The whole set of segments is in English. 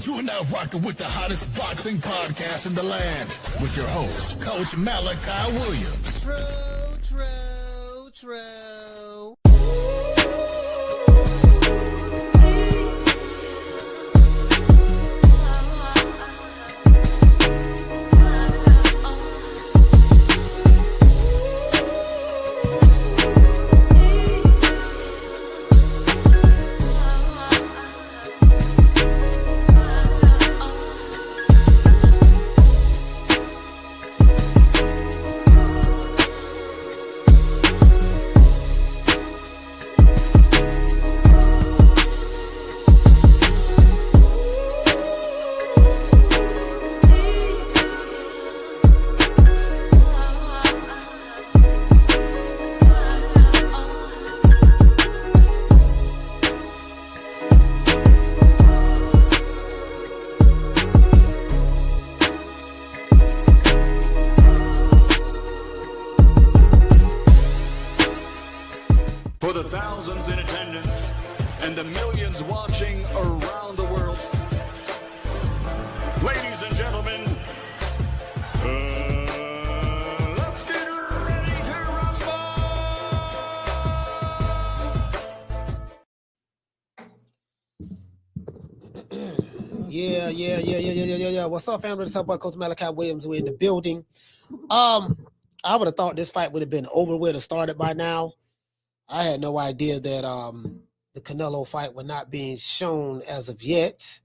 You are now rocking with the hottest boxing podcast in the land with your host, Coach Malachi Williams. True. For the thousands in attendance and the millions watching around the world, ladies and gentlemen, let's get ready to rumble! Yeah. What's up, family? It's up by Coach Malachi Williams. We're in the building. I would have thought this fight would have been over with or started by now. I had no idea that the Canelo fight was not being shown as of yet.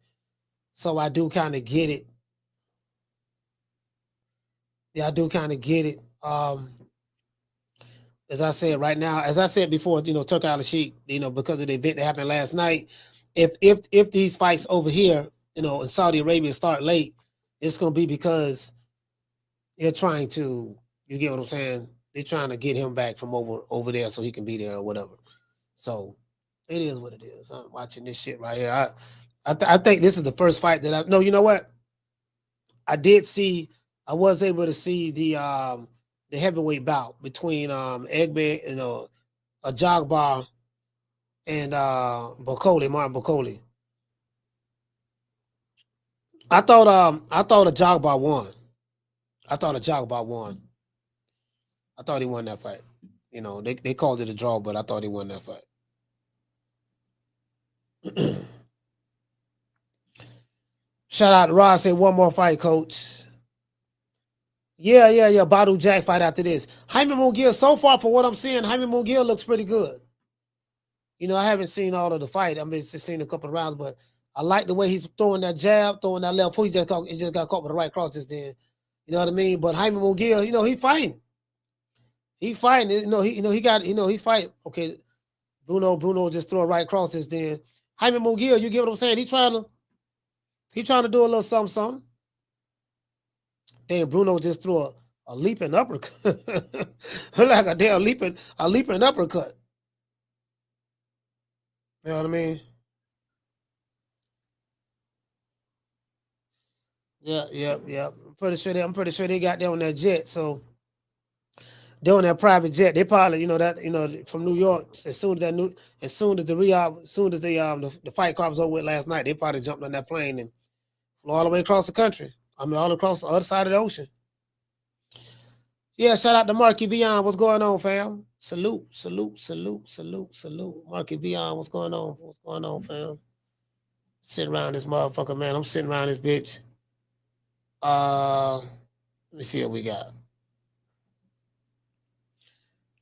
So I do kind of get it. Yeah, I do kind of get it. As I said right now, as I said before, Turk Al Sheik, because of the event that happened last night, if these fights over here, in Saudi Arabia start late, it's going to be because they're trying to, you get what I'm saying? They're trying to get him back from over there so he can be there or whatever. So it is what it is. I'm watching this shit right here. I think this is the first fight that no, you know what? I was able to see the heavyweight bout between Egbe, Ajagba and Martin Bokoli. I thought Ajagba won. I thought he won that fight. They called it a draw, but I thought he won that fight. Shout out to Rod, say one more fight, coach. Yeah. Badou Jack fight after this. Jaime Munguia, so far for what I'm seeing, Jaime Munguia looks pretty good. I haven't seen all of the fight. I mean, just seen a couple of rounds, but I like the way he's throwing that jab, throwing that left hook. He just got caught with the right cross just then. You know what I mean? But Jaime Munguia, he fighting. He fighting. He fight. Okay, Bruno just threw a right cross just then. Jaime Munguia, you get what I'm saying? He trying to do a little something. Then Bruno just threw a leaping uppercut. Like a damn leaping uppercut. You know what I mean? Yeah. I'm pretty sure they got there on that jet. So they're on that private jet. They probably, from New York. As soon as the fight card was over with last night, they probably jumped on that plane and flew all the way across the country. I mean, all across the other side of the ocean. Yeah, shout out to Marky Vion. What's going on, fam? Salute. Marky Vion, what's going on, fam? Sitting around this motherfucker, man. I'm sitting around this bitch. Let me see what we got.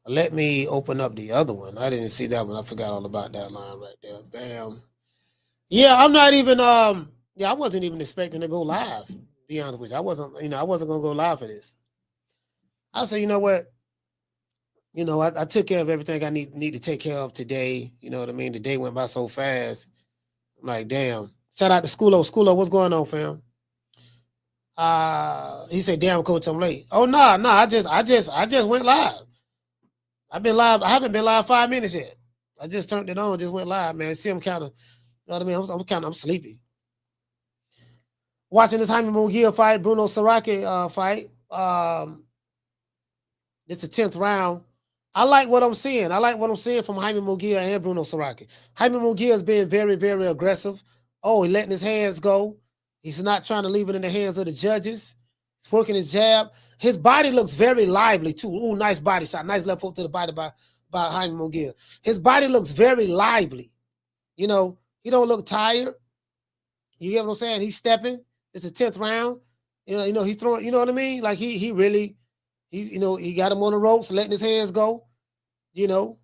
Let me open up the other one. I didn't see that one. I forgot all about that line right there. Bam. Yeah, I'm not even I wasn't even expecting to go live, to be honest with you. I wasn't gonna go live for this. I said, you know what? I took care of everything I need to take care of today. You know what I mean? The day went by so fast. I'm like, damn. Shout out to Skulo. Skulo, what's going on, fam? He said, damn, coach, I'm late. Oh, no, I just went live. I've been live. I haven't been live 5 minutes yet. I just turned it on, just went live, man. See, I'm kind of, you know what I mean? I'm sleepy. Watching this Jaime Munguia fight, Bruno Saraki fight. It's the 10th round. I like what I'm seeing. I like what I'm seeing from Jaime Munguia and Bruno Saraki. Jaime Munguia is being very, very aggressive. Oh, he letting his hands go. He's not trying to leave it in the hands of the judges. He's working his jab. His body looks very lively too. Ooh, nice body shot. Nice left hook to the body by Jaime Munguia. His body looks very lively. You know, he don't look tired. You get what I'm saying? He's stepping. It's the 10th round. You know, he's throwing, you know what I mean? Like he really, he's, you know, he got him on the ropes, letting his hands go, you know.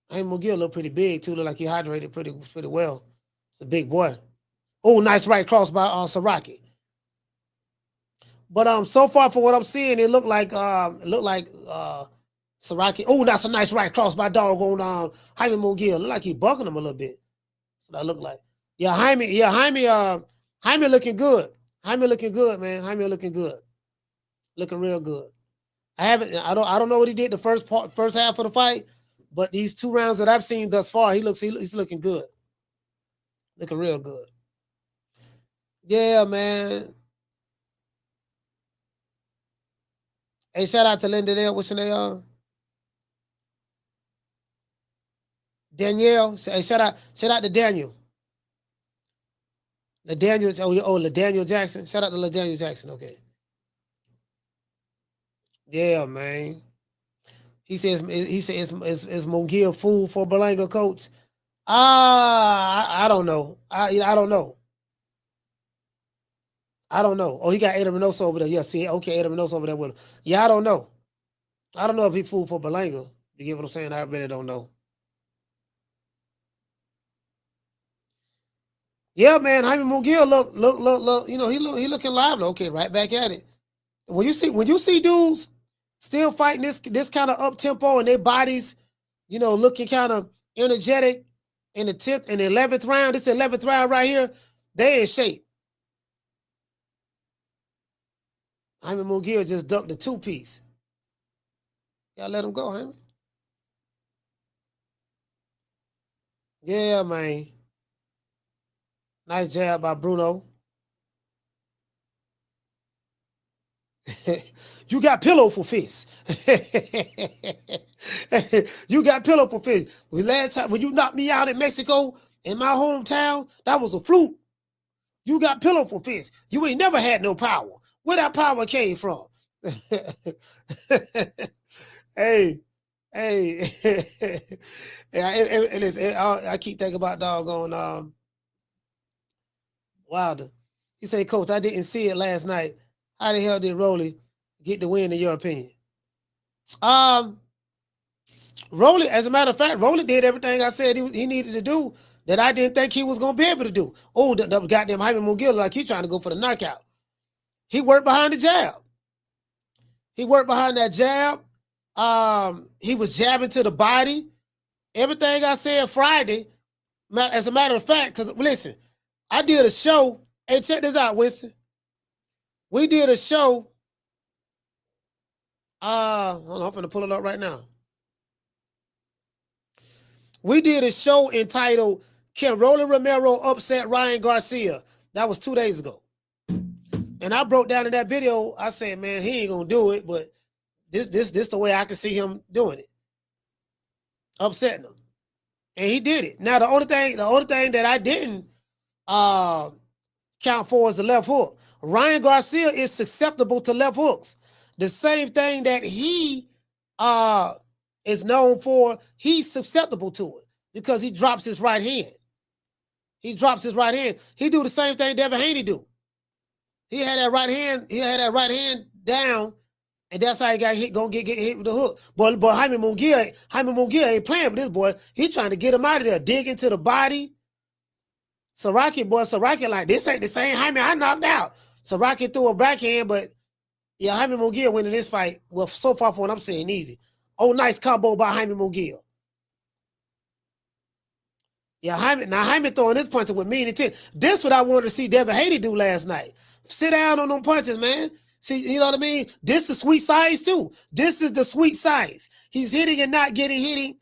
Jaime Munguia look pretty big too. Look like he hydrated pretty well. It's a big boy. Oh, nice right cross by Saraki. But so far for what I'm seeing, it looked like Saraki. Oh, that's a nice right cross by doggone Jaime Munguia. Look like he bucking him a little bit. That's what I look like. Yeah, Jaime looking good. Jaime looking good, man. Jaime looking good. Looking real good. I don't know what he did the first half of the fight, but these 2 rounds that I've seen thus far, he's looking good. Looking real good. Yeah, man. Hey, shout out to Linda there. What's your name? Danielle. Hey, shout out to Daniel. LaDaniel Jackson. Shout out to LaDaniel Jackson. Okay. Yeah, man. He says is Munguia food for Berlanga, coach? I don't know. I don't know. I don't know. Oh, he got Ada Reynoso over there. Yeah, see, okay, Ada Reynoso over there with him. Yeah, I don't know. I don't know if he food for Berlanga. You get what I'm saying? I really don't know. Yeah, man, Jaime Munguia look, you know, he looking lively. Okay, right back at it. When you see dudes still fighting this kind of up tempo and their bodies, you know, looking kind of energetic in the 10th and 11th round, this 11th round right here, they in shape. Jaime Munguia just ducked the 2-piece. Gotta let him go, Jaime. Yeah, man. Nice jab by Bruno. You got pillow for fists. You got pillow for fists. Last time when you knocked me out in Mexico, in my hometown, that was a fluke. You got pillow for fists. You ain't never had no power. Where that power came from? Hey. I keep thinking about doggone Wilder. He said, Coach, I didn't see it last night. How the hell did Rolly get the win in your opinion? Rolly, as a matter of fact, Rolly did everything I said he needed to do that I didn't think he was going to be able to do. Oh, the goddamn Jaime Munguia, like he's trying to go for the knockout. He worked behind the jab. He worked behind that jab. He was jabbing to the body. Everything I said Friday, as a matter of fact, because listen, I did a show. Hey, check this out, Winston. We did a show. Hold on, I'm going to pull it up right now. We did a show entitled Can Rolando Romero Upset Ryan Garcia? That was 2 days ago. And I broke down in that video, I said, man, he ain't gonna do it, but this the way I can see him doing it. Upsetting him. And he did it. Now the only thing that I didn't count for is the left hook. Ryan Garcia is susceptible to left hooks. The same thing that he is known for, he's susceptible to it because he drops his right hand. He drops his right hand. He do the same thing Devin Haney do. He had that right hand down, and that's how he got hit, gonna get hit with the hook. But Jaime Munguia ain't playing with this boy. He trying to get him out of there, dig into the body. Saraki like, this ain't the same Jaime I knocked out. Saraki threw a backhand, but yeah, Jaime Munguia winning this fight. Well, so far from what I'm saying, easy. Oh, nice combo by Jaime Munguia. Yeah, Jaime throwing this punch with mean intent. This what I wanted to see Devin Haney do last night. Sit down on them punches, man. See, you know what I mean? This is sweet science too. This is the sweet science. He's hitting and not getting hitting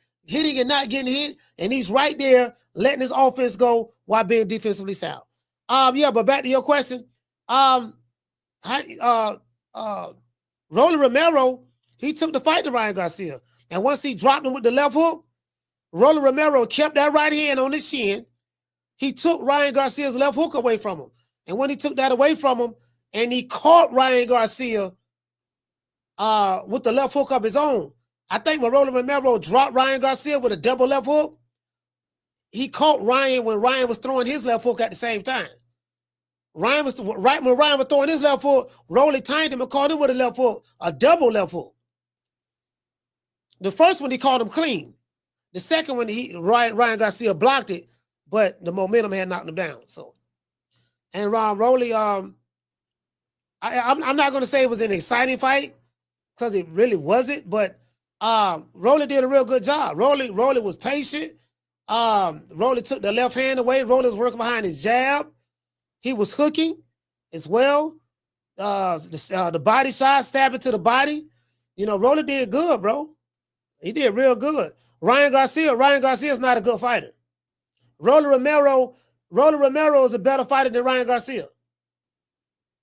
and not getting hit, and he's right there letting his offense go while being defensively sound. Yeah, but back to your question. Rolando Romero, he took the fight to Ryan Garcia, and once he dropped him with the left hook, Rolando Romero kept that right hand on his chin. He took Ryan Garcia's left hook away from him. And when he took that away from him, and he caught Ryan Garcia with the left hook of his own. I think when Rolando Romero dropped Ryan Garcia with a double left hook, he caught Ryan when Ryan was throwing his left hook at the same time. Right when Ryan was throwing his left hook, Rolly timed him and caught him with a left hook, a double left hook. The first one he caught him clean. The second one Ryan Garcia blocked it, but the momentum had knocked him down. So, and Rolly, I'm not going to say it was an exciting fight because it really wasn't, but Rolly did a real good job. Rolly was patient. Rolly took the left hand away. Rolly was working behind his jab. He was hooking as well. The body shot, stabbing to the body. You know, Rolly did good, bro. He did real good. Ryan Garcia is not a good fighter. Rolando Romero is a better fighter than Ryan Garcia.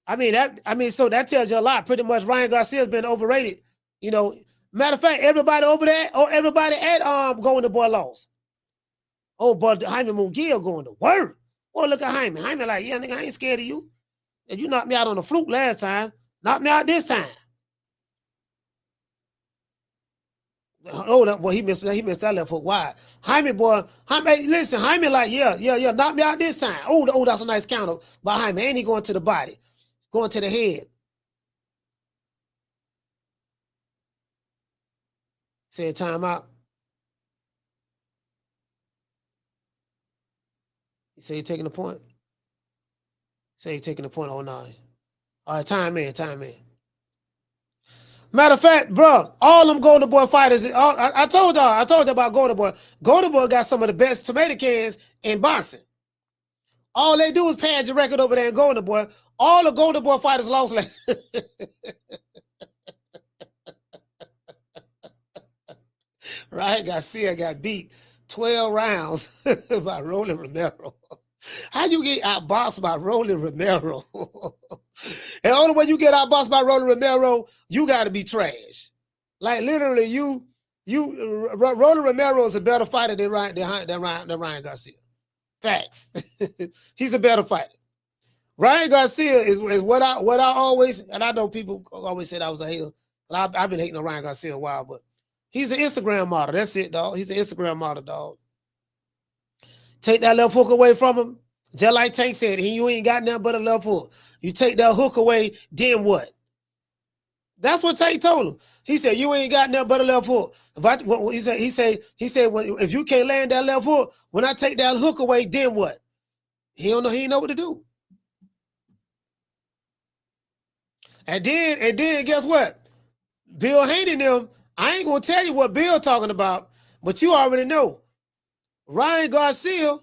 So that tells you a lot. Pretty much Ryan Garcia has been overrated. You know, matter of fact, everybody over there, everybody at Going to Boy lost. Oh, but Jaime Munguia going to work. Well, look at Jaime. Jaime like, yeah, nigga, I ain't scared of you. And you knocked me out on the fluke last time. Knock me out this time. Oh, that boy, he missed that left hook wide. Jaime, listen, Jaime like, yeah, knock me out this time. Oh, that's a nice counter by Jaime. Ain't he going to the body? Going to the head. Said timeout. He said he taking the point. Say he taking the point 09. All right, time in. Matter of fact, bro, all them Golden Boy fighters, I told you about Golden Boy. Golden Boy got some of the best tomato cans in boxing. All they do is pad your record over there in Golden Boy. All the Golden Boy fighters lost like right? Garcia got beat 12 rounds by Rolando Romero. How you get outboxed by Rolando Romero? And the only way you get outboxed by Rolando Romero, you got to be trash. Like literally, Rolando Romero is a better fighter than Ryan Garcia. Facts. He's a better fighter. Ryan Garcia is what I always, and I know people always said I was a hater. I've been hating on Ryan Garcia a while, but he's an Instagram model. That's it, dog. He's an Instagram model, dog. Take that left hook away from him. Just like Tank said, you ain't got nothing but a left hook. You take that hook away, then what? That's what Tank told him. He said, you ain't got nothing but a left hook. He said, if you can't land that left hook, when I take that hook away, then what? He ain't know what to do. And then guess what? Bill Haney them, I ain't gonna tell you what Bill talking about, but you already know. Ryan Garcia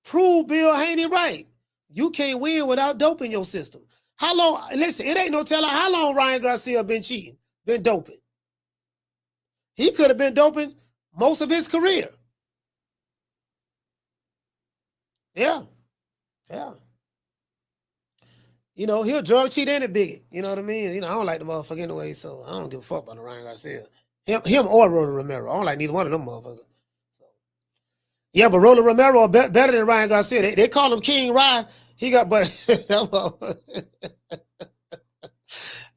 proved Bill Haney right. You can't win without doping your system. How long? Listen, it ain't no telling how long Ryan Garcia been cheating, been doping. He could have been doping most of his career. Yeah. You know, he'll drug cheat and a bigot. You know what I mean? You know, I don't like the motherfucker anyway, so I don't give a fuck about the Ryan Garcia. Him or Rolando Romero. I don't like neither one of them motherfuckers. So, yeah, but Rolando Romero better than Ryan Garcia. They call him King Ryan. He got, but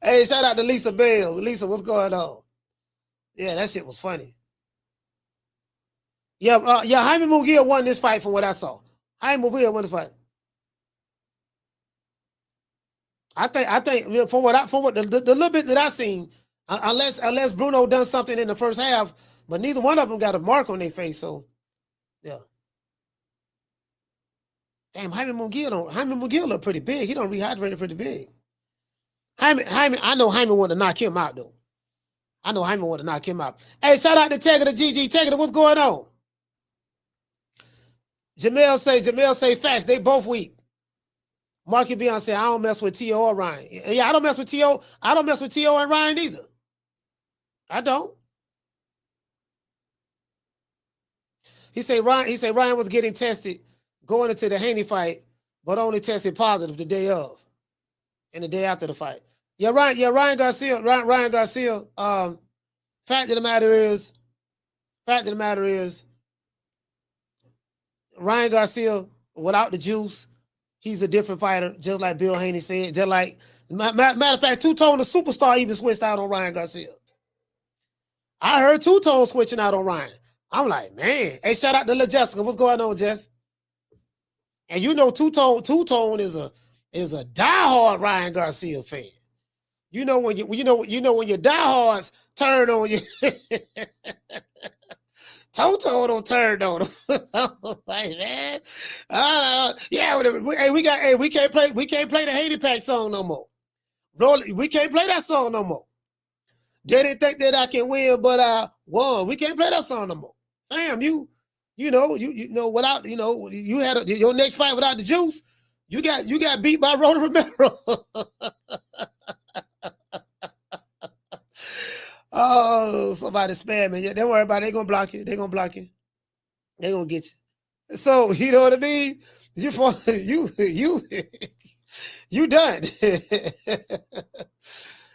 hey, shout out to Lisa Bell. Lisa, what's going on? Yeah, that shit was funny. Yeah, Jaime Munguia won this fight from what I saw. Jaime Munguia won this fight. I think from what the little bit that I seen, unless Bruno done something in the first half, but neither one of them got a mark on their face. So, yeah. Damn, Jaime Munguia look pretty big. He don't rehydrate pretty big. Jaime, I know Jaime want to knock him out though. I know Jaime want to knock him out. Hey, shout out to Tegger the GG. Tegger, what's going on? Jamel say facts. They both weak. Marky Beyonce say, I don't mess with T.O. or Ryan. Yeah, I don't mess with T.O. I don't mess with T.O. and Ryan either. I don't. He say Ryan was getting tested going into the Haney fight, but only tested positive the day of and the day after the fight. Ryan Garcia. Fact of the matter is, Ryan Garcia, without the juice, he's a different fighter, just like Bill Haney said. Just like, matter of fact, Two-Tone, the superstar, even switched out on Ryan Garcia. I heard Two-Tone switching out on Ryan. I'm like, man. Hey, shout out to Lil Jessica. What's going on, Jess? And you know, Two-Tone is a diehard Ryan Garcia fan. You know when when your diehards turn on you. Toto don't turn on him. Like, man. Hey, we can't play the Haney Pack song no more. We can't play that song no more. They didn't think that I can win, but I won. We can't play that song no more. Damn, you know, without, you had your next fight without the juice, you got beat by Rolando Romero. Oh, somebody spamming. Yeah, don't worry about it. They're gonna block you. They're gonna block you. They're gonna get you. So you know what I mean? You done.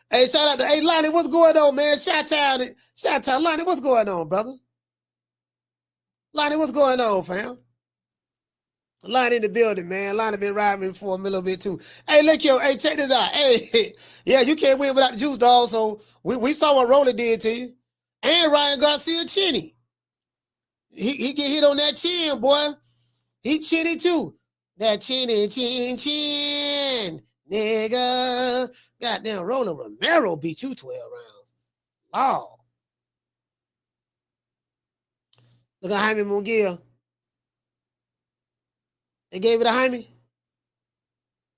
Hey, shout out to Lonnie. What's going on, man? Shout out, Lonnie. What's going on, brother? Lonnie, what's going on, fam? Lonnie in the building, man. Lonnie been riding me for a little bit too. Hey, look, yo. Hey, check this out. Hey, yeah, you can't win without the juice, dog. So we saw what Rolly did to you. And Ryan Garcia chinny. He get hit on that chin, boy. He chinny too. That chin, nigga. Goddamn, Rolando Romero beat you 12 rounds. Oh. Look at Jaime Munguia. They gave it to Jaime.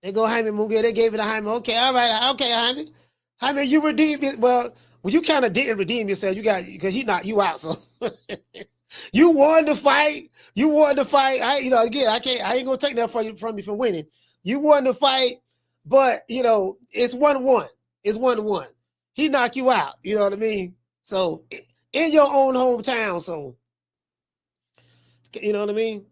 They go Jaime Munguia. They gave it to Jaime. Okay, all right. Okay, Jaime. Jaime, you redeemed it. Well, you kind of didn't redeem yourself. You got, because he knocked you out. So you won the fight. You won the fight. Again, I ain't gonna take that from you from winning. You won the fight, but it's 1-1. It's 1-1. He knocked you out. You know what I mean? So in your own hometown. So you know what I mean?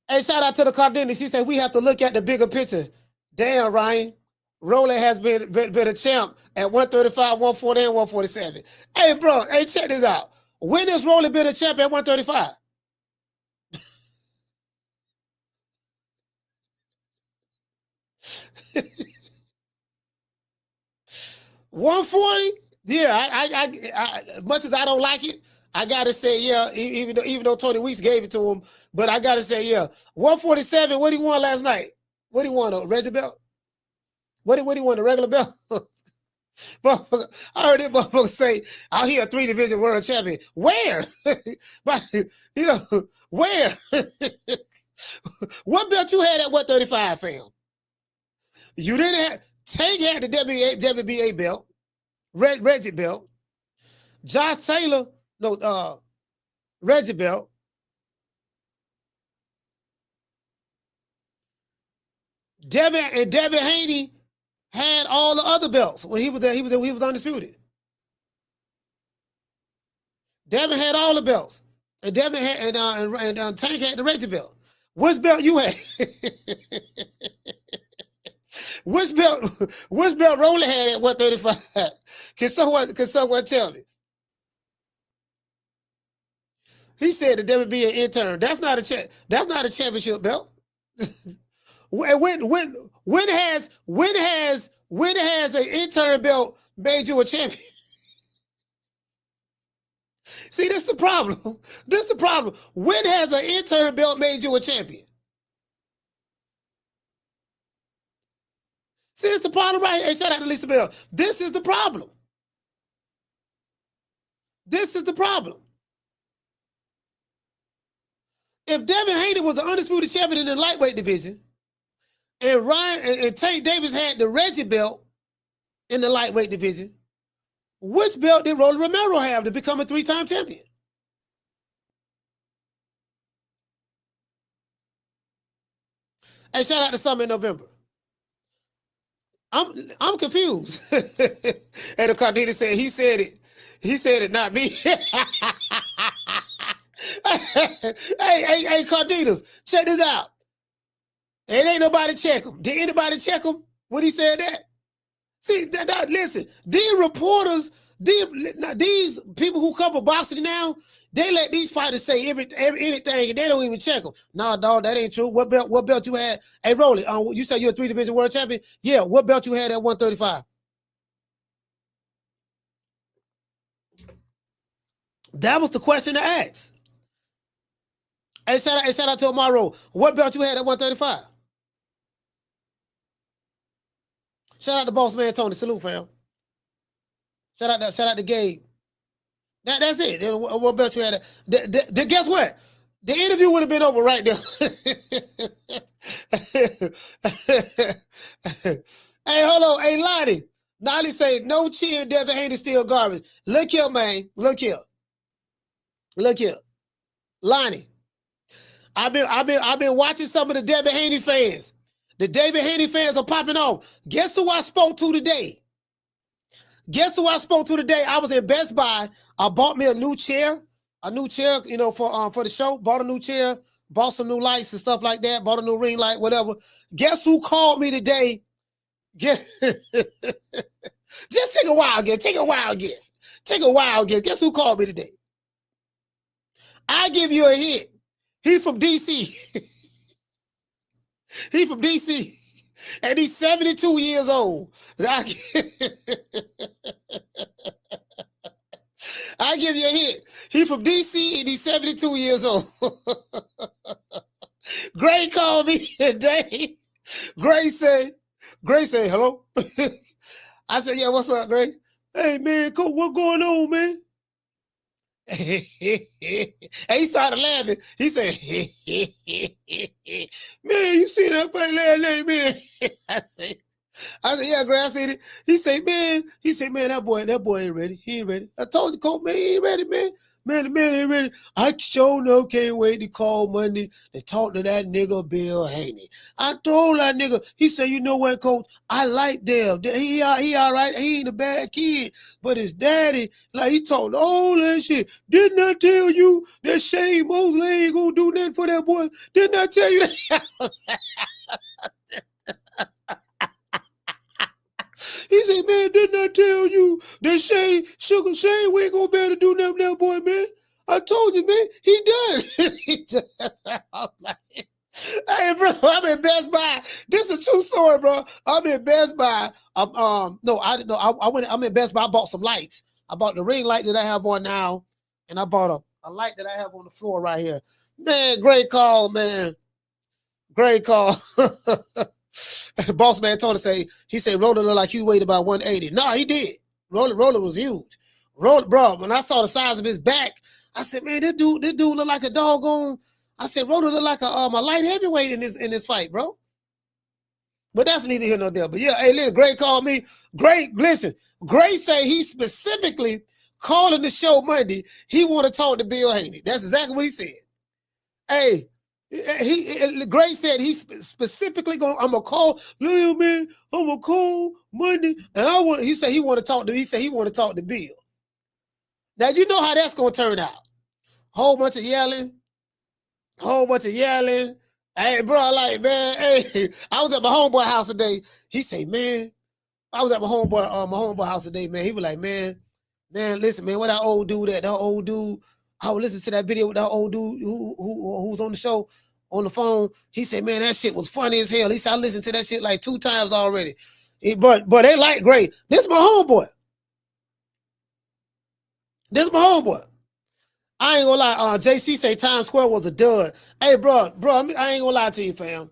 Hey, shout out to the Cardenas. He said we have to look at the bigger picture. Damn, Ryan. Rolling has been a champ at 135, 140, and 147. Hey, bro. Hey, check this out. When has Rolling been a champ at 135? 140? Yeah, I much as I don't like it, I gotta say, yeah, even though Tony Weeks gave it to him, but I gotta say, yeah. 147, what he won last night? What he won, a Reggie belt? What he won, a regular belt? I heard that motherfucker say, out here, 3-division world champion. Where? But where? What belt you had at 135, fam? You didn't have. Tank had the WBA belt, Reggie belt. Josh Taylor, Reggie belt. Devin Haney had all the other belts when he was there. He was undisputed. Devin had all the belts, and Devin had and Tank had the Reggie belt. Which belt you had? Which belt Rolly had at 135? Can someone tell me? He said that there would be an intern. That's not a championship belt. When has an intern belt made you a champion? See, this the problem. When has an intern belt made you a champion? See, it's the problem right here. Hey, shout out to Lisa Bell. This is the problem. If Devin Haney was the undisputed champion in the lightweight division, and Ryan and Tank Davis had the Reggie belt in the lightweight division, which belt did Rolando Romero have to become a 3-time champion? Hey, shout out to Summer in November. I'm confused. And the Cardenas said he said it, not me. Hey, Cardenas, check this out. It ain't nobody check him. Did anybody check him when he said that? See, listen, these reporters These people who cover boxing now, they let these fighters say anything, and they don't even check them. Nah, dog, that ain't true. What belt you had? Hey, Rolly, you said you're a 3-division world champion? Yeah, what belt you had at 135? That was the question to ask. Hey, shout out to Amaro. What belt you had at 135? Shout out to Boss Man Tony. Salute, fam. Shout out to Gabe. That's it. What belt you had? Guess what? The interview would have been over right there. Hey, hold on. Hey, Lonnie. Nolly say, no chin, Devin Haney still garbage. Look here, man. Look here. Lonnie. I've been watching some of the Devin Haney fans. The Devin Haney fans are popping off. Guess who I spoke to today? I was in Best Buy. I bought me a new chair, you know, for the show. Bought a new chair, bought some new lights and stuff like that. Bought a new ring light, whatever. Guess who called me today? Just take a wild guess. Guess who called me today? I give you a hint. He from DC. And he's 72 years old. I give you a hint. He from DC and he's 72 years old. Gray called me today. Gray say, hello? I said, yeah, what's up, Gray? Hey, man, cool. What's going on, man? And he started laughing. He said, man, you see that fight last night, man? I said, yeah, Gray, I seen it. He said, man, that boy ain't ready. He ain't ready. I told the coach, man, he ain't ready, man. Man, the man ain't ready. I sure no can't wait to call Monday and talk to that nigga Bill Haney. I told that nigga, he said, you know what, coach? I like Dale. He all right. He ain't a bad kid. But his daddy, like he talked all that shit. Didn't I tell you that Shane Mosley ain't gonna do nothing for that boy? Didn't I tell you that? He said, man, didn't I tell you that Shane we ain't gonna be able to do nothing now, boy, man? I told you, man, he done. He done. I was like, hey, bro, I'm in Best Buy. This is a true story, bro. I'm in Best Buy. I'm in Best Buy. I bought some lights. I bought the ring light that I have on now, and I bought a light that I have on the floor right here. Man, great call, man. Great call. Boss Man Tony he said Roller looked like he weighed about 180. No, he did. Roller was huge. Bro, when I saw the size of his back, I said, man, this dude look like a doggone. I said, Roller look like a light heavyweight in this fight, bro. But that's neither here nor there. But yeah, hey, listen, Gray called me. Gray say he specifically calling the show Monday. He want to talk to Bill Haney. That's exactly what he said. Hey, Gray said he specifically I'm gonna call little man. I'm gonna call Monday, and he said he want to talk to Bill. Now you know how that's gonna turn out. Whole bunch of yelling. Hey, bro, like, man, hey, I was at my homeboy house today. He say, man, I was at my homeboy house today, man. He was like, man, listen, man, what that old dude, I would listen to that video with that old dude who was on the show on the phone. He said, man, that shit was funny as hell. He said, I listened to that shit like 2 times already. But they like Gray. This my homeboy. I ain't gonna lie. JC say Times Square was a dud. Hey, bro, I ain't gonna lie to you, fam.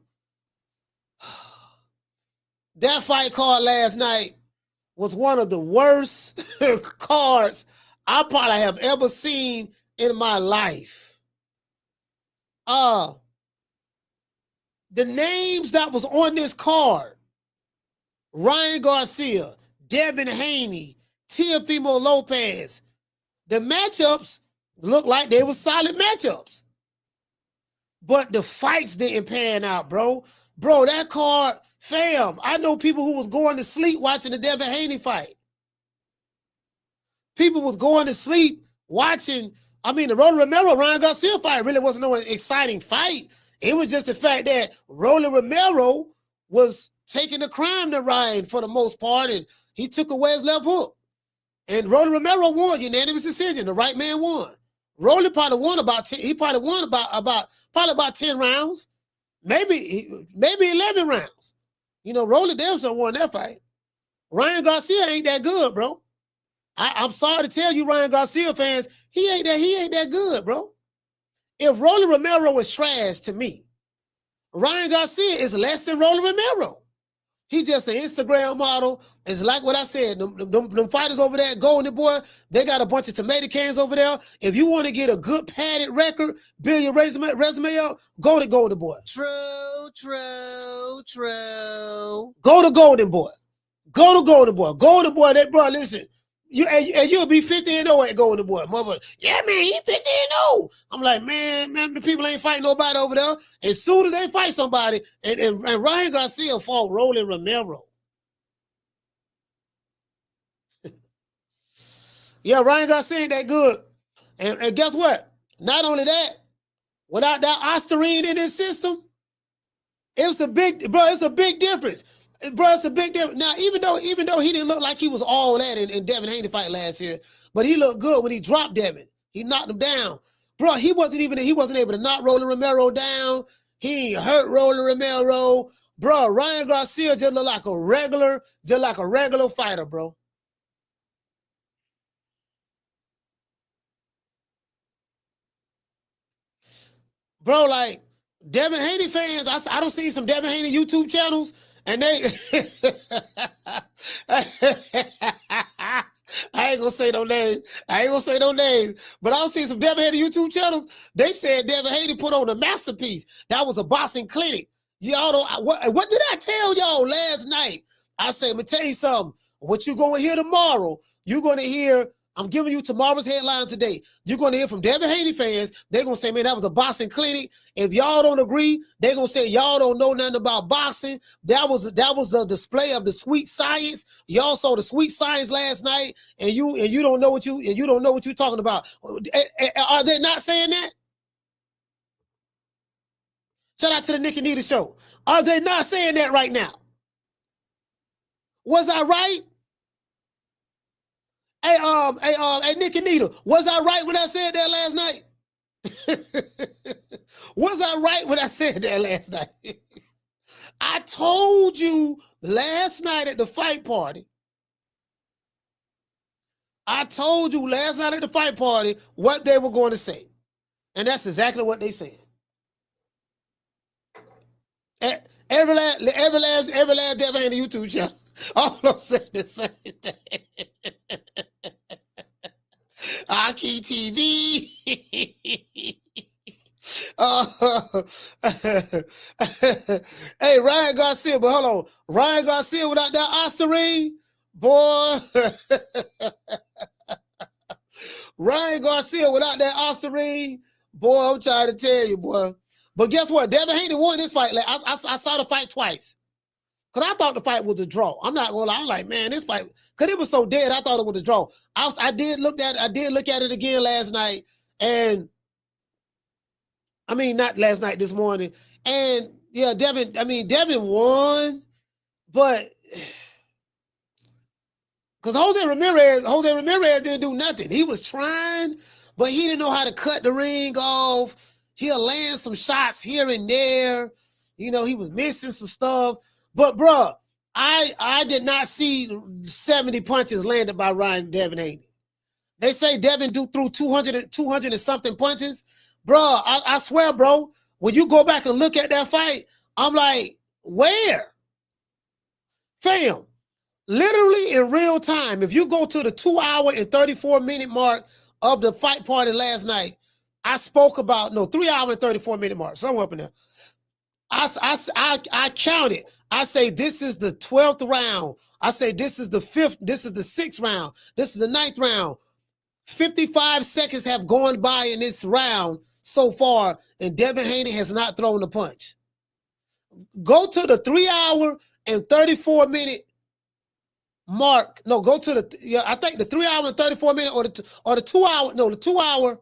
That fight card last night was one of the worst cards I probably have ever seen in my life. The names that was on this card: Ryan Garcia, Devin Haney, Teofimo Lopez. The matchups looked like they were solid matchups. But the fights didn't pan out, bro. Bro, that card, fam, I know people who was going to sleep watching the Devin Haney fight. People was going to sleep watching, the Rolando Romero, Ryan Garcia fight really wasn't no exciting fight. It was just the fact that Rolando Romero was taking the crime to Ryan for the most part, and he took away his left hook. And Rolando Romero won unanimous decision. The right man won. Rolly probably won about 10. He probably won about 10 rounds, maybe 11 rounds. You know, Rolly damn sure won that fight. Ryan Garcia ain't that good, bro. I'm sorry to tell you, Ryan Garcia fans, he ain't that good, bro. If Rolando Romero was trash to me, Ryan Garcia is less than Rolando Romero. He's just an Instagram model. It's like what I said. Them fighters over there, Golden Boy, they got a bunch of tomato cans over there. If you want to get a good padded record, build your resume up, go to Golden Boy. True. Go to Golden Boy. Go to Golden Boy. Golden Boy, that bro, listen. You'll be 50-0 at Golden Boy. Mother, yeah, man, he 50-0. I'm like, man, the people ain't fighting nobody over there. As soon as they fight somebody, and Ryan Garcia fought Rolando Romero. Yeah, Ryan Garcia ain't that good. And guess what? Not only that, without that Ostarine in his system, it's a big difference. Bro, it's a big difference. Now, even though he didn't look like he was all that in Devin Haney fight last year, but he looked good when he dropped Devin. He knocked him down. Bro, he wasn't able to knock Rolando Romero down. He hurt Rolando Romero. Bro, Ryan Garcia just looked like a regular fighter, bro. Bro, like, Devin Haney fans, I don't see some Devin Haney YouTube channels. And they, I ain't gonna say no names. But I've seen some Devin Haney YouTube channels. They said Devin Haney put on a masterpiece. That was a boxing clinic. Y'all don't. What did I tell y'all last night? I said, let me tell you something. What you gonna hear tomorrow? You're gonna hear. I'm giving you tomorrow's headlines today. You're going to hear from Devin Haney fans. They're going to say, man, that was a boxing clinic. If y'all don't agree, they're going to say, y'all don't know nothing about boxing. That was the display of the sweet science. Y'all saw the sweet science last night, and you don't know what you're talking about. Are they not saying that? Shout out to the Nick and Nita show. Are they not saying that right now? Was I right? Hey, Nick and Nita, was I right when I said that last night? Was I right when I said that last night? I told you last night at the fight party. What they were going to say. And that's exactly what they said. Every last Devin Haney YouTube channel. All of them said the same thing. Aki TV. Hey, Ryan Garcia, but hold on. Ryan Garcia without that Ostarine, boy. Ryan Garcia without that Ostarine, boy, I'm trying to tell you, boy. But guess what? Devin Haney won this fight. Like, I saw the fight twice. Because I thought the fight was a draw. I'm not going to lie. I'm like, man, this fight, because it was so dead, I thought it was a draw. I did look at it again last night. And, I mean, not last night, this morning. And, yeah, Devin won. But, because Jose Ramirez didn't do nothing. He was trying, but he didn't know how to cut the ring off. He'll land some shots here and there. You know, he was missing some stuff. But, bro, I did not see 70 punches landed by Devin Haney. They say Devin threw 200 and something punches. Bro, I swear, bro, when you go back and look at that fight, I'm like, where? Fam, literally in real time, if you go to the 2 hour and 34-minute mark of the fight party last night, I spoke about, 3 hour and 34-minute mark, somewhere up in there. I counted. I say this is the 12th round. I say this is the 5th. This is the 6th round. This is the 9th round. 55 seconds have gone by in this round so far, and Devin Haney has not thrown a punch. Go to the 3 hour and 34-minute mark. No, go to I think the 3 hour and 34-minute or the 2 hour. No, the 2 hour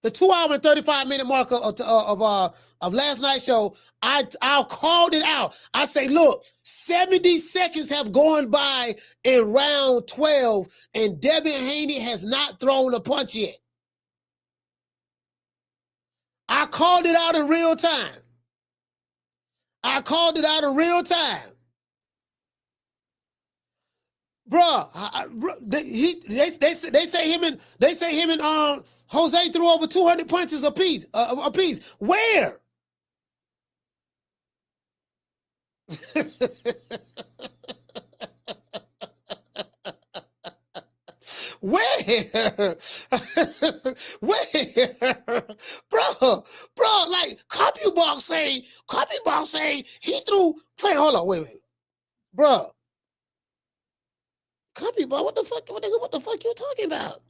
The 2 hour and 35-minute marker of last night's show, I called it out. I say, look, 70 seconds have gone by in round 12, and Devin Haney has not thrown a punch yet. I called it out in real time. Bruh, they say him and Jose threw over 200 punches apiece. Where? Where? Where? Bro, like CompuBox say he threw. Wait, hold on, wait. Bro. CompuBox, what the fuck you talking about?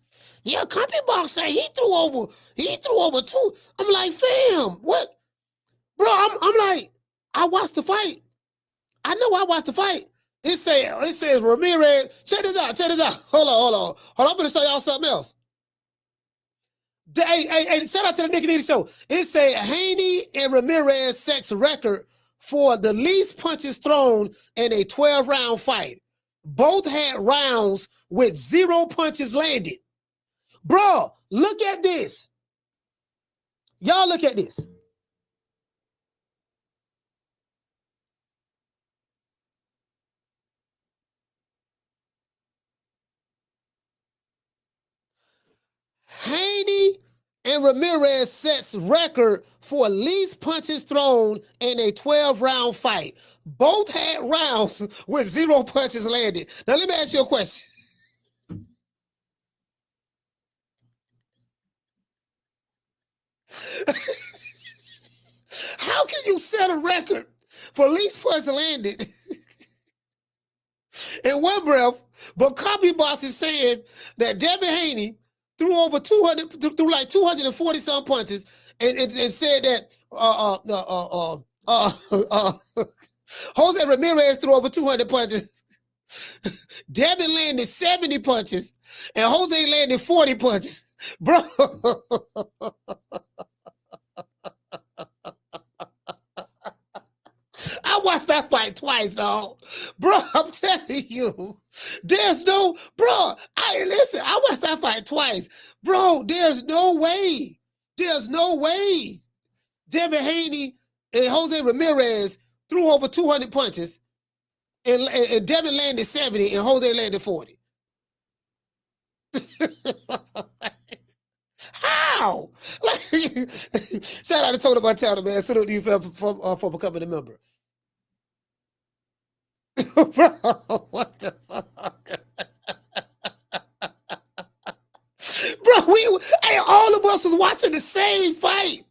Yeah, CompuBox say he threw over 2. I'm like, fam, what? Bro, I'm like, I watched the fight. I know I watched the fight. It says Ramirez. Check this out. Hold on. I'm gonna show y'all something else. Hey, shout out to the Nick and Edie show. It said Haney and Ramirez sets record for the least punches thrown in a 12-round fight. Both had rounds with 0 punches landed. Bro, look at this. Y'all look at this. Haney and Ramirez sets record for least punches thrown in a 12-round fight. Both had rounds with 0 punches landed. Now, let me ask you a question. How can you set a record for least punch landed in one breath, but CompuBox is saying that Devin Haney threw over 200, threw like 240 some punches, and said that Jose Ramirez threw over 200 punches. Devin landed 70 punches, and Jose landed 40 punches. Bro. I watched that fight twice, dog. Bro, I'm telling you, there's no, bro, I watched that fight twice. Bro, there's no way. Devin Haney and Jose Ramirez threw over 200 punches, and Devin landed 70, and Jose landed 40. How? Like, shout out to Tony Montana, man. Salute to you for becoming a member. Bro, what the fuck? Bro, all of us was watching the same fight.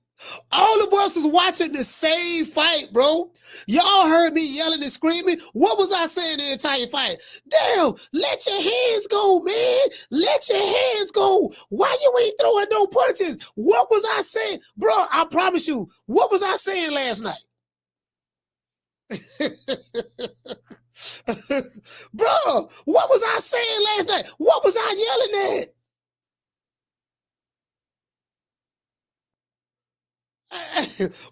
Bro. Y'all heard me yelling and screaming. What was I saying the entire fight? Damn, let your hands go, man. Let your hands go. Why you ain't throwing no punches? What was I saying? Bro, I promise you, what was I saying last night? Bro, what was I saying last night? What was I yelling at?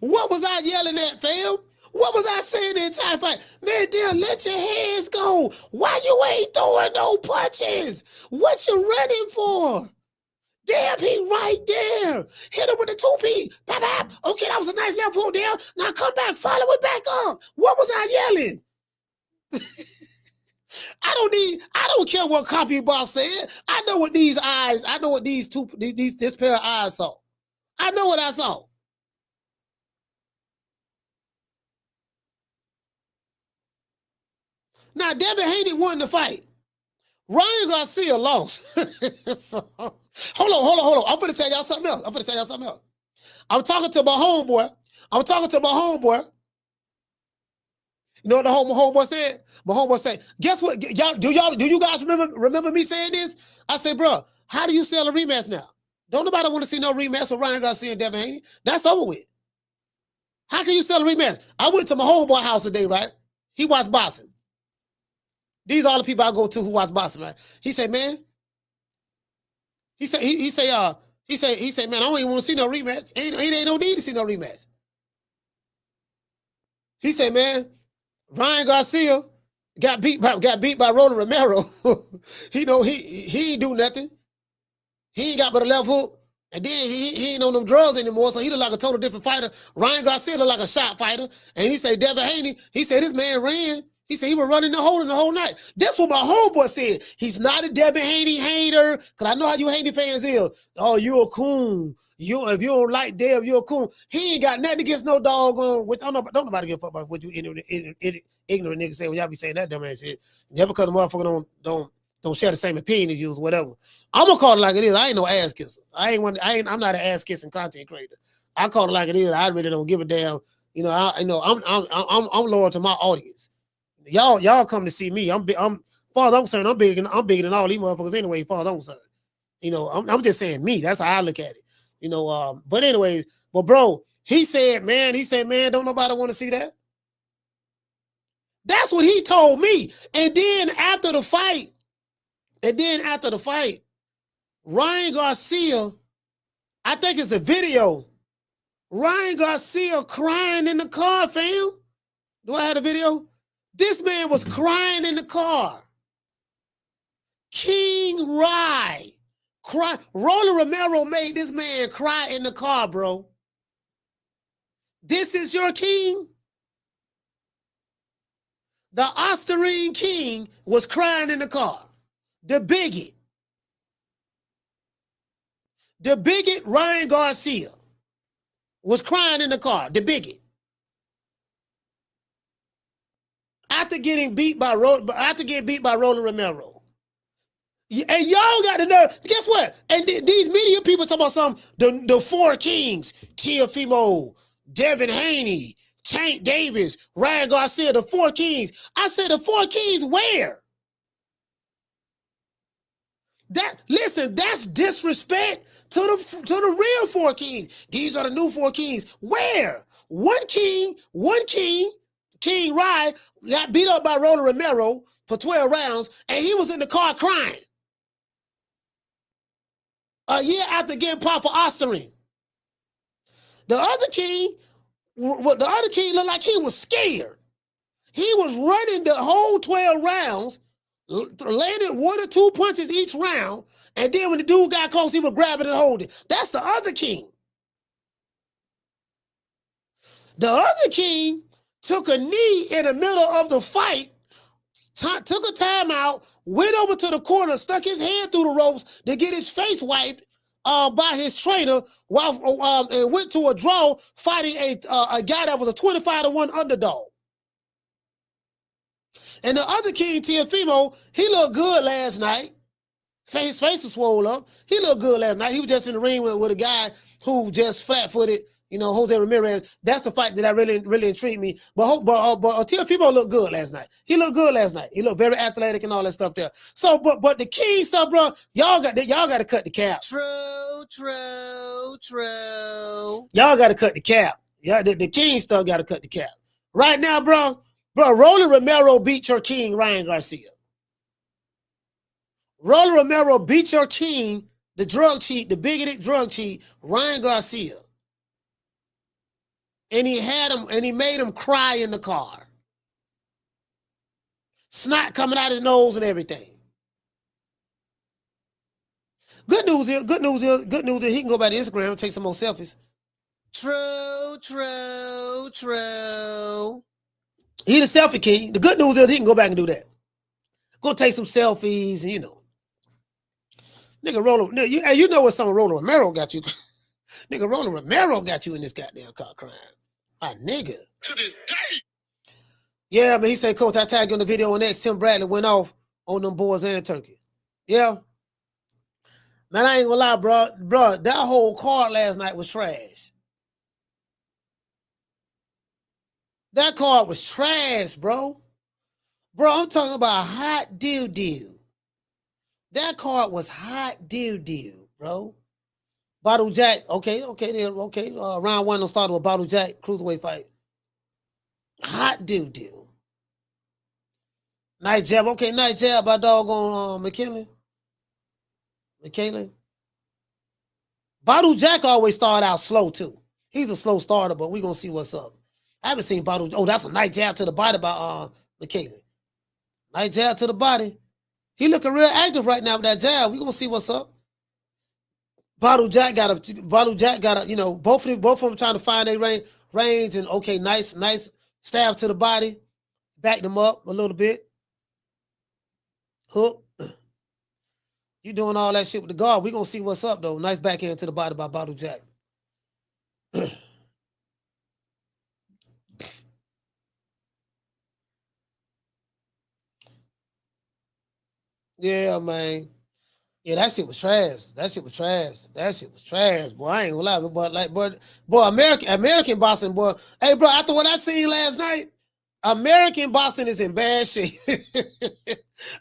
What was I yelling at, fam? What was I saying the entire fight? Man, damn, let your hands go. Why you ain't throwing no punches? What you running for? Damn, he right there. Hit him with the 2P. Bap, bap. Okay, that was a nice left hook there. Now come back, follow it back up. What was I yelling? I don't care what CompuBox said. I know what this pair of eyes saw. I know what I saw. Now, Devin Haney won the fight. Ryan Garcia lost. So, hold on. I'm going to tell y'all something else. I'm talking to my homeboy. You know what the homeboy said? My homeboy said, guess what? Do you guys remember me saying this? I said, bro, how do you sell a rematch now? Don't nobody want to see no rematch with Ryan Garcia and Devin Haney. That's over with. How can you sell a rematch? I went to my homeboy house today, right? He watched boxing. These are all the people I go to who watch boxing, right? He said, man, he say, He said, man, I don't even want to see no rematch. Ain't no need to see no rematch. He said, man, Ryan Garcia got beat by Rolando Romero. he ain't do nothing. He ain't got but a left hook. And then he ain't on them drugs anymore, so he look like a total different fighter. Ryan Garcia look like a shot fighter. And he said, Devin Haney, he said this man ran. He said he was running the whole night. That's what my homeboy said. He's not a Devin Haney hater, because I know how you Haney fans is. Oh, you a coon. If you don't like Dev, you're a coon. He ain't got nothing against no doggone, which don't nobody give a fuck about what you ignorant niggas say when y'all be saying that dumb ass shit. Just because the motherfucker don't share the same opinion as you or whatever. I'm gonna call it like it is. I ain't no ass kisser. I'm not an ass kissing content creator. I call it like it is. I really don't give a damn. You know, I'm loyal to my audience. Y'all come to see me. I'm far as I'm concerned, I'm bigger than all these motherfuckers anyway, far as I'm concerned. You know, I'm just saying me. That's how I look at it. You know, but anyways, bro, he said, man, don't nobody want to see that. That's what he told me. And then after the fight, Ryan Garcia, I think it's a video. Ryan Garcia crying in the car, fam. Do I have a video? This man was crying in the car. King Rye. Rolando Romero made this man cry in the car, bro. This is your king? The Austrian king was crying in the car. The bigot Ryan Garcia was crying in the car. The bigot. After getting beat by Rolando Romero. And y'all got the nerve. Guess what? And these media people talk about the four kings, Teofimo, Devin Haney, Tank Davis, Ryan Garcia, the four kings. I said the four kings where? Listen, that's disrespect to the real four kings. These are the new four kings. Where? One king, King Rye, got beat up by Rolando Romero for 12 rounds, and he was in the car crying. A year after getting popped for Austrian. The other king looked like he was scared. He was running the whole 12 rounds, landed 1 or 2 punches each round, and then when the dude got close, he would grab it and hold it. That's the other king. The other king took a knee in the middle of the fight, took a timeout, went over to the corner, stuck his head through the ropes to get his face wiped by his trainer, and went to a draw fighting a guy that was a 25-1 underdog. And the other king, Teofimo, he looked good last night. His face was swole up. He looked good last night. He was just in the ring with a guy who just flat-footed, you know, Jose Ramirez. That's the fight that really intrigued me. But Teofimo looked good last night. He looked good last night. He looked very athletic and all that stuff there. So, but the king stuff, bro, y'all got to cut the cap. True. Y'all got to cut the cap. Yeah, the king stuff got to cut the cap. Right now, bro, Rolando Romero beat your king, Ryan Garcia. Rolando Romero beat your king, the drug cheat, the bigoted drug cheat, Ryan Garcia. And he made him cry in the car. Snot coming out his nose and everything. Good news is he can go back to Instagram and take some more selfies. True. He the selfie king. The good news is he can go back and do that. Go take some selfies, and, you know. Nigga, you know what some of Rolando Romero got you. Nigga, Rolando Romero got you in this goddamn car crying. My nigga. To this day. Yeah, but he said, Coach, I tagged you on the video on X. Tim Bradley went off on them boys and Turkey. Yeah. Man, I ain't gonna lie, bro. That whole card last night was trash. That card was trash, bro. Bro, I'm talking about hot doo-doo. That card was hot doo-doo, bro. Badou Jack, okay. Round 1 will start with Badou Jack, cruiserweight fight. Hot doo-doo. Nice jab, nice jab by doggone McKinley. Badou Jack always start out slow too. He's a slow starter, but we're gonna see what's up. I haven't seen Badou. Oh, that's a nice jab to the body by McKinley. Nice jab to the body. He looking real active right now with that jab. We're gonna see what's up. Badou Jack got a, you know, both of them trying to find their range and okay, nice stab to the body. Back them up a little bit. Hook. You doing all that shit with the guard. We're gonna see what's up though. Nice backhand to the body by Badou Jack. Yeah, man. Yeah, that shit was trash. That shit was trash, boy. I ain't gonna lie, boy, American boxing, boy. Hey, bro, after what I seen last night, American boxing is in bad shape.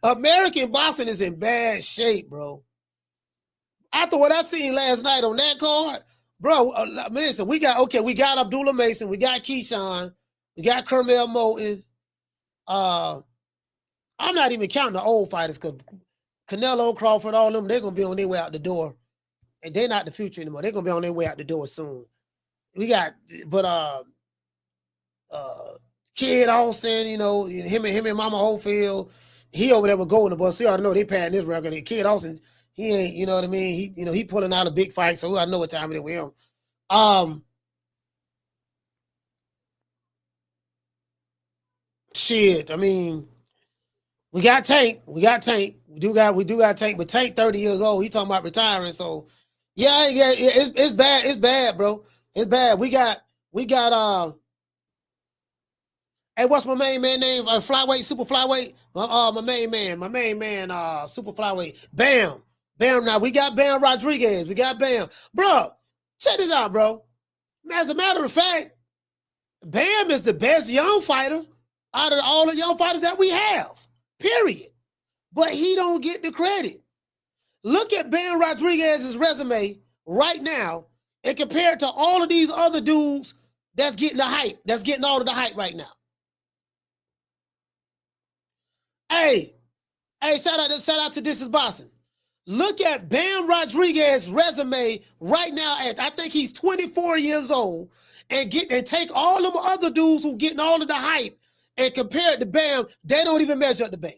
American boxing is in bad shape, bro. After what I seen last night on that card, bro, listen, we got Abdullah Mason, we got Keyshawn, we got Kermel Moulton. I'm not even counting the old fighters because Canelo, Crawford, all of them, they're going to be on their way out the door. And they're not the future anymore. They're going to be on their way out the door soon. We got, Kid Austin, you know, him and Mama Holyfield, he over there with Golden Boy. So you already know they passing this record. And Kid Austin, he ain't, you know what I mean? He pulling out a big fight, so I know what time it is with him. Shit, I mean, we got Tank. We do got Tank, but Tank 30 years old. He talking about retiring. So yeah, it's bad. It's bad, bro. It's bad. We got hey, what's my main man name? Flyweight, super flyweight. My main man, super flyweight. Bam. Now we got Bam Rodriguez. We got Bam. Bro, check this out, bro. As a matter of fact, Bam is the best young fighter out of all the young fighters that we have. Period. But he don't get the credit. Look at Bam Rodriguez's resume right now and compare it to all of these other dudes that's getting the hype, that's getting all of the hype right now. Hey, shout out to This Is Boxing. Look at Bam Rodriguez's resume right now. I think he's 24 years old, and take all them other dudes who getting all of the hype and compare it to Bam. They don't even measure up to Bam.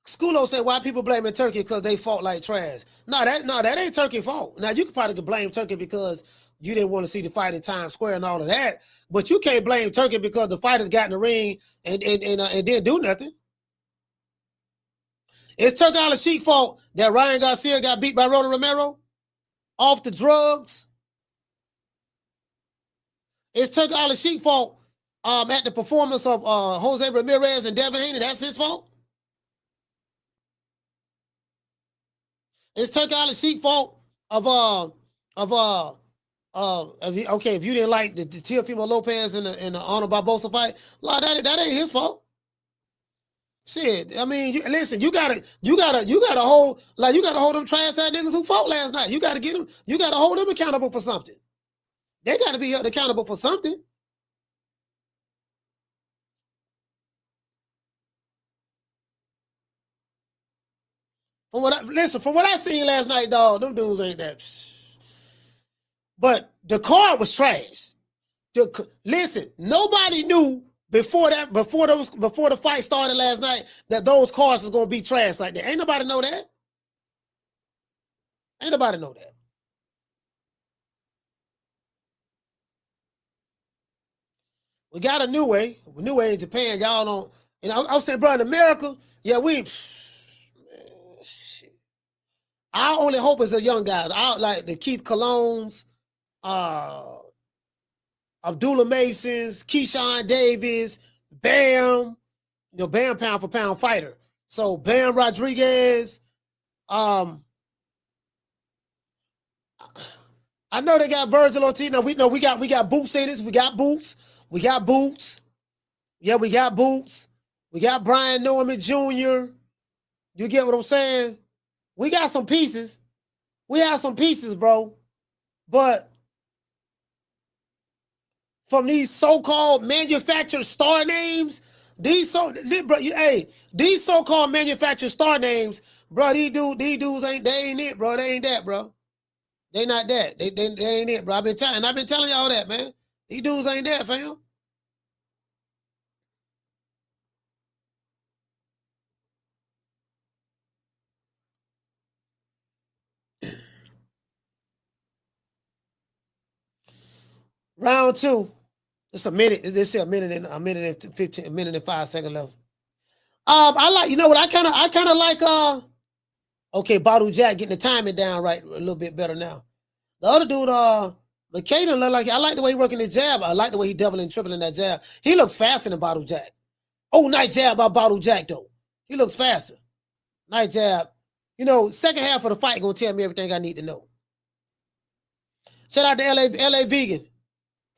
Skulo said, why people blaming Turkey because they fought like trash? No, that ain't Turkey's fault. Now, you could probably blame Turkey because you didn't want to see the fight in Times Square and all of that, but you can't blame Turkey because the fighters got in the ring and didn't do nothing. It's Turkey Al-Sheik's fault that Ryan Garcia got beat by Rolando Romero off the drugs. It's Turkey Al-Sheik's fault at the performance of Jose Ramirez and Devin Haney. That's his fault. It's Turkey Al-Sheik's fault if you didn't like the Teofimo Lopez and the Arnold Barbosa fight, that ain't his fault. Shit, I mean, listen, you gotta hold them trash ass niggas who fought last night. You gotta get them. You gotta hold them accountable for something. They gotta be held accountable for something. From what I seen last night, dog, them dudes ain't that. But the card was trash. Listen, nobody knew before the fight started last night that those cards was gonna be trash like that. Ain't nobody know that. Ain't nobody know that. We got a new way in Japan. Y'all don't. And I'm saying, bro, in America, yeah, shit. Our only hope is the young guys. Like the Keith Colognes, Abdullah Masons, Keyshawn Davis, Bam, Bam pound for pound fighter. So Bam Rodriguez, I know they got Virgil Ortiz. Now we got boots in this. We got boots. Yeah, we got boots. We got Brian Norman Jr. You get what I'm saying? We got some pieces. We have some pieces, bro. But from these so-called manufactured star names, these so-called manufactured star names, bro, these dudes ain't it, bro. They ain't that, bro. They not that. They ain't it, bro. I've been telling y'all that, man. These dudes ain't that, fam. Round 2. It's a minute. This is a minute and 15, a minute and 5 seconds left. I like, you know what? I kind of like okay, Badou Jack getting the timing down right a little bit better now. The other dude, McCaden, look like I like the way he working his jab. I like the way he doubling, tripling that jab. He looks faster than Badou Jack. Oh, nice jab by Badou Jack though. He looks faster. Nice jab. You know, second half of the fight gonna tell me everything I need to know. Shout out to LA Vegan.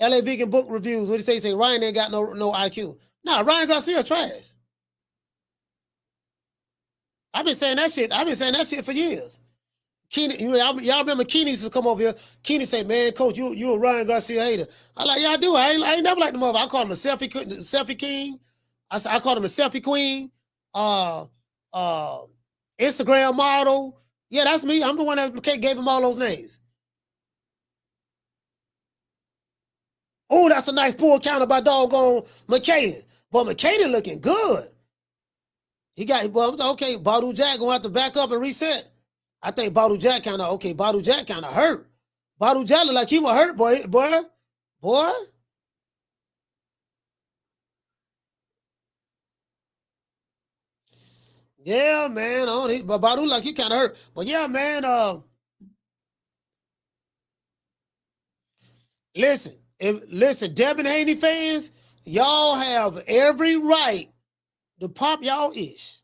LA Vegan book reviews. What do you say? He say Ryan ain't got no IQ. Nah, Ryan Garcia trash. I've been saying that shit for years. Keeney, y'all remember Keeney used to come over here. Keeney say, "Man, coach, you a Ryan Garcia hater." I like, yeah, I do. I ain't never liked the mother. I called him a selfie king. I called him a selfie queen. Instagram model. Yeah, that's me. I'm the one that gave him all those names. Oh, that's a nice pull counter by doggone McCaden. But McCaden looking good. He got, well, okay, Badou Jack gonna have to back up and reset. I think Badou Jack kind of hurt. Badou Jack look like he was hurt, boy. Yeah, man. But Badou like he kind of hurt. But yeah, man. Listen, Devin Haney fans, y'all have every right to pop y'all ish.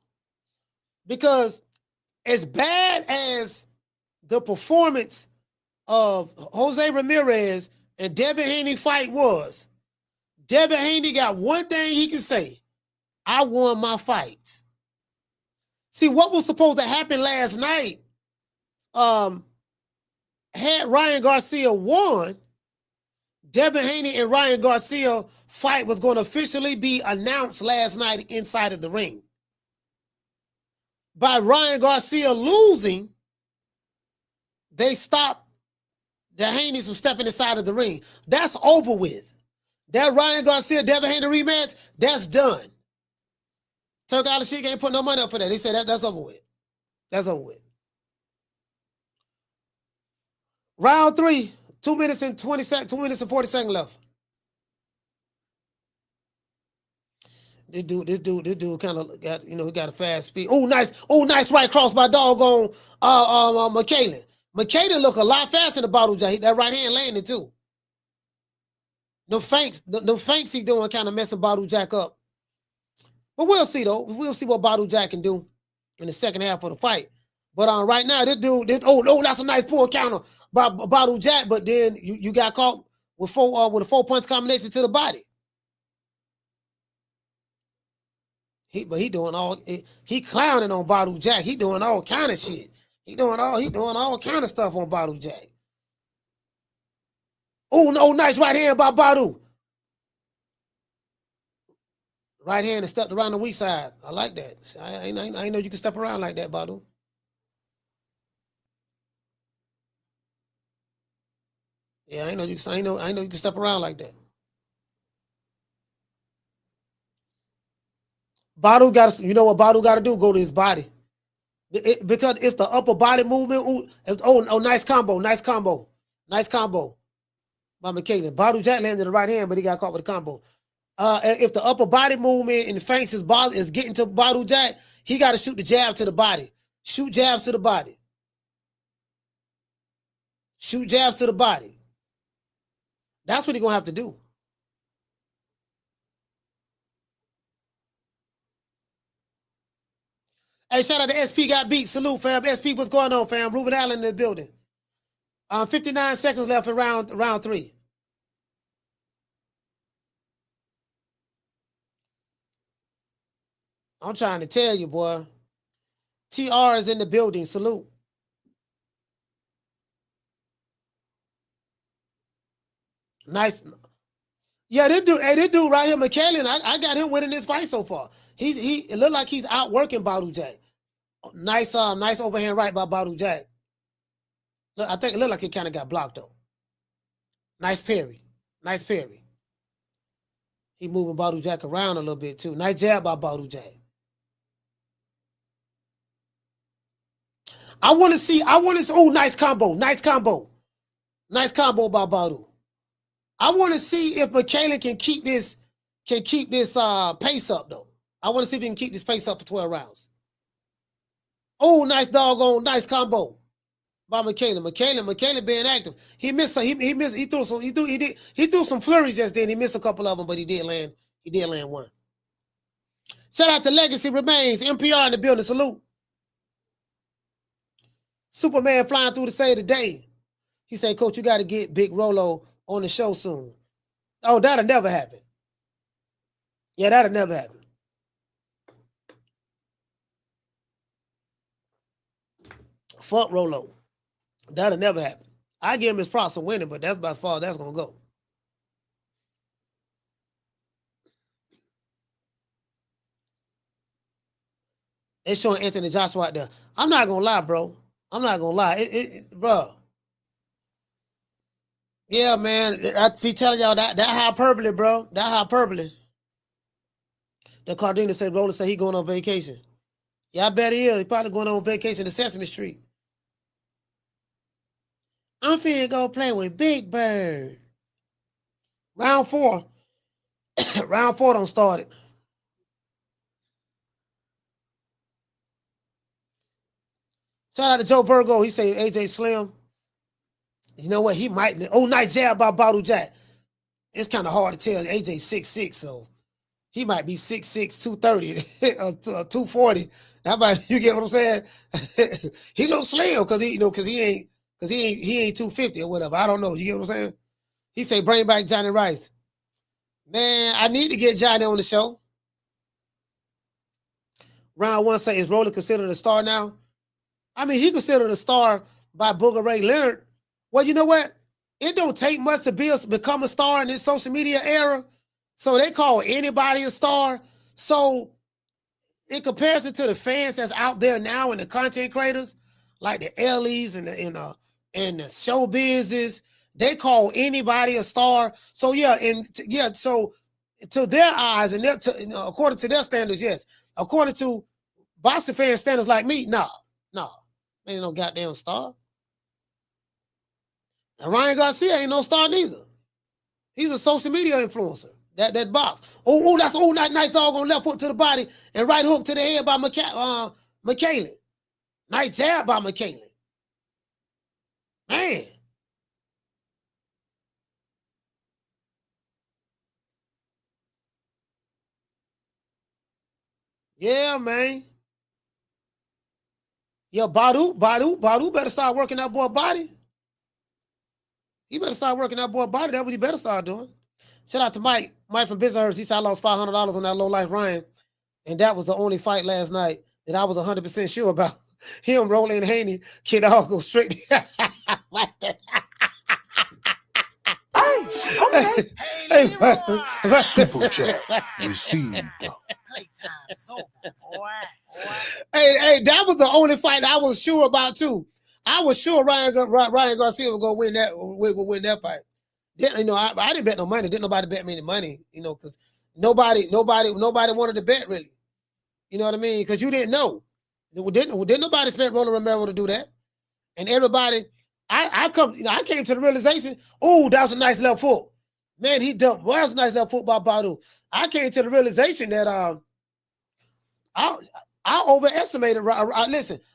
Because as bad as the performance of Jose Ramirez and Devin Haney fight was, Devin Haney got one thing he can say. I won my fights. See, what was supposed to happen last night, had Ryan Garcia won, Devin Haney and Ryan Garcia fight was going to officially be announced last night inside of the ring. By Ryan Garcia losing, they stopped the Haneys from stepping inside of the ring. That's over with. That Ryan Garcia, Devin Haney rematch, that's done. Turk Al-Sheikh ain't put no money up for that. He said that's over with. That's over with. Round 3, 2 minutes and 20 seconds, 2 minutes and 40 seconds left. This dude kind of got, he got a fast speed. Oh, nice right cross by doggone McCaden. McCaden look a lot faster than Badou Jack. That right hand landed too. The feints he doing kind of messing Badou Jack up. But we'll see though. We'll see what Badou Jack can do in the second half of the fight. But right now, that's a nice pull counter by Badou Jack. But then you got caught with a 4-punch combination to the body. He clowning on Badou Jack. He doing all kind of shit. He doing all kind of stuff on Badou Jack. Oh no, nice right hand by Badou. Right hand and stepped around the weak side. I like that. I know you can step around like that, Badou. Yeah, I know you can step around like that. Badou got to, you know what Badou got to do? Go to his body. Because if the upper body movement, nice combo by McCaden. Badou Jack landed the right hand, but he got caught with a combo. If the upper body movement and the feints is getting to Badou Jack, he got to shoot the jab to the body. Shoot jabs to the body. Shoot jabs to the body. That's what he's going to have to do. Hey, shout out to SP got beat. Salute, fam. SP, what's going on, fam? Ruben Allen in the building. 59 seconds left in round 3. I'm trying to tell you, boy. TR is in the building. Salute. Nice. Yeah, this dude right here, McKellen, I got him winning this fight so far. It looked like he's outworking Badou Jack. Nice overhand right by Badou Jack. Look, I think it looked like it kind of got blocked though. Nice parry. Nice parry. He moving Badou Jack around a little bit too. Nice jab by Badou Jack. Oh, nice combo. Nice combo. Nice combo by Badou. I want to see if McKellen can keep this pace up though. I want to see if he can keep this pace up for 12 rounds. Oh, nice combo by McKellen. McKellen being active. He threw some flurries just then. He missed a couple of them, but he did land one. Shout out to Legacy Remains. NPR in the building. Salute. Superman flying through the say today. He said, Coach, you got to get Big Rolo on the show soon. Oh, that'll never happen. Yeah, that'll never happen. Fuck Rolo. That'll never happen. I give him his props for winning, but that's about as far as that's going to go. They're showing Anthony Joshua out there. I'm not going to lie, bro. I'm not going to lie. Bro. Yeah, man. I be telling y'all that hyperbole, bro. That hyperbole. The Cardinal said, Roller said he going on vacation. Yeah, I bet he is. He probably going on vacation to Sesame Street. I'm finna go play with Big Bird. Round 4. Round 4 don't start it. Shout out to Joe Virgo. He say AJ Slim. You know what? He might. Oh, nice jab by Badou Jack. It's kind of hard to tell. AJ 6'6", so he might be 6'6", 230 or 240. That might, you get what I'm saying? He looks slim because he ain't 250 or whatever. I don't know. You get what I'm saying? He say bring back Johnny Rice. Man, I need to get Johnny on the show. Round 1 say, is Roller considered a star now? I mean, he considered a star by Booger Ray Leonard. Well, you know what? It don't take much to become a star in this social media era. So they call anybody a star. So in comparison to the fans that's out there now and the content creators, like the Ellies and the show business, they call anybody a star. So so to their eyes and according to their standards, yes. According to boxing fan standards like me, no, ain't no goddamn star. And Ryan Garcia ain't no star neither. He's a social media influencer. That box. That's nice dog on left foot to the body and right hook to the head by McKellen. Nice jab by McKellen. Man. Yeah, man. Yeah, Badou better start working that boy body. He better start working that boy body. That's what he better start doing. Shout out to Mike from Business. He said I lost $500 on that low life Ryan. And that was the only fight last night that I was 100% sure about. Him, Rolando Haney, kid all go straight. Super chat received. Hey, that was the only fight I was sure about too. I was sure Ryan Garcia was gonna win that fight. I didn't bet no money. Didn't nobody bet me any money, because nobody wanted to bet really. You know what I mean? Because you didn't know. Didn't nobody expect Rolando Romero to do that? And everybody, I came to the realization, that was a nice left foot. Man, he dumped. Well, that was a nice left foot by Badou. I came to the realization that I overestimated.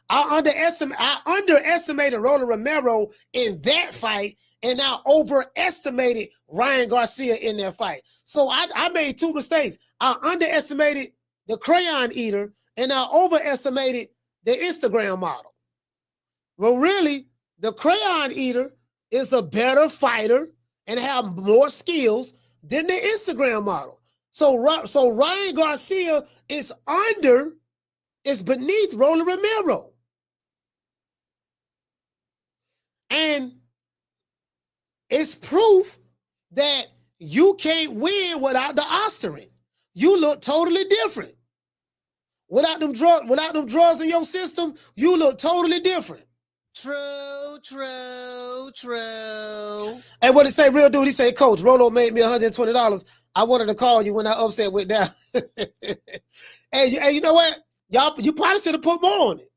I underestimated Rolando Romero in that fight, and I overestimated Ryan Garcia in that fight. So I made two mistakes. I underestimated the crayon eater, and I overestimated the Instagram model. Well, really, the crayon eater is a better fighter and have more skills than the Instagram model. So Ryan Garcia is beneath Rolando Romero. And it's proof that you can't win without the ostarine. You look totally different. Without them drugs in your system, you look totally different. True. And what he say, real dude? He say, Coach, Rolo made me $120. I wanted to call you when that upset went down. Hey, you know what? You probably should have put more on it.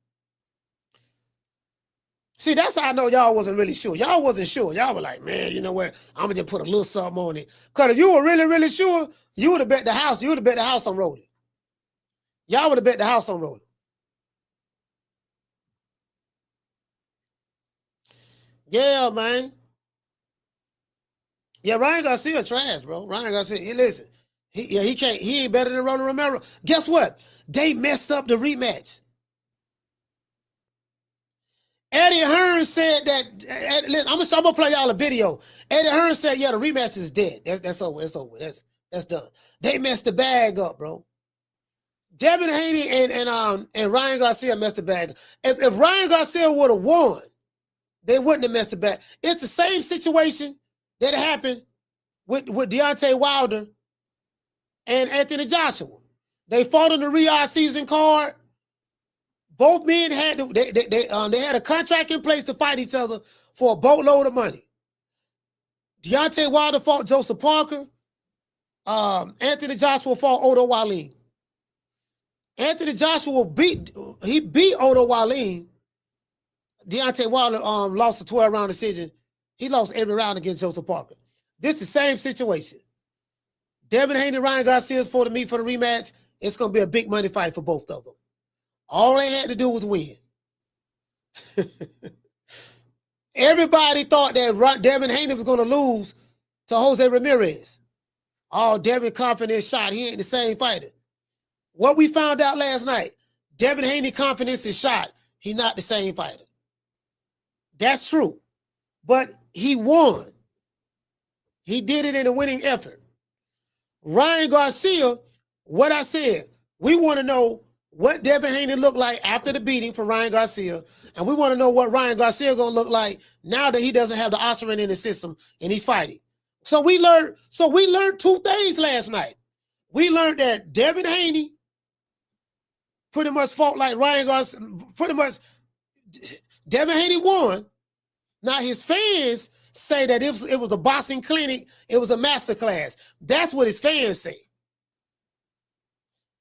See, that's how I know y'all wasn't really sure. Y'all wasn't sure. Y'all were like, man, you know what? I'm going to just put a little something on it. Because if you were really, really sure, you would have bet the house. You would have bet the house on Rolling. Y'all would have bet the house on Rolling. Yeah, man. Yeah, Ryan Garcia trash, bro. Ryan Garcia, listen. He ain't better than Rolando Romero. Guess what? They messed up the rematch. Eddie Hearn said that. I'm gonna play y'all a video. Eddie Hearn said, "Yeah, the rematch is dead. That's over. It's over. That's done. They messed the bag up, bro. Devin Haney and Ryan Garcia messed the bag. If Ryan Garcia would have won, they wouldn't have messed the bag. It's the same situation that happened with Deontay Wilder and Anthony Joshua. They fought on the Riyadh season card. Both men had they had a contract in place to fight each other for a boatload of money. Deontay Wilder fought Joseph Parker. Anthony Joshua fought Odo Wallin. Anthony Joshua beat Odo Wallin. Deontay Wilder lost a 12-round decision. He lost every round against Joseph Parker. This is the same situation. Devin Haney, Ryan Garcia is supposed to meet for the rematch. It's going to be a big money fight for both of them. All they had to do was win. Everybody thought that Devin Haney was going to lose to Jose Ramirez. Oh, Devin confidence shot. He ain't the same fighter. What we found out last night, Devin Haney confidence is shot. He's not the same fighter. That's true. But he won. He did it in a winning effort. Ryan Garcia, what I said, we want to know what Devin Haney looked like after the beating from Ryan Garcia, and we want to know what Ryan Garcia going to look like now that he doesn't have the ostarine in his system and he's fighting. So we learned two things last night. We learned that Devin Haney pretty much fought like Ryan Garcia. Pretty much, Devin Haney won. Now his fans say that it was a boxing clinic. It was a master class. That's what his fans say.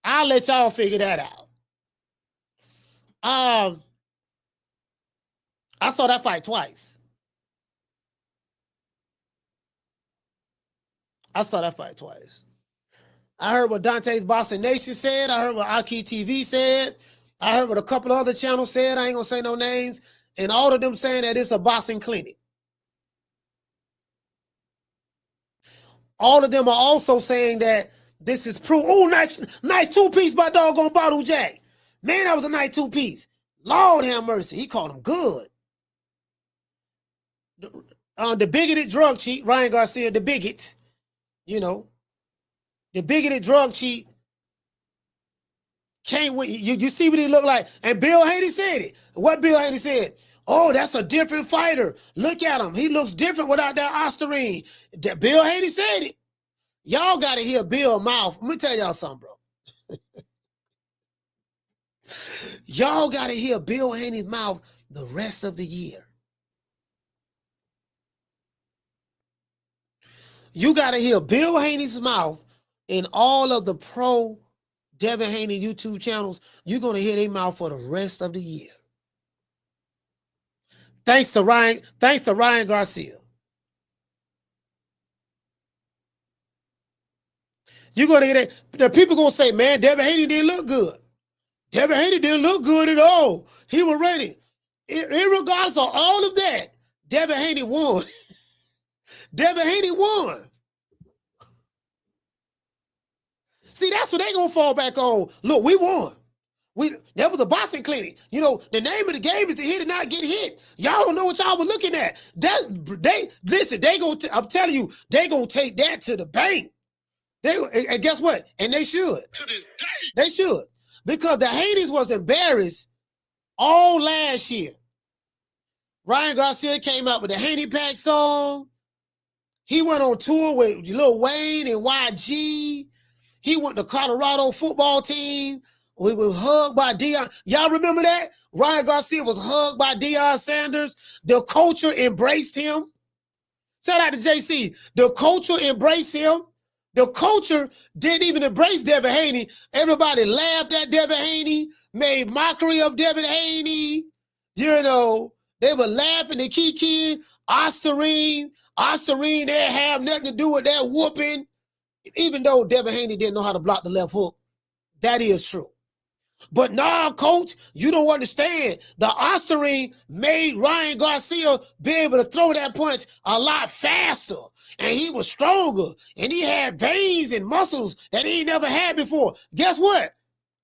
I'll let y'all figure that out. I saw that fight twice. I heard what Dante's Boxing Nation said. I heard what Aki TV said. I heard what a couple of other channels said. I ain't gonna say no names. And all of them saying that it's a boxing clinic. All of them are also saying that this is proof. Oh, nice two-piece by doggone Badou Jack. Man, that was a nice two-piece. Lord have mercy. He called him good. The bigoted drug cheat, Ryan Garcia, the bigot, you know, the bigoted drug cheat can't win. You see what he looked like. And Bill Haney said it. What Bill Haney said? Oh, that's a different fighter. Look at him. He looks different without that ostarine. Bill Haney said it. Y'all got to hear Bill's mouth. Let me tell y'all something, bro. Y'all got to hear Bill Haney's mouth the rest of the year. You got to hear Bill Haney's mouth in all of the pro Devin Haney YouTube channels. You're going to hear their mouth for the rest of the year. Thanks to Ryan Garcia. You're going to hear that. The people going to say, man, Devin Haney didn't look good. Devin Haney didn't look good at all. He was ready. Irregardless of all of that, Devin Haney won. Devin Haney won. See, that's what they going to fall back on. Look, we won. That was a boxing clinic. You know, the name of the game is to hit and not get hit. Y'all don't know what y'all were looking at. I'm telling you, they gonna take that to the bank. And guess what? And they should. To this day. They should. Because the Haneys was embarrassed all last year. Ryan Garcia came out with the Haney Pack song. He went on tour with Lil Wayne and YG. He went to Colorado football team. We was hugged by Deion. Y'all remember that? Ryan Garcia was hugged by Deion Sanders. The culture embraced him. Shout out to JC. The culture embraced him. The culture didn't even embrace Devin Haney. Everybody laughed at Devin Haney, made mockery of Devin Haney. You know, they were laughing and kikiing. Osterine, they didn't have nothing to do with that whooping. Even though Devin Haney didn't know how to block the left hook, that is true. But nah, coach, you don't understand. The Osterine made Ryan Garcia be able to throw that punch a lot faster. And he was stronger. And he had veins and muscles that he ain't never had before. Guess what?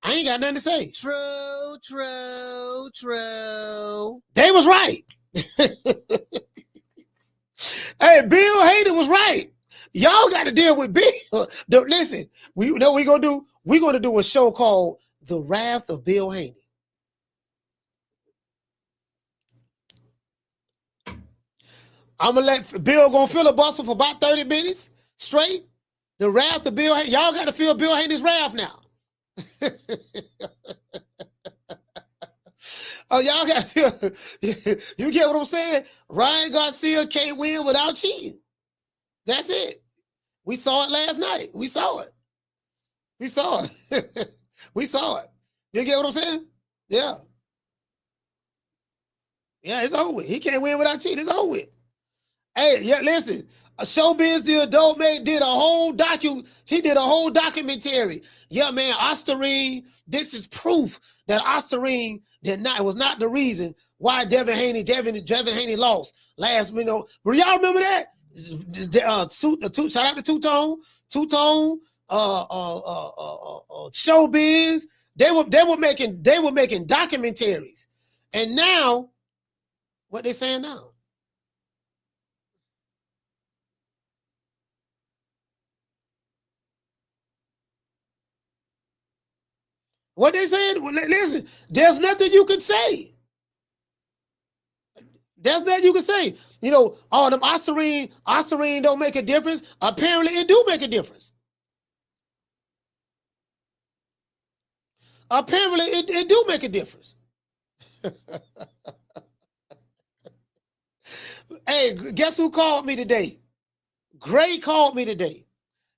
I ain't got nothing to say. True. They was right. Hey, Bill Haney was right. Y'all got to deal with Bill. Listen, we know what we're going to do? We're going to do a show called The Wrath of Bill Haney. I'm going to let Bill go filibuster for about 30 minutes straight. The wrath of Bill Haney. Y'all got to feel Bill Haney's wrath now. Oh, y'all got to feel. You get what I'm saying? Ryan Garcia can't win without cheating. That's it. We saw it last night. We saw it. We saw it. We saw it. You get what I'm saying? Yeah. Yeah, it's over with. He can't win without cheating. It's over with. Hey, yeah, listen. Showbiz, the adult man, did a whole documentary. Yeah, man, Osterine, this is proof that Osterine was not the reason why Devin Haney lost last, you know. But y'all remember that? Shout out to Two-Tone, Showbiz. They were making documentaries. And now, what they saying now? What they saying? Well, listen, there's nothing you can say. There's nothing you can say. You know, all them Osterine don't make a difference. Apparently, it do make a difference. Apparently, it do make a difference. Hey, guess who called me today? Gray called me today.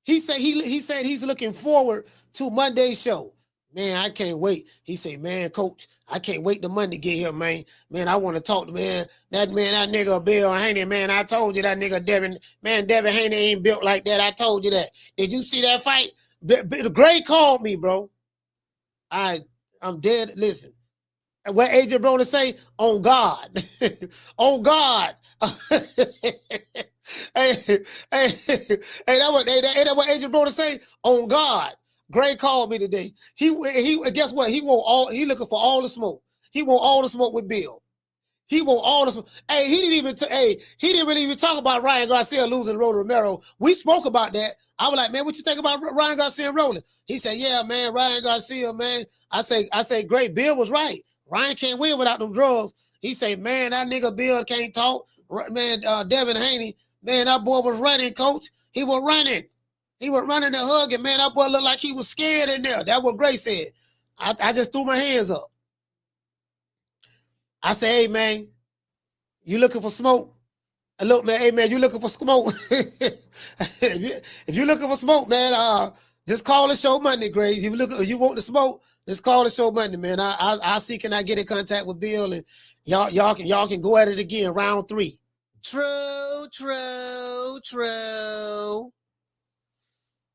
He said he's looking forward to Monday's show. Man, I can't wait. He said, man, coach, I can't wait till Monday get here, man. Man, I want to talk to that nigga Bill Haney, man. I told you that nigga Devin Haney ain't built like that. I told you that. Did you see that fight? Gray called me, bro. I'm dead. Listen, what Adrian Broner say? On God. On God. hey, that what Adrian Broner say? On God. Gray called me today. He guess what? He looking for all the smoke. He want all the smoke with Bill. He want all the smoke. Hey, he didn't really even talk about Ryan Garcia losing Rolando Romero. We spoke about that. I was like, man, what you think about Ryan Garcia rolling? He said, yeah, man, Ryan Garcia, man. I say, great. Bill was right. Ryan can't win without them drugs. He said, man, that nigga Bill can't talk. Man, Devin Haney, man, that boy was running, coach. He was running. He was running and hugging, man. That boy looked like he was scared in there. That's what Gray said. I just threw my hands up. I said, hey, man, you looking for smoke? Look, man, hey, man, you looking for smoke? if you looking for smoke, man, just call the show Monday, Gray. If you want the smoke, just call the show Monday, man. I'll see, can I get in contact with Bill, and y'all can go at it again, round 3. True.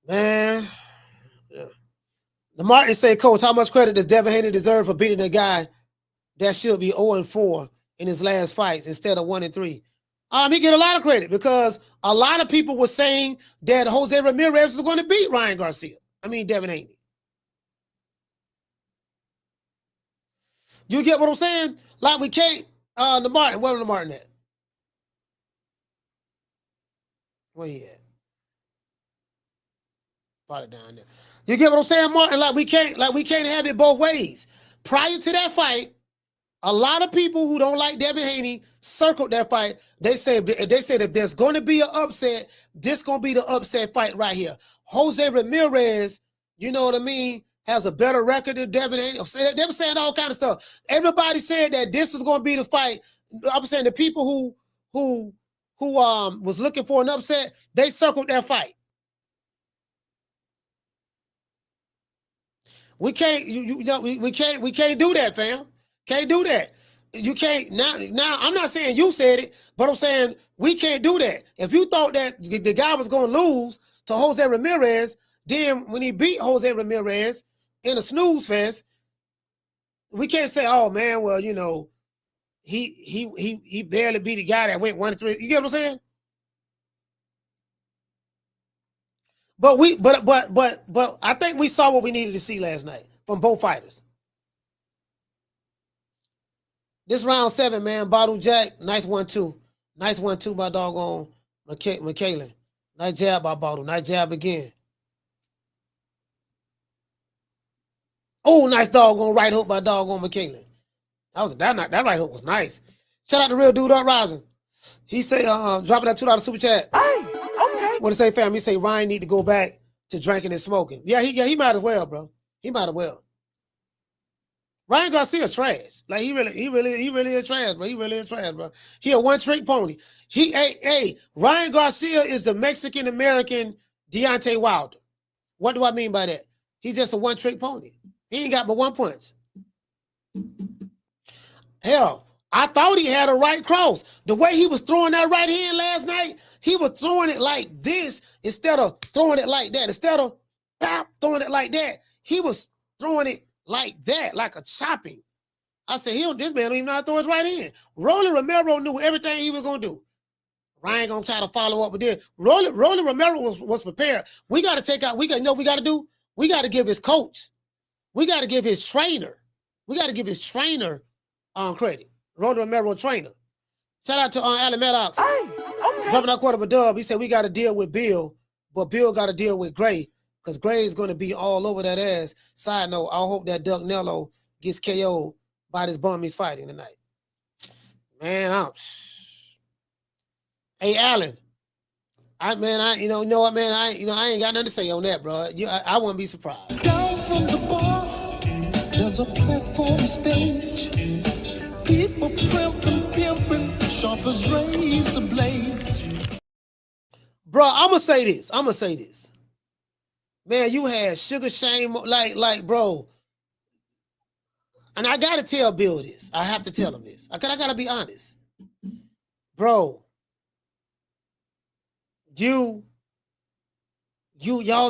Man, the Martin say, coach, how much credit does Devin Haney deserve for beating a guy that should be 0-4 in his last fights instead of 1-3? He get a lot of credit because a lot of people were saying that Jose Ramirez was going to beat Devin Haney. You get what I'm saying? Like we can't, the Martin, where the Martin at? Where he at? It down there. You get what I'm saying, Martin? Like we can't have it both ways. Prior to that fight, a lot of people who don't like Devin Haney circled that fight. They said if there's going to be an upset, this gonna be the upset fight right here. Jose Ramirez, you know what I mean, has a better record than Devin Haney. They were saying all kind of stuff. Everybody said that this was gonna be the fight. I'm saying the people who was looking for an upset, they circled that fight. We can't, we can't do that, fam. Can't do that. You can't now. I'm not saying you said it, but I'm saying we can't do that. If you thought that the guy was going to lose to Jose Ramirez, then when he beat Jose Ramirez in a snooze fest, we can't say, "Oh man, well, you know, he barely beat a guy that went 1-3." You get what I'm saying? But I think we saw what we needed to see last night from both fighters. This round 7, man. Badou Jack, nice 1-2. Nice 1-2 by doggone McKaylen. Nice jab by Badou. Nice jab again. Oh, nice doggone right hook by doggone McKaylen. That right hook was nice. Shout out to Real Dude Uprising. He say, dropping that $2 super chat. Hey, okay. What to say, fam? He say Ryan need to go back to drinking and smoking. Yeah, he might as well, bro. He might as well. Ryan Garcia trash. Like he really is trash, bro. He really is trash, bro. He a one-trick pony. Ryan Garcia is the Mexican American Deontay Wilder. What do I mean by that? He's just a one-trick pony. He ain't got but one punch. Hell, I thought he had a right cross. The way he was throwing that right hand last night, he was throwing it like this instead of throwing it like that. Instead of throwing it like that, he was throwing it like that, like a chopping. I said, this man don't even know how to throw his right hand. Rolando Romero knew everything he was going to do. Ryan going to try to follow up with this. Rolando Romero was prepared. We got to take out, we got to do? We got to give his coach. We got to give his trainer. We got to give his trainer credit. Rolando Romero trainer. Shout out to Alan Maddox. Hey, okay. Dropping that quarter of a dub. He said we got to deal with Bill, but Bill got to deal with Gray because Gray is going to be all over that ass. Side note, I hope that Duck Nello gets KO'd by this bum he's fighting tonight. Man, hey, Alan. I you know what, man? I ain't got nothing to say on that, bro. I wouldn't be surprised. Down from the bar, there's a platform stage. People pimping, sharp as razor blades. Bro, I'm gonna say this. Man, you had Sugar Shane, like, bro. And I gotta tell Bill this. I have to tell him this. I gotta be honest. Bro. Y'all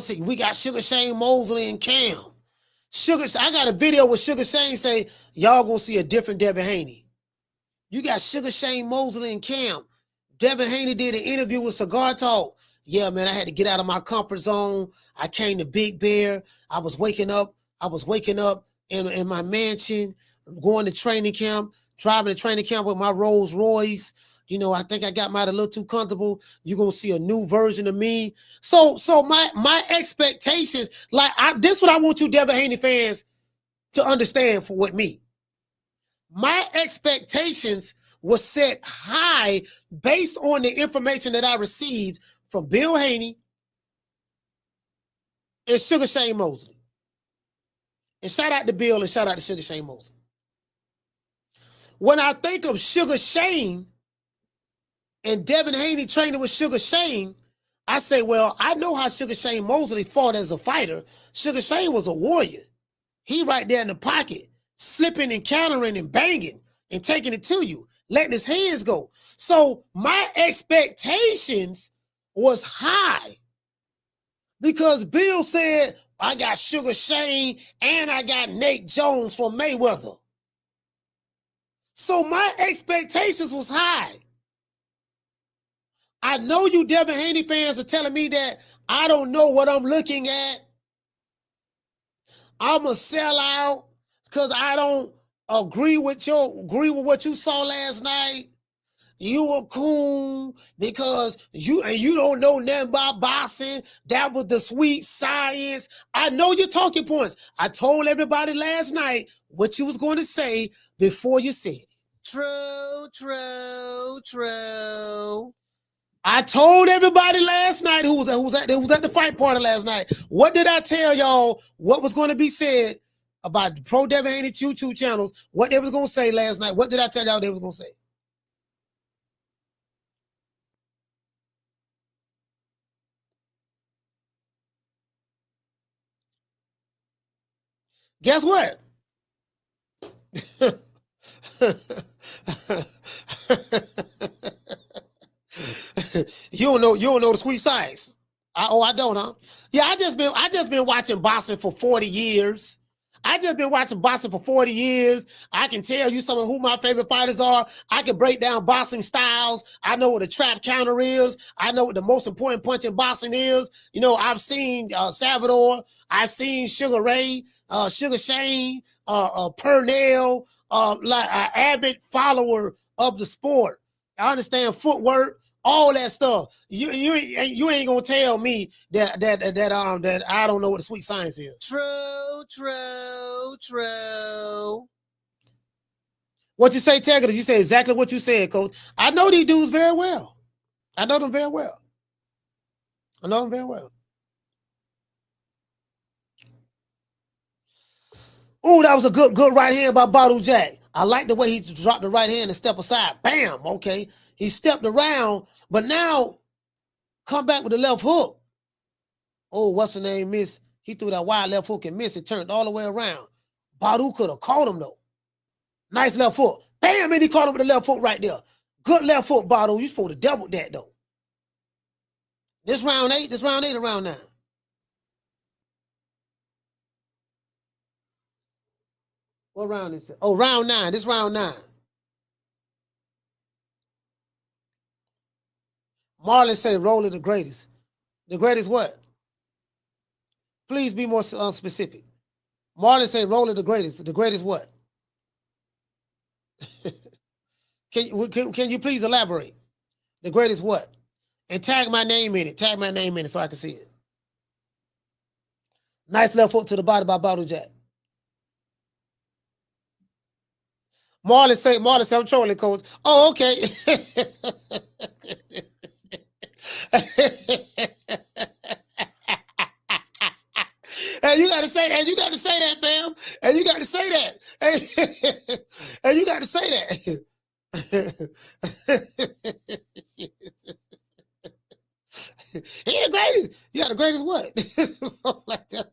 say we got Sugar Shane Mosley and Cam. I got a video with Sugar Shane say y'all gonna see a different Devin Haney. You got Sugar Shane Mosley and Cam. Devin Haney did an interview with Cigar Talk. Yeah, man, I had to get out of my comfort zone. I came to Big Bear. I was waking up in my mansion, going to training camp, driving to training camp with my Rolls Royce. You know, I think I got mine a little too comfortable. You're going to see a new version of me. So my expectations, this what I want you Devin Haney fans to understand with me. My expectations was set high based on the information that I received from Bill Haney and Sugar Shane Mosley. And shout out to Bill and shout out to Sugar Shane Mosley. When I think of Sugar Shane and Devin Haney training with Sugar Shane, I say, well, I know how Sugar Shane Mosley fought as a fighter. Sugar Shane was a warrior. He right there in the pocket, slipping and countering and banging and taking it to you, letting his hands go. So my expectations was high because Bill said, I got Sugar Shane and I got Nate Jones from Mayweather. So my expectations was high. I know you Devin Haney fans are telling me that I don't know what I'm looking at. I'm a sellout because I don't agree with what you saw last night. You a coon because you don't know nothing about boxing. That was the sweet science. I know your talking points. I told everybody last night what you was going to say before you said it. True. I told everybody last night who was at the fight party last night. What did I tell y'all? What was going to be said about the Pro Devin Haney YouTube channels? What they was going to say last night? What did I tell y'all they was going to say? Guess what? You don't know the sweet science. I don't, huh? Yeah, I just been watching boxing for 40 years. I just been watching boxing for 40 years. I can tell you some of who my favorite fighters are. I can break down boxing styles. I know what a trap counter is. I know what the most important punch in boxing is. You know, I've seen Salvador. I've seen Sugar Ray, Sugar Shane, Purnell, avid follower of the sport. I understand footwork. All that stuff. You ain't gonna tell me that I don't know what the sweet science is. True. What you say, Taggart? You say exactly what you said, Coach. I know these dudes very well. I know them very well. Ooh, that was a good right hand by Badou Jack. I like the way he dropped the right hand and step aside. Bam. Okay. He stepped around, but now come back with the left hook. Oh, what's the name? Miss. He threw that wide left hook and missed. It turned all the way around. Badou could have caught him, though. Nice left hook. Bam, and he caught him with the left hook right there. Good left hook, Badou. You supposed to double that, though. This round 8 or round 9? What round is it? Oh, round 9. This round 9. Marlon say Rolly the greatest. The greatest what? Please be more specific. Marlon say Rolly the greatest. The greatest what? Can you please elaborate? The greatest what? And tag my name in it. Tag my name in it so I can see it. Nice left hook to the body by Badou Jack. Marlon say, I'm trolling, Coach. Oh, okay. And you got to say that. You got to say that, fam. And you got to say that. And you got to say that. He the greatest. You got the greatest what? Like that.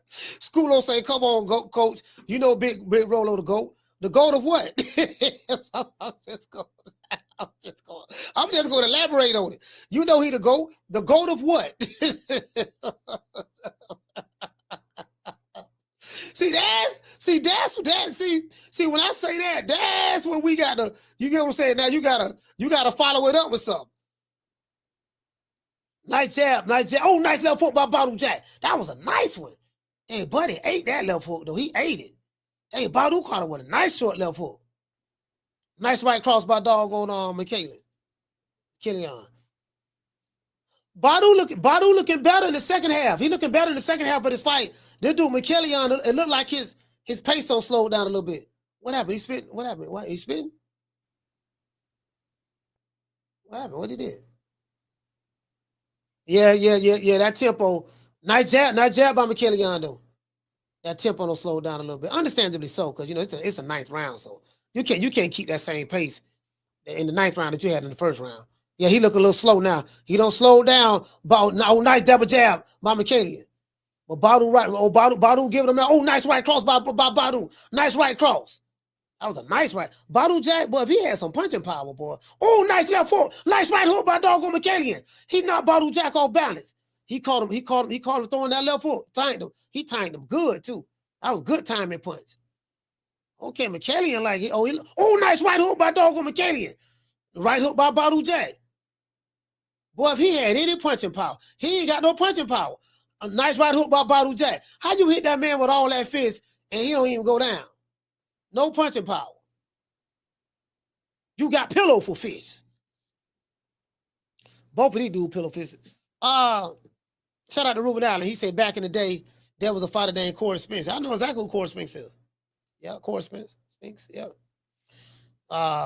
Schoolo say, "Come on, go, Coach. You know, big Rolo the GOAT. The GOAT of what?" I'm just going to elaborate on it. You know he the GOAT. The GOAT of what? See, when I say that, that's when we gotta, you get what I'm saying? Now you gotta follow it up with something. Nice jab. Oh, nice left hook by Badou Jack. That was a nice one. Hey, buddy ate that left hook, though. He ate it. Hey, Badou caught it with a nice short left hook. Nice right cross by doggone Killian. Badou looking better in the second half. He looking better in the second half of this fight. This dude, McKillian, it looked like his pace don't slow down a little bit. What happened? He spit. What happened? What? He spitting? What happened? What he did? Yeah. That tempo. Nice jab by McKillian, though. That tempo don't slow down a little bit. Understandably so, because, you know, it's a ninth round, so you can't keep that same pace in the ninth round that you had in the first round. Yeah, he look a little slow now. He don't slow down. Oh, nice double jab by McKillian. But Badou giving him that. Oh, nice right cross by Badou. Nice right cross. That was a nice right. Badou Jack, boy, if he had some punching power, boy. Oh, nice left hook. Nice right hook by doggone McKillian. He knocked Badou Jack off balance. He caught him throwing that left hook. He timed him good, too. That was good timing punch. Okay, McKillian like it. Oh, nice right hook by doggone McKillian. Right hook by Badou Jack. Boy, if he had any punching power, he ain't got no punching power. A nice right hook by Badou Jack. How you hit that man with all that fist and he don't even go down? No punching power. You got pillow for fist. Both of these dudes pillow fist. Shout out to Ruben Allen. He said back in the day, there was a fighter named Corey Spinks. I know exactly who Corey Spinks is. Yeah, Corey Spinks. Yeah.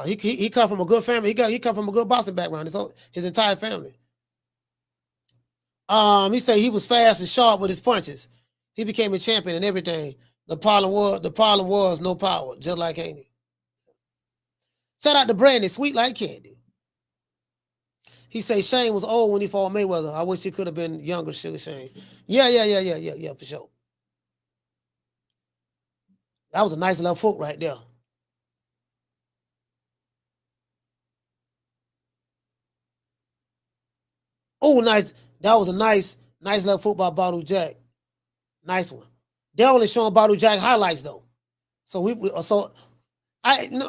He come from a good family. He come from a good boxing background. His entire family. He said he was fast and sharp with his punches. He became a champion and everything. The problem was no power, just like Haney. Shout out to Brandon, sweet like candy. He say Shane was old when he fought Mayweather. I wish he could have been younger, Sugar Shane. Yeah, for sure. That was a nice left hook right there. Oh, nice. That was a nice left hook by Badou Jack. Nice one. They only showing Badou Jack highlights though. So I hate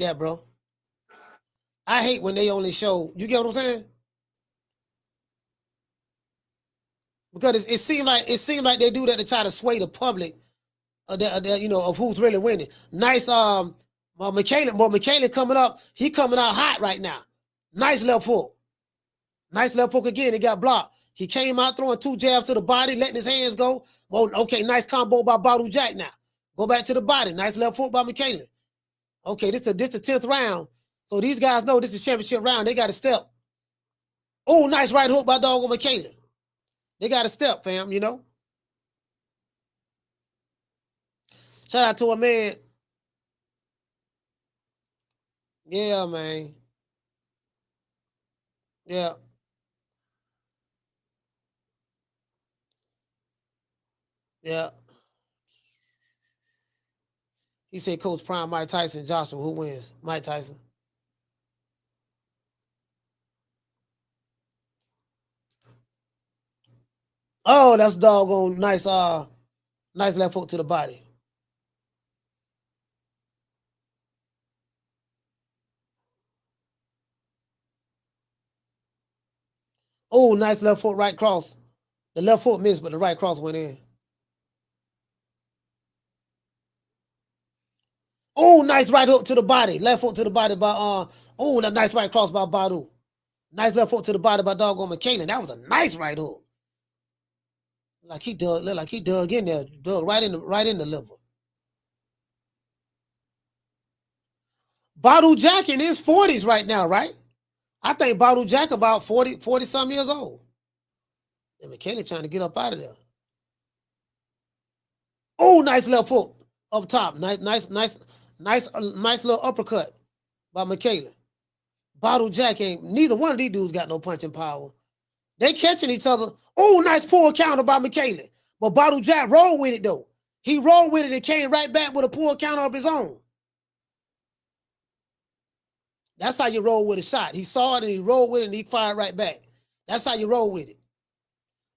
that, bro. I hate when they only show. You get what I'm saying? Because it seemed like they do that to try to sway the public, of who's really winning. Nice, McKaylen coming up. He coming out hot right now. Nice left hook. Nice left hook again. He got blocked. He came out throwing 2 jabs to the body, letting his hands go. Well, okay, nice combo by Badou Jack now. Go back to the body. Nice left hook by McKaylen. Okay, this the 10th round. So these guys know this is championship round. They got to step. Oh, nice right hook by Doggo McKaylen. They got to step, fam, you know. Shout out to a man. Yeah, man. Yeah. Yeah. He said Coach Prime, Mike Tyson, Joshua. Who wins? Mike Tyson. Oh, that's doggone nice, nice left hook to the body. Oh, nice left foot right cross. The left foot missed, but the right cross went in. Oh, nice right hook to the body. Left foot to the body by oh, that nice right cross by Badou. Nice left foot to the body by Doggo McKaylen. That was a nice right hook. Looked like he dug in there, dug right in the liver. Badou Jack in his 40s right now, right? I think Badou Jack about 40 some years old. And McKaylen trying to get up out of there. Oh, nice left hook up top. Nice little uppercut by McKaylen. Badou Jack neither one of these dudes got no punching power. They catching each other. Oh, nice pull counter by McKaylen. But Badou Jack rolled with it though. He rolled with it and came right back with a pull counter of his own. That's how you roll with a shot. He saw it and he rolled with it and he fired right back. That's how you roll with it.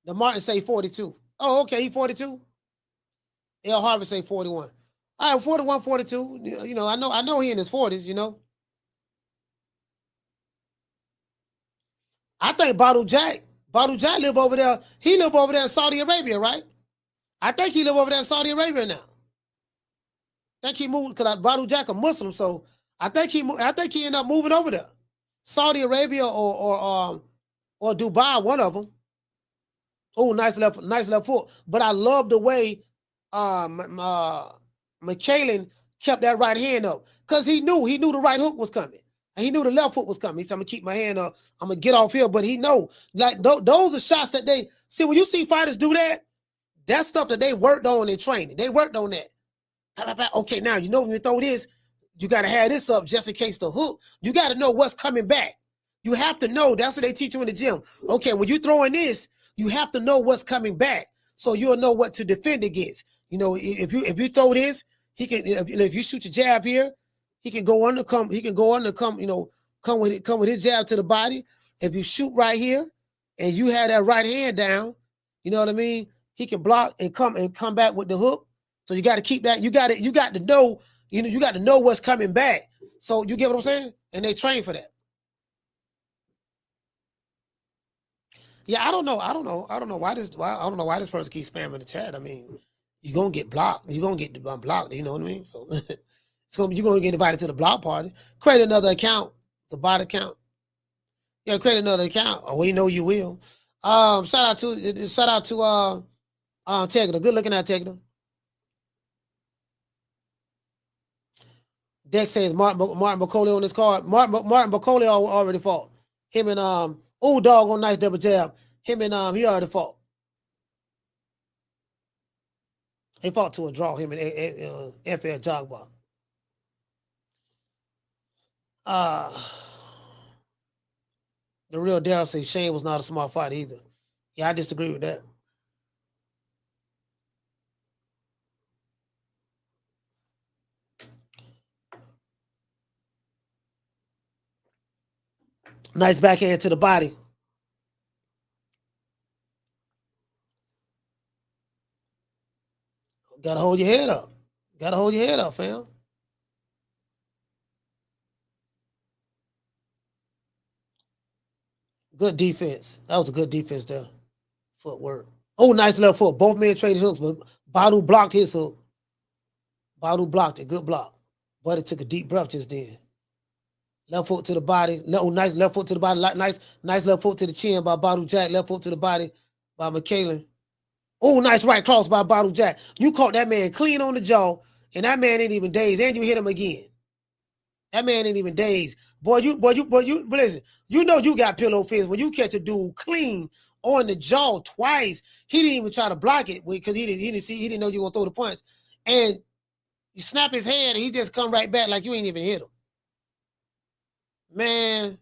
The Martin say 42. Oh, okay, he 42. L. Harvey say 41. All right, 41, 42. You know, I know he in his 40s, you know. I think Badou Jack live over there. He live over there in Saudi Arabia, right? I think he live over there in Saudi Arabia now. I think he moved because Badou Jack a Muslim, so I think he ended up moving over there, Saudi Arabia or Dubai, one of them. Oh, nice left foot. But I love the way McKaylen kept that right hand up because he knew the right hook was coming and he knew the left foot was coming. He said, "I'm gonna keep my hand up. I'm gonna get off here." But he know like those are shots that they see when you see fighters do that. That's stuff that they worked on in training. They worked on that. Okay, now you know when you throw this. You got to have this up just in case the hook. You got to know what's coming back. You have to know. That's what they teach you in the gym. Okay, when you're throwing this, you have to know what's coming back, so you'll know what to defend against. You know, if you throw this, he can. If you shoot your jab here, he can go under come. He can go under come. You know, come with his jab to the body. If you shoot right here, and you have that right hand down, you know what I mean. He can block and come back with the hook. So you got to keep that. You got to know. You know, you got to know what's coming back. So you get what I'm saying? And they train for that. Yeah, I don't know why this person keeps spamming the chat. I mean, you're gonna get blocked. You're gonna get blocked, you know what I mean? So you're gonna get invited to the block party. Create another account, the bot account. Yeah, create another account. Oh, we know you will. Shout out to Tegna. Good looking at Tegna. Dex says Martin McCauley on this card. Martin McCauley already fought. Him and old dog on nice double jab. Him and he already fought. He fought to a draw. Him and FL Jogbar. The real Daryl says Shane was not a smart fighter either. Yeah, I disagree with that. Nice backhand to the body. Gotta hold your head up. Gotta hold your head up, fam. Good defense. That was a good defense there. Footwork. Oh, nice left foot. Both men traded hooks, but Badou blocked his hook. Badou blocked it. Good block. But it took a deep breath just then. Left foot to the body. Oh, nice left foot to the body. Nice left foot to the chin by Badou Jack. Left foot to the body by McKaylen. Oh, nice right cross by Badou Jack. You caught that man clean on the jaw, and that man ain't even dazed. And you hit him again. That man ain't even dazed. Boy, listen, you know you got pillow fists when you catch a dude clean on the jaw twice. He didn't even try to block it because he didn't know you were gonna throw the punch. And you snap his head and he just come right back like you ain't even hit him. Man.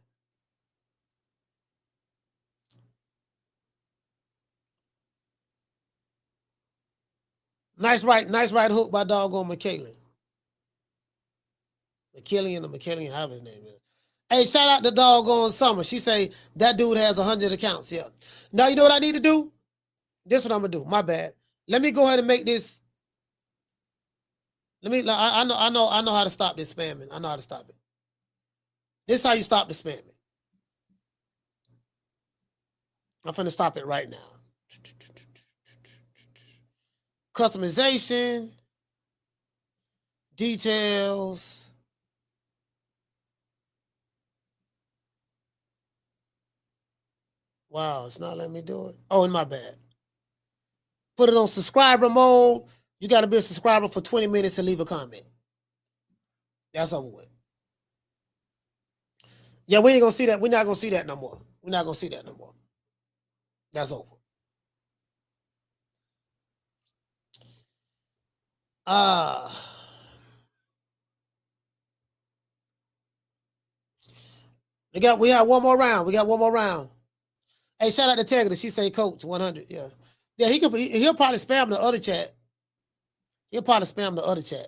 Nice right hook by doggone McKaylen. McKillian, however his name is. Hey, shout out to doggone Summer. She say that dude has 100 accounts. Yeah. Now you know what I need to do? This is what I'm gonna do. My bad. Let me go ahead and make this. I know how to stop this spamming. I know how to stop it. This is how you stop the spamming. I'm finna stop it right now. Customization, details. Wow, it's not letting me do it. Oh, in my bad. Put it on subscriber mode. You got to be a subscriber for 20 minutes and leave a comment. That's over with. Yeah, we ain't gonna see that. We're not gonna see that no more. We're not gonna see that no more. That's over. We have one more round. We got one more round. Hey, shout out to Tegra. She say coach 100. Yeah. Yeah, he'll probably spam the other chat. He'll probably spam the other chat.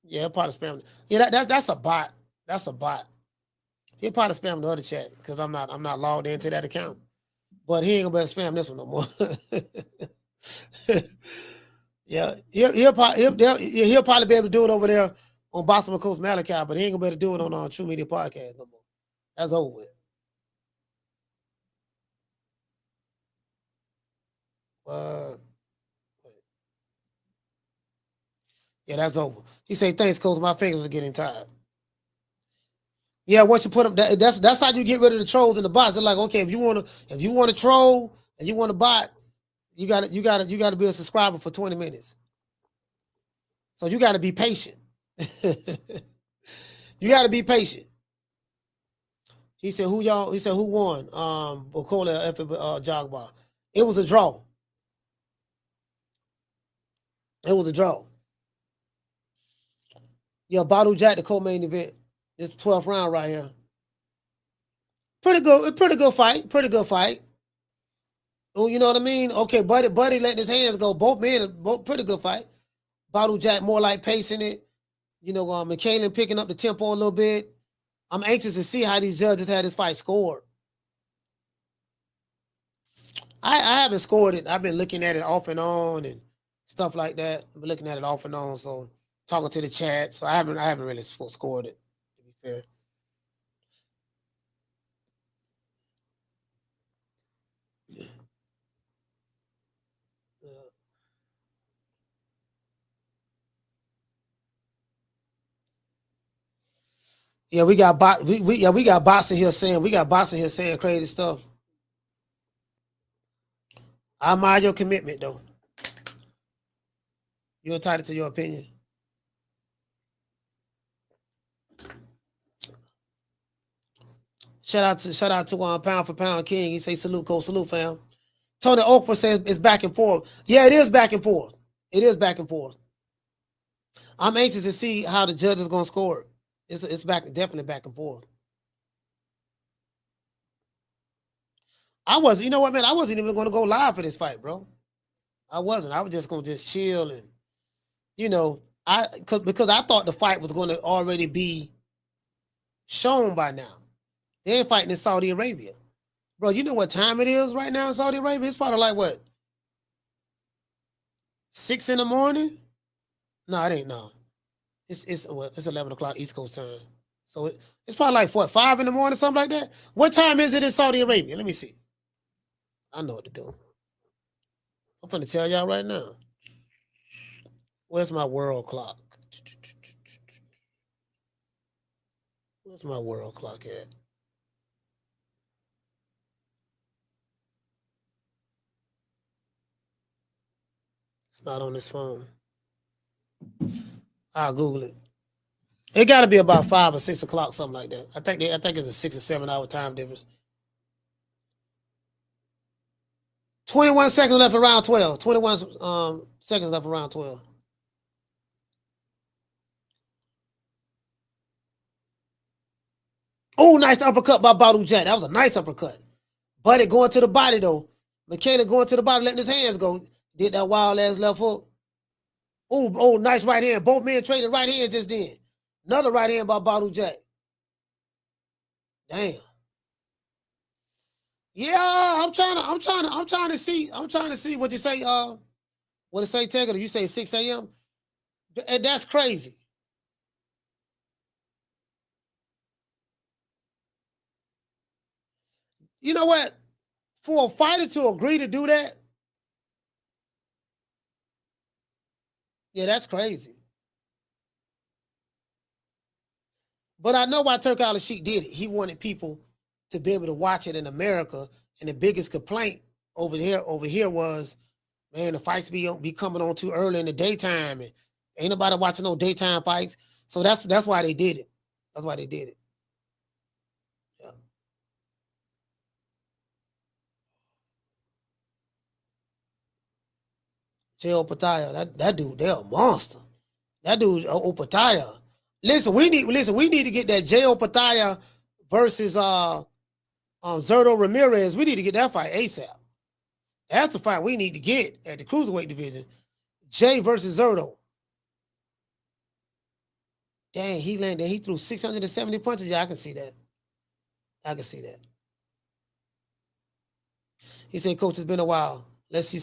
Yeah, he'll probably spam. Yeah, that's a bot. That's a bot. He'll probably spam the other chat because I'm not logged into that account. But he ain't gonna be able to spam this one no more. Yeah, he'll probably be able to do it over there on Boston Coast Malachi, but he ain't gonna be able to do it on True Media Podcast no more. That's over with. Yeah, that's over. He say thanks, Coach. My fingers are getting tired. Yeah, once you put them, that's how you get rid of the trolls and the bots. They're like, okay, if you want to troll and you want to bot, you got to be a subscriber for 20 minutes. So you got to be patient. You got to be patient. He said, who won? Bukola Jogbar. It was a draw. It was a draw. Yeah, Badou Jack, the co-main event. It's the 12th round right here. Pretty good fight. Pretty good fight. Oh, you know what I mean? Okay, Buddy letting his hands go. Both men, pretty good fight. Badou Jack more like pacing it. You know, McKaylen picking up the tempo a little bit. I'm anxious to see how these judges had this fight scored. I haven't scored it. I've been looking at it off and on and stuff like that. I've been looking at it off and on, so talking to the chat. So I haven't really scored it, to be fair. Yeah, we got bots in here saying crazy stuff. I admire your commitment though. You're entitled to your opinion. Shout out to Pound for Pound King. He say salute, coach, salute, fam. Tony Oakford says it's back and forth. Yeah, it is back and forth. It is back and forth. I'm anxious to see how the judge is gonna score it. It's definitely back and forth. You know what, man? I wasn't even gonna go live for this fight, bro. I wasn't. I was just gonna chill and, because I thought the fight was gonna already be shown by now. They ain't fighting in Saudi Arabia. Bro, you know what time it is right now in Saudi Arabia? It's probably like what? 6 in the morning? No, it ain't no. It's 11 o'clock East Coast time. So it's probably like what, 5 in the morning, something like that? What time is it in Saudi Arabia? Let me see. I know what to do. I'm finna tell y'all right now. Where's my world clock? Where's my world clock at? It's not on this phone. I'll Google it. It got to be about 5 or 6 o'clock, something like that. I think it's a 6 or 7 hour time difference. 21 seconds left around 12. 21 seconds left around 12. Oh, nice uppercut by Badou Jack. That was a nice uppercut. But it going to the body, though. McKenna going to the body, letting his hands go. Did that wild ass left hook. Oh, nice right hand. Both men traded right hands just then. Another right hand by Badou Jack. Damn. Yeah, I'm trying to see what you say. What it say, Taker? You say 6 a.m. And that's crazy. You know what? For a fighter to agree to do that, yeah, that's crazy. But I know why Turk Al-Sheikh did it. He wanted people to be able to watch it in America. And the biggest complaint over here was, man, the fights be coming on too early in the daytime, and ain't nobody watching no daytime fights. So that's why they did it. That's why they did it. Yeah. Joe Pataya, that dude, they're a monster. That dude, Opataya. Listen, we need to get that J.O. Pataya versus Zerto Ramirez. We need to get that fight ASAP. That's the fight we need to get at the cruiserweight division. Jay versus Zerto. Dang, he landed. He threw 670 punches. Yeah, I can see that. I can see that. He said, Coach, it's been a while. Let's see.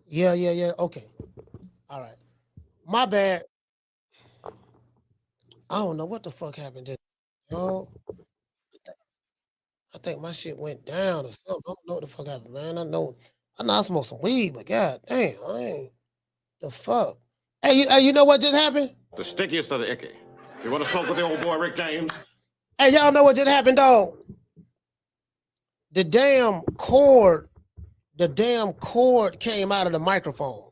Yeah. Okay. All right. My bad. I don't know what the fuck happened just. Oh, I think my shit went down or something. I don't know what the fuck happened, man. I know I smoked some weed, but god damn, I ain't the fuck. Hey, you know what just happened? The stickiest of the icky. You want to smoke with the old boy Rick James? Hey, y'all know what just happened, dog? The damn cord came out of the microphone.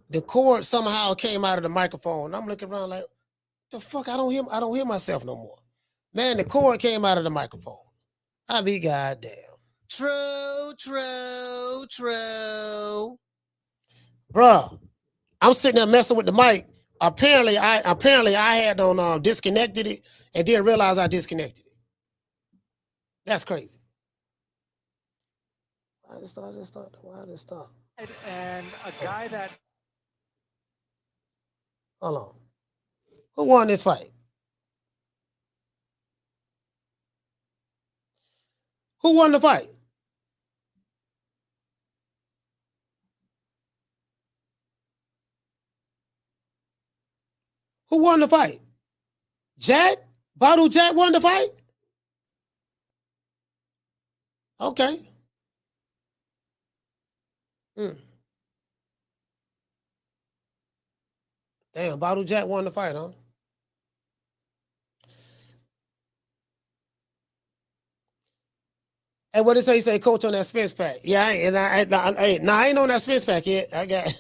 The cord somehow came out of the microphone. I'm looking around like, the fuck, I don't hear myself no more. Man, the cord came out of the microphone. I be goddamn. True. Bruh, I'm sitting there messing with the mic. Apparently I had on disconnected it and didn't realize I disconnected it. That's crazy. Why did it stop? And a guy that... Hold on. Who won this fight? Who won the fight? Who won the fight? Jack? Badou Jack won the fight? Okay. Damn, Badou Jack won the fight, huh? Hey, what did it say? He say coach on that Spence pack. Yeah, I ain't on that Spence pack yet. I got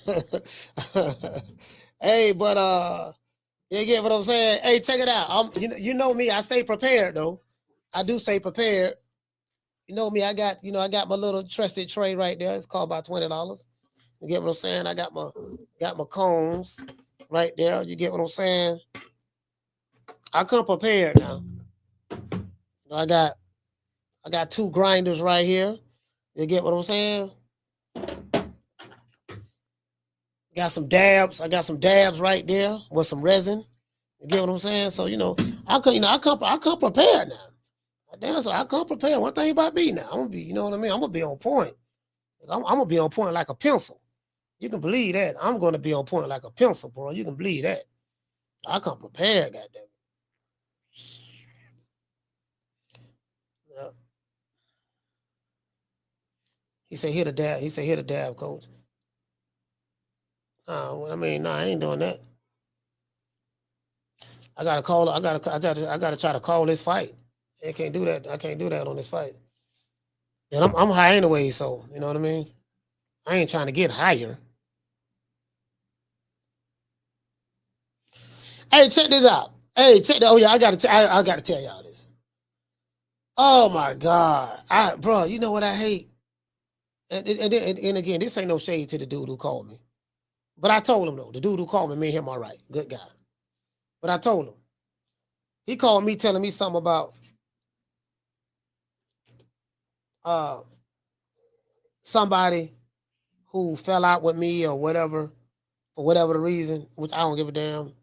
hey, but you get what I'm saying? Hey, check it out. You know me, I stay prepared though. I do stay prepared. You know me, I got my little trusted tray right there. It's called about $20. You get what I'm saying? I got my cones right there. You get what I'm saying? I come prepared now. I got two grinders right here. You get what I'm saying? Got some dabs. I got some dabs right there with some resin. You get what I'm saying? So I come prepared now. Damn, so I come prepared. One thing about me now, I'm gonna be, you know what I mean? I'm gonna be on point. I'm gonna be on point like a pencil. You can believe that. I'm gonna be on point like a pencil, bro. You can believe that. I come prepared, goddamn. Yeah. He said, hit a dab. He said, hit a dab, coach. I ain't doing that. I gotta try to call this fight. I can't do that. I can't do that on this fight. And I'm high anyway, so you know what I mean? I ain't trying to get higher. Hey, check this out. Hey, check that. Oh yeah, I gotta tell y'all this. Oh my God. Bro, you know what I hate? And again, this ain't no shade to the dude who called me. But I told him though, the dude who called me, me and him all right. Good guy. But I told him. He called me telling me something about somebody who fell out with me or whatever, for whatever the reason, which I don't give a damn.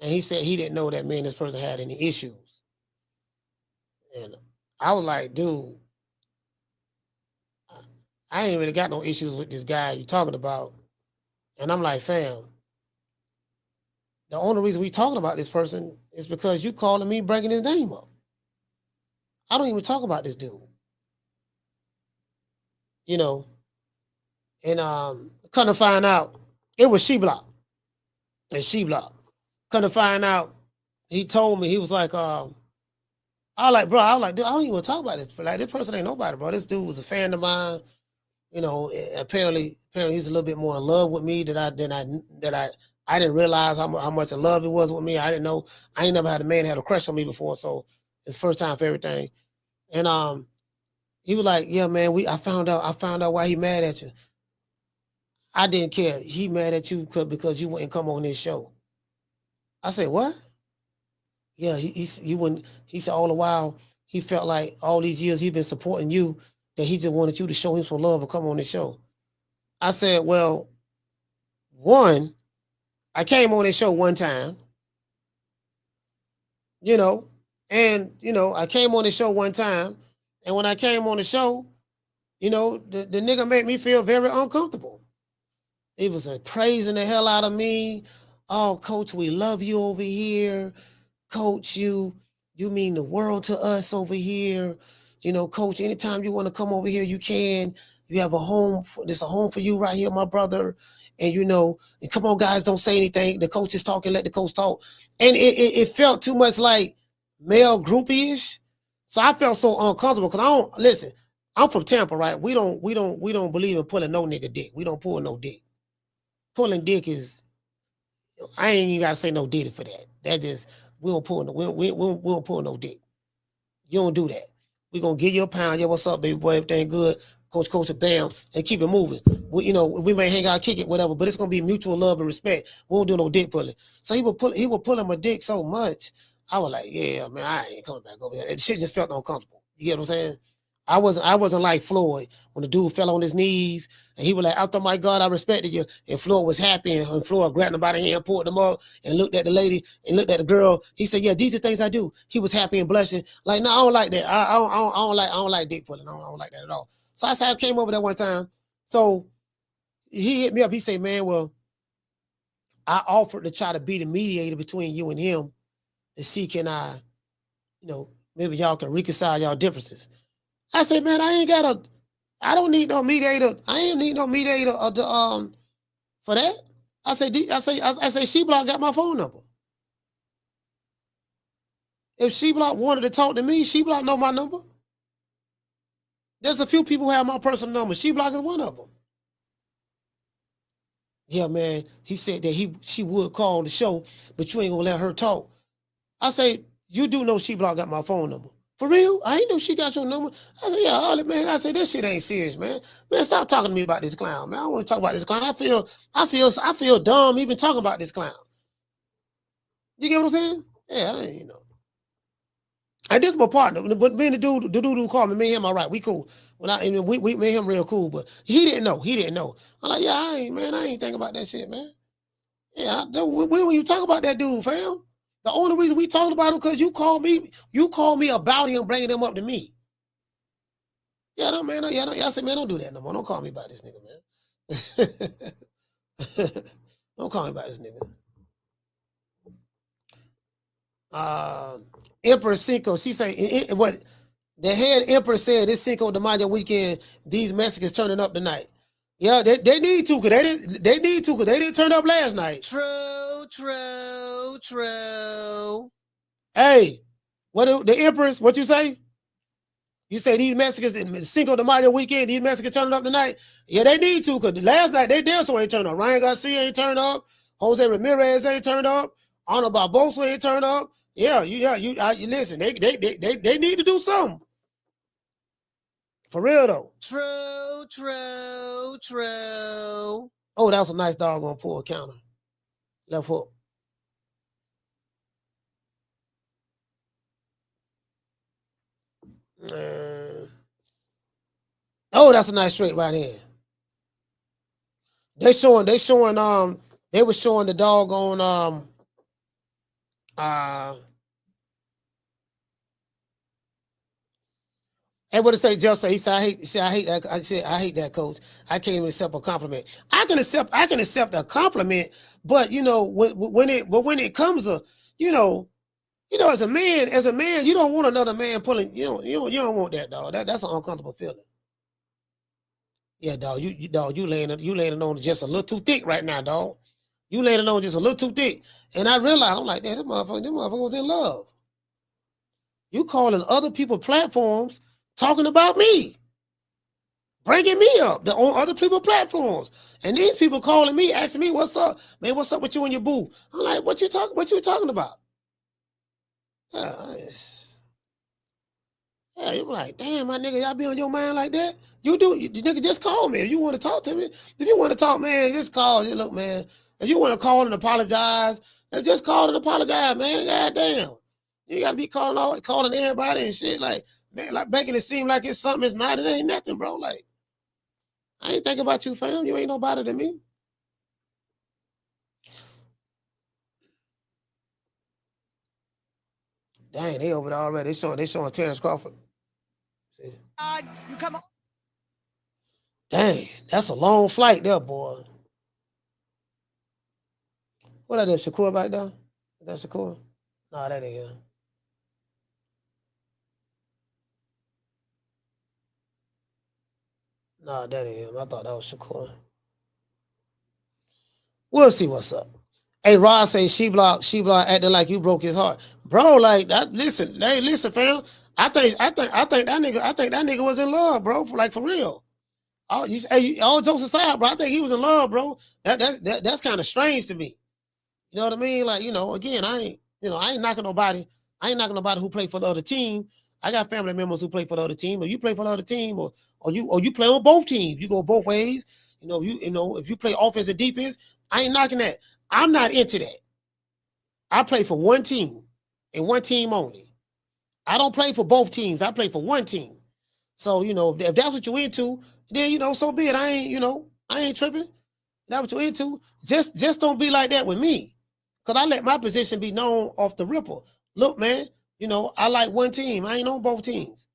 And he said he didn't know that me and this person had any issues. And I was like, dude, I ain't really got no issues with this guy you talking about. And I'm like, fam, the only reason we talking about this person is because you calling me bringing his name up. I don't even talk about this dude. You know, and come to find out, it was She-Block. And She-Block. Come to find out, he told me, he was like, I was like, dude, I don't even talk about this. Like, this person ain't nobody, bro. This dude was a fan of mine. You know, apparently he's a little bit more in love with me that I didn't realize how much in love he was with me. I didn't know. I ain't never had a man had a crush on me before, so it's first time for everything. And he was like, yeah, man, I found out why he mad at you. I didn't care. He mad at you because you wouldn't come on this show. I said, what? Yeah, he said all the while he felt like all these years he's been supporting you, that he just wanted you to show him some love and come on the show. I said, well, one, I came on this show one time, and I came on the show one time, and when I came on the show, You know, the nigga made me feel very uncomfortable. He was praising the hell out of me. Oh, coach, we love you over here. Coach, you mean the world to us over here. You know, coach, anytime you want to come over here, you can. You have a home. There's a home for you right here, my brother. And, you know, and come on, guys, don't say anything. The coach is talking, let the coach talk. And it felt too much like male groupie-ish. So I felt so uncomfortable because I don't, listen, I'm from Tampa, right? We don't believe in pulling no nigga dick. We don't pull no dick. Pulling dick is, I ain't even gotta say no dick for that. That just, we don't pull no dick. You don't do that. We gonna give you a pound. Yeah, what's up, baby boy? Everything good. Coach, bam, and keep it moving. We, you know, we may hang out, kick it, whatever, but it's gonna be mutual love and respect. We won't do no dick pulling. So he would pull my dick so much. I was like, yeah, man, I ain't coming back over here. And shit just felt uncomfortable. You get what I'm saying? I wasn't like Floyd when the dude fell on his knees and he was like, "Oh my God, I respected you." And Floyd was happy, and Floyd grabbed him by the hand, pulled him up, and looked at the lady and looked at the girl. He said, "Yeah, these are things I do." He was happy and blushing. Like, no, I don't like that. I don't like dick pulling. I don't like that at all. So I said, I came over there one time. So he hit me up. He said, "Man, well, I offered to try to be the mediator between you and him to see can I, you know, maybe y'all can reconcile y'all differences." I said, "Man, I don't need no mediator. I ain't need no mediator for that." I say, She Block got my phone number. If She Block wanted to talk to me, She Block know my number. There's a few people who have my personal number. She Block is one of them. Yeah, man. He said that she would call the show, but you ain't gonna let her talk. I say, you do know She Block got my phone number. For real? I ain't know she got your number. I said, yeah, Ollie, man. I said, this shit ain't serious, man. Man, stop talking to me about this clown, man. I don't want to talk about this clown. I feel dumb even talking about this clown. You get what I'm saying? Yeah, you know. And this is my partner. But me and the dude who called me, me and him, all right, we cool. Me and him real cool, but he didn't know. I'm like, yeah, I ain't thinking about that shit, man. Yeah, we don't even talk about that dude, fam. The only reason we talked about him because you called me about him, bringing him up to me. Yeah, no, man. I said, man, don't do that no more. Don't call me about this nigga, man. Don't call me about this nigga. Emperor Cinco, she say, what the head emperor said, this Cinco de Mayo weekend, these Mexicans turning up tonight. Yeah, they need to, because they didn't turn up last night. True. Hey, what the empress, what you say? You say these Mexicans in Cinco de Mayo weekend, these Mexicans turning up tonight? Yeah, they need to, because last night they damn sure ain't turned up. Ryan Garcia ain't turned up. Jose Ramirez ain't turned up. Arnold Barbosa ain't turned up. Yeah, you listen, they need to do something. For real though. True. Oh, that was a nice doggone pull counter. Left hook. Oh, that's a nice straight right hand. They were showing the doggone and what to say, Jeff said, he said, I hate that. I said, I hate that, coach. I can't even accept a compliment. I can accept a compliment, but you know, when it comes to, you know, as a man, you don't want another man pulling, you don't want that, dog. That's an uncomfortable feeling. Yeah, dog, you laying it on just a little too thick right now, dog. You laying it on just a little too thick. And I realized, I'm like, damn, this motherfucker was in love. You calling other people platforms talking about me, bringing me up on other people's platforms, and these people calling me, asking me, "What's up, man? What's up with you and your boo?" I'm like, "What you talking about?" Yeah, you like, "Damn, my nigga, y'all be on your mind like that? You nigga, just call me if you want to talk to me. If you want to talk, man, just call. Look, man, if you want to call and apologize, just call and apologize, man. God damn, you gotta be calling everybody and shit like." Man, like making it seem like it's something it's not. It ain't nothing, bro. Like, I ain't thinking about you, fam. You ain't no better than me. Dang, they over there already. They showing Terrence Crawford. See? You come on. Dang, that's a long flight there, boy. What that is, Shakur back there? Is that Shakur? Nah, that ain't him. Nah, that ain't him. I thought that was Shakur. We'll see what's up. Hey, Rod say she block acting like you broke his heart. Bro, like that. Listen, hey, listen, fam. I think that nigga was in love, bro. For real. All jokes aside, bro. I think he was in love, bro. That's kind of strange to me. You know what I mean? Like, again, I ain't knocking nobody. I ain't knocking nobody who played for the other team. I got family members who play for the other team, or you play for the other team, or you play on both teams. You go both ways. If you play offense and defense, I ain't knocking that. I'm not into that. I play for one team and one team only. I don't play for both teams. I play for one team. So, if that's what you're into, then, so be it. I ain't tripping. If that's what you're into. Just don't be like that with me. Because I let my position be known off the ripple. Look, man, I like one team. I ain't on both teams.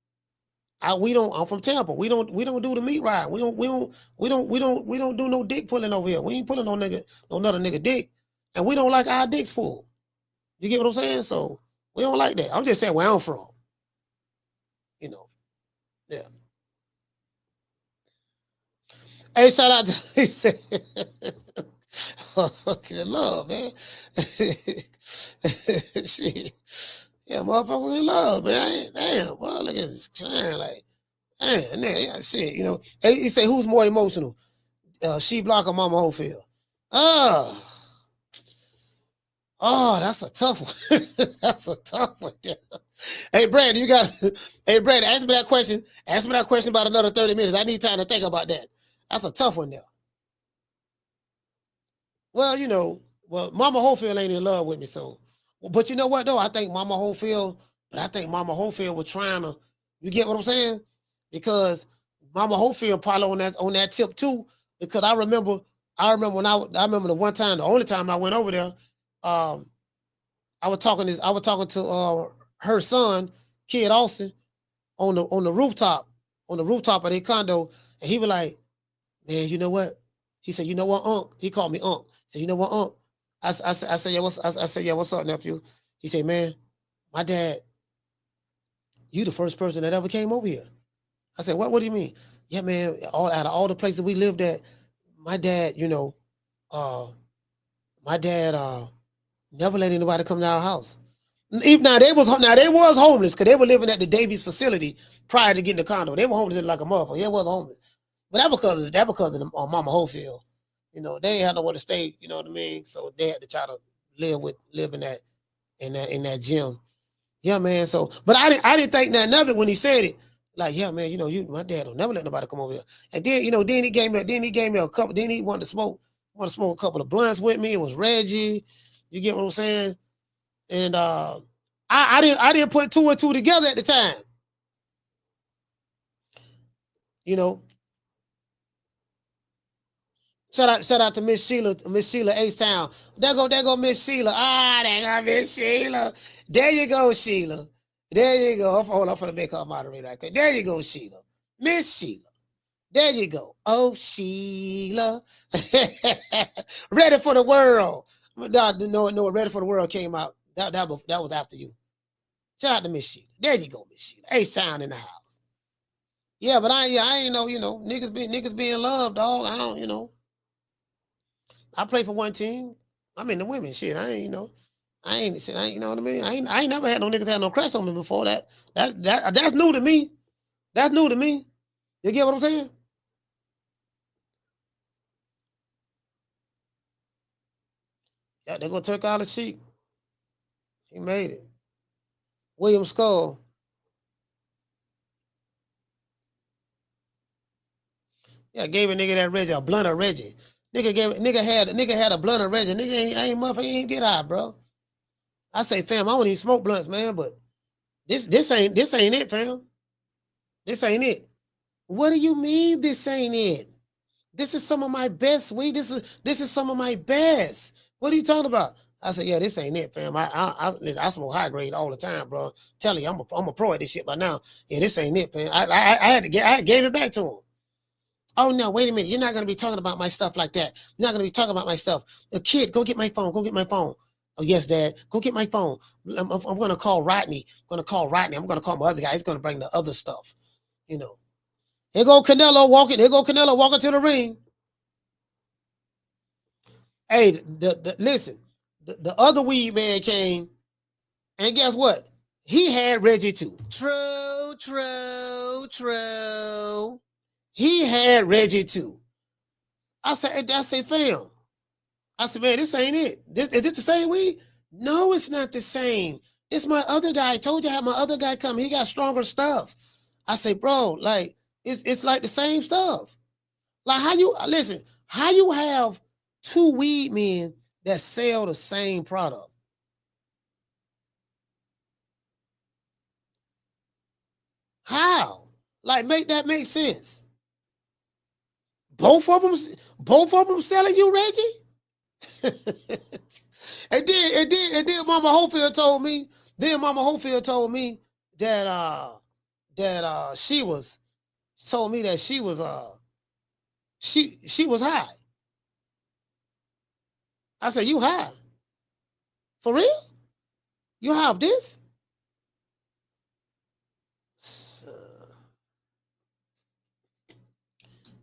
I'm from Tampa. We don't do the meat ride. We don't do no dick pulling over here. We ain't pulling no another nigga dick. And we don't like our dicks pulled. You get what I'm saying? So we don't like that. I'm just saying where I'm from. Yeah. Hey, shout out to he said love, man. Shit. Yeah, motherfuckers in love, man. Damn, boy, look at this crying like, damn, yeah, shit, Hey, he say, who's more emotional? She Block or Mama Holyfield? Oh, that's a tough one. That's a tough one. Hey, Brandon, hey, Brandon, ask me that question. Ask me that question about another 30 minutes. I need time to think about that. That's a tough one there. Well, Mama Holyfield ain't in love with me, so. But you know what, though? I think Mama Holyfield was trying to, you get what I'm saying? Because Mama Holyfield probably on that tip, too, because I remember the one time, the only time I went over there, I was talking to her son, Kid Austin, on the rooftop of their condo, and he was like, man, you know what? He said, you know what, Unc? He called me Unc. He said, you know what, Unc? I said, yeah, what's up, nephew? He said, man, my dad, you the first person that ever came over here. I said, what do you mean? Yeah, man, out of all the places we lived at, my dad, never let anybody come to our house. Now they was homeless because they were living at the Davies facility prior to getting the condo. They were homeless like a motherfucker. They wasn't homeless. But that because of the, Mama Holyfield. They ain't had nowhere to stay, you know what I mean? So they had to try to live in that gym. Yeah, man. So, but I didn't think nothing of it when he said it. Like, yeah, man, my dad don't never let nobody come over here. And then, then he gave me a couple, then he wanted to smoke a couple of blunts with me. It was Reggie. You get what I'm saying? And I didn't put two and two together at the time. Shout out to Miss Sheila H-Town. There go Miss Sheila. There go Miss Sheila. There you go, Sheila. There you go. Hold on, I'm gonna make her moderator right there. There you go, Sheila. Miss Sheila. There you go. Oh, Sheila. Ready for the World. No, Ready for the World came out. That was after you. Shout out to Miss Sheila. There you go, Miss Sheila. H-Town in the house. Yeah, but I ain't know, niggas being loved, dog. I don't, I play for one team. I'm in the women shit. I ain't, you know what I mean? I ain't never had no niggas have no crush on me before that. That's new to me. That's new to me. You get what I'm saying? Yeah, they go Turk out the cheek. He made it. William Skull. Yeah, gave a nigga that Reggie, a blunt of Reggie. Nigga had a blunt of Reggie. Nigga ain't motherfucker, he ain't get high, bro. I say, fam, I don't even smoke blunts, man, but this ain't it, fam. This ain't it. What do you mean this ain't it? This is some of my best weed. This is some of my best. What are you talking about? I said, yeah, this ain't it, fam. I smoke high grade all the time, bro. I'm telling you, I'm a pro at this shit by now. Yeah, this ain't it, fam. I gave it back to him. Oh, no, wait a minute. You're not going to be talking about my stuff like that. You're not going to be talking about my stuff. The kid, go get my phone. Go get my phone. Oh, yes, Dad. Go get my phone. I'm going to call Rodney. I'm going to call Rodney. I'm going to call my other guy. He's going to bring the other stuff. You know. Here go Canelo walking. Here go Canelo walking to the ring. Hey, listen. The other weed man came. And guess what? He had Reggie too. True. He had Reggie too. I said, fam. I said, man, this ain't it. Is this the same weed? No, it's not the same. It's my other guy. I told you I had my other guy come. He got stronger stuff. I say, bro, like, it's like the same stuff. Like, how you have two weed men that sell the same product? How? Like, make that make sense? Both of them selling you, Reggie? and then Mama Hopefield told me. Then Mama Hopefield told me that she was high. I said, you high? For real? You have this?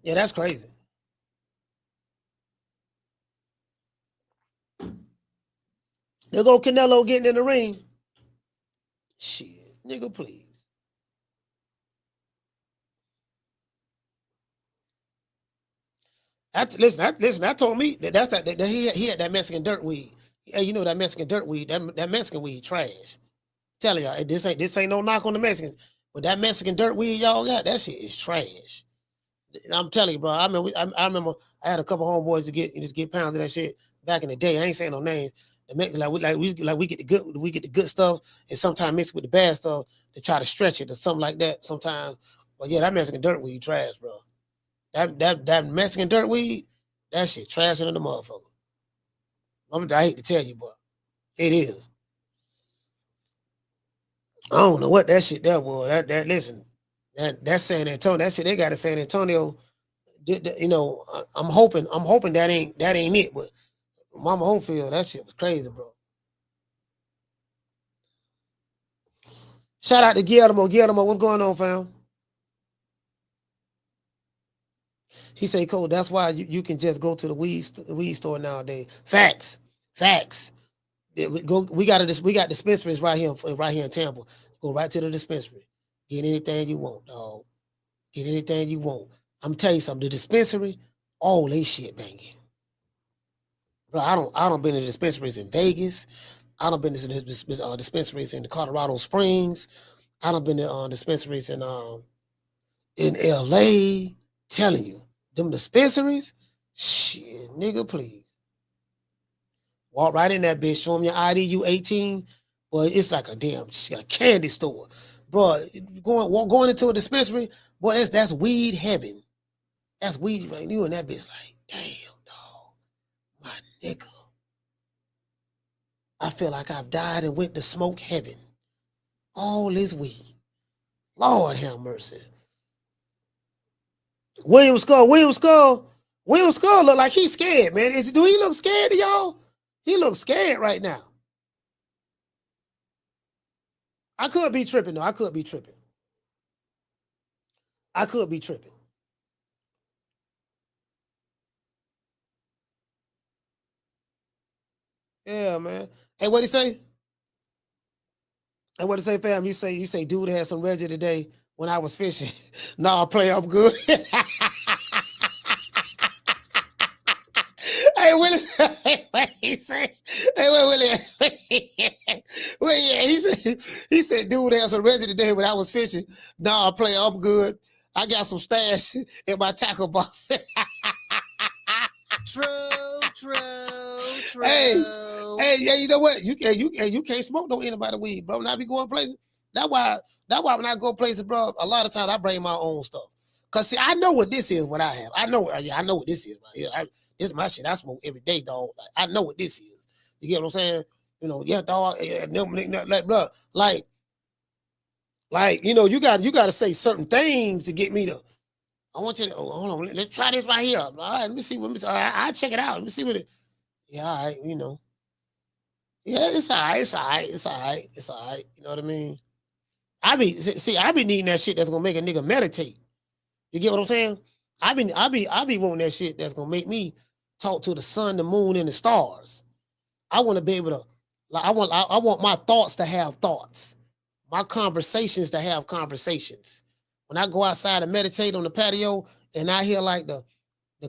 Yeah, that's crazy. There go Canelo getting in the ring. Shit, nigga, please. Listen. I told me that he had that Mexican dirt weed. Hey, you know that Mexican dirt weed. That Mexican weed trash. Telling y'all, this ain't no knock on the Mexicans, but that Mexican dirt weed y'all got, that shit is trash. I'm telling you, bro. I remember I had a couple homeboys to get pounds of that shit back in the day. I ain't saying no names. We get the good stuff, and sometimes mix it with the bad stuff to try to stretch it or something like that. Sometimes, but yeah, that Mexican dirt weed trash, bro. That Mexican dirt weed, that shit trash than the motherfucker. I hate to tell you, but it is. I don't know what that shit that was. That's San Antonio. That shit they got in San Antonio. You know, I'm hoping that ain't it. But Mama Homefield, that shit was crazy, bro. Shout out to Guillermo. Guillermo, what's going on, fam? He say, Cole, that's why you can just go to the weed store nowadays. Facts. We got dispensaries right here in Tampa. Go right to the dispensary. Get anything you want, dog. Get anything you want. I'm telling you something. The dispensary, all they shit banging. Bro, I don't been to dispensaries in Vegas. I don't been to dispensaries in the Colorado Springs. I don't been to dispensaries in LA. Telling you, them dispensaries, shit, nigga, please. Walk right in that bitch. Show them your ID. You 18. Boy, it's like a damn candy store, bro. Going into a dispensary, boy, that's weed heaven. That's weed. Like, you and that bitch, like, damn, dog, my nigga. I feel like I've died and went to smoke heaven. All this weed. Lord have mercy. William Skull look like he's scared, man. Do he look scared to y'all? He looks scared right now. I could be tripping, though. I could be tripping. Yeah, man. Hey, what'd he say? Fam? You say, dude had some Reggie today when I was fishing. Nah, play up good. Hey, Willie, he said, hey, Willie, well, yeah, he said, dude had some Reggie today when I was fishing. Nah, play up good. I got some stash in my tackle box. True. Hey, yeah, you know what? You can't smoke no anybody weed, bro. When I be going places, that's why when I go places, bro, a lot of times I bring my own stuff. Cause see, I know what this is. What I have, I know what this is right here. This is my shit. I smoke every day, dog. Like, I know what this is. You get what I'm saying? You know, yeah, dog. Like, bro, like, you know, you got to say certain things to get me to. I want you to hold on. Let's try this right here. All right, let me see what. All right, I'll check it out. Let me see what it. Yeah, all right. You know. Yeah, it's all right. It's all right. It's all right. It's all right. You know what I mean? I be needing that shit that's gonna make a nigga meditate. You get what I'm saying? I be wanting that shit that's gonna make me talk to the sun, the moon, and the stars. I want to be able to, like, I want my thoughts to have thoughts, my conversations to have conversations. When I go outside and meditate on the patio and I hear like the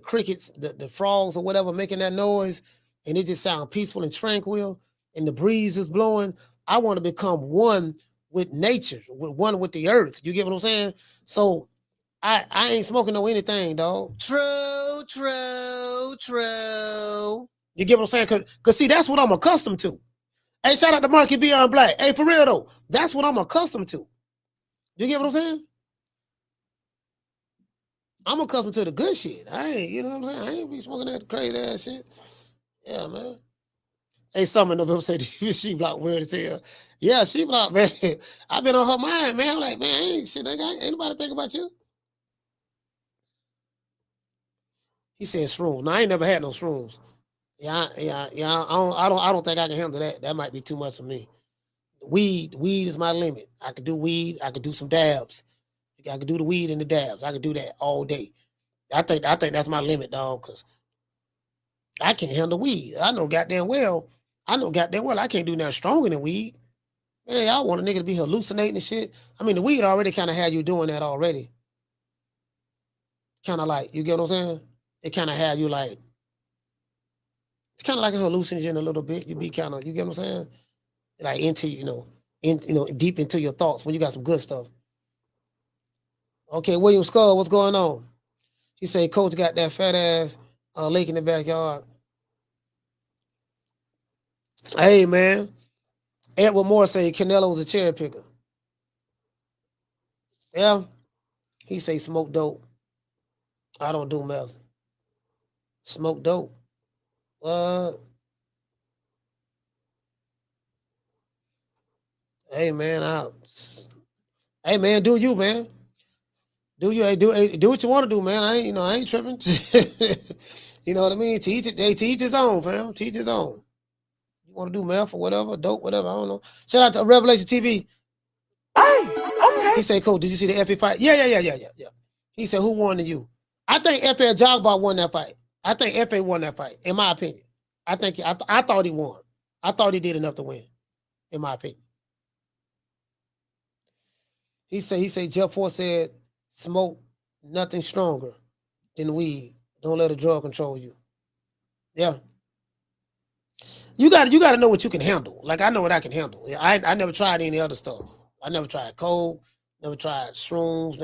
crickets, the frogs or whatever making that noise, and it just sounds peaceful and tranquil, and the breeze is blowing, I want to become one with nature, one with the earth. You get what I'm saying? So I ain't smoking no anything, dog. True. You get what I'm saying? Cause see, that's what I'm accustomed to. Hey, shout out to Marky Beyond Black. Hey, for real though, that's what I'm accustomed to. You get what I'm saying? I'm accustomed to the good shit. I ain't, you know what I'm saying? I ain't be smoking that crazy ass shit. Yeah, man. Hey, Summer November said she block weird as hell. Yeah, she block, man. I've been on her mind, man. I'm like, man, ain't shit, ain't nobody think about you. He said shrooms. No, I ain't never had no shrooms. Yeah. I don't think I can handle that. That might be too much for me. Weed is my limit. I could do weed. I could do some dabs. I could do the weed and the dabs. I could do that all day. I think that's my limit, dog, because I can't handle weed. I know goddamn well I can't do nothing stronger than weed. Man, y'all want a nigga to be hallucinating and shit. I mean, the weed already kind of had you doing that already. Kind of like, you get what I'm saying? It kind of had you like, it's kind of like a hallucinogen a little bit. You be kind of, you get what I'm saying? Like into, deep into your thoughts when you got some good stuff. Okay, William Skull, what's going on? He said, Coach got that fat ass lake in the backyard. Hey, man. Edward Moore say Canelo was a cherry picker. Yeah. He say smoke dope. I don't do meth. Smoke dope. What? Hey, man. Hey, man, do you, man. Do you? Hey, do what you want to do, man. I ain't tripping. You know what I mean? Teach his own, fam. Teach his own. You want to do meth or whatever, dope, whatever, I don't know. Shout out to Revelation TV. Hey, okay. He said, Coach, did you see the FA fight? Yeah. He said, who won to you? I think FA Jogbar won that fight. I think FA won that fight, in my opinion. I thought he won. I thought he did enough to win, in my opinion. He said, Jeff Ford said, smoke nothing stronger than weed. Don't let a drug control you. Yeah. You got to know what you can handle. Like, I know what I can handle. I never tried any other stuff. I never tried coke, never tried shrooms,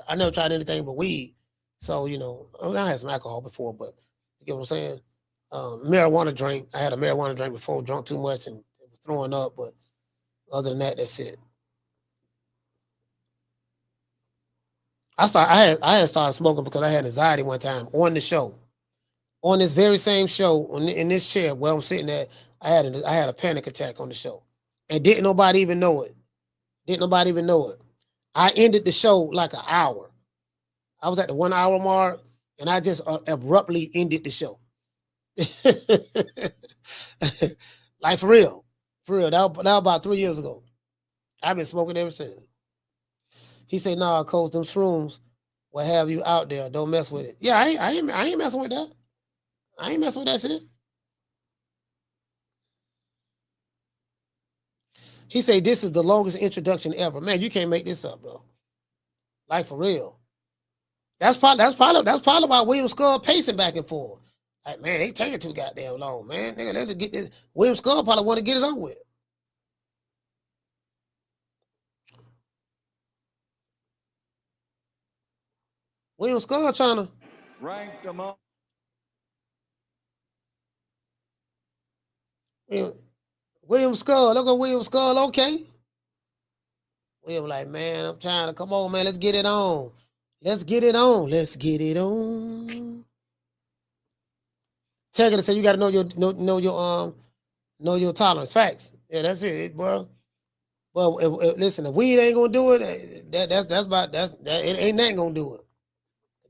I never tried anything but weed. So, I had some alcohol before, but you get what I'm saying? Marijuana drink. I had a marijuana drink before, drunk too much and was throwing up, but other than that, that's it. I had started smoking because I had anxiety one time on the show. On this very same show, in this chair where I'm sitting at, I had a panic attack on the show. And didn't nobody even know it. I ended the show like an hour. I was at the 1 hour mark, and I just abruptly ended the show. Like, for real. That was about 3 years ago. I've been smoking ever since. He said, nah, Coach, them shrooms will have you out there. Don't mess with it. Yeah, I ain't messing with that. I ain't messing with that shit. He said, this is the longest introduction ever. Man, you can't make this up, bro. Like, for real. That's probably why William Skull pacing back and forth. Like, man, they taking too goddamn long, man. Nigga, let's get this. William Skull probably want to get it on with. William Skull trying to Rank them up. William Skull. Look at William Skull. Okay. William like, man, I'm trying to come on, man. Let's get it on. Let's get it on. Tell to say you got to know your tolerance. Facts. Yeah, that's it, bro. Well, listen, if weed ain't gonna do it, it ain't nothing gonna do it.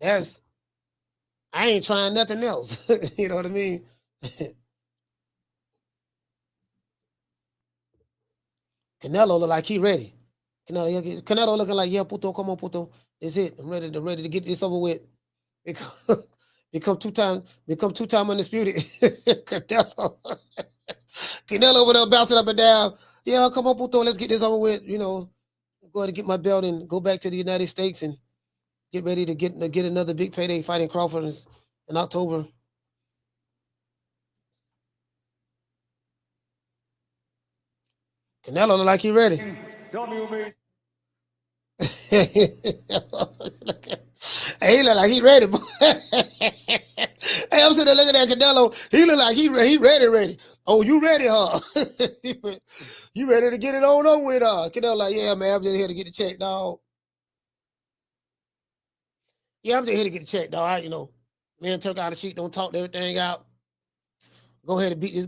I ain't trying nothing else. You know what I mean? Canelo look like he ready. Canelo looking like, yeah, puto, come on, puto. That's it. I'm ready to get this over with. Become two-time undisputed. Canelo over there bouncing up and down. Yeah, come on, puto, let's get this over with. You know, go ahead and get my belt and go back to the United States and get ready to get another big payday fighting Crawford in October. Canelo look like he ready. Hey, he look like he ready. Hey, I'm sitting there looking at Canelo. He look like he ready. Oh, you ready, huh? You ready to get it on over with, huh? Canelo like, yeah, man, I'm just here to get the check, dog. Yeah, I'm just here to get the check, dog. Man, Turk out the sheet, don't talk everything out. Go ahead and beat this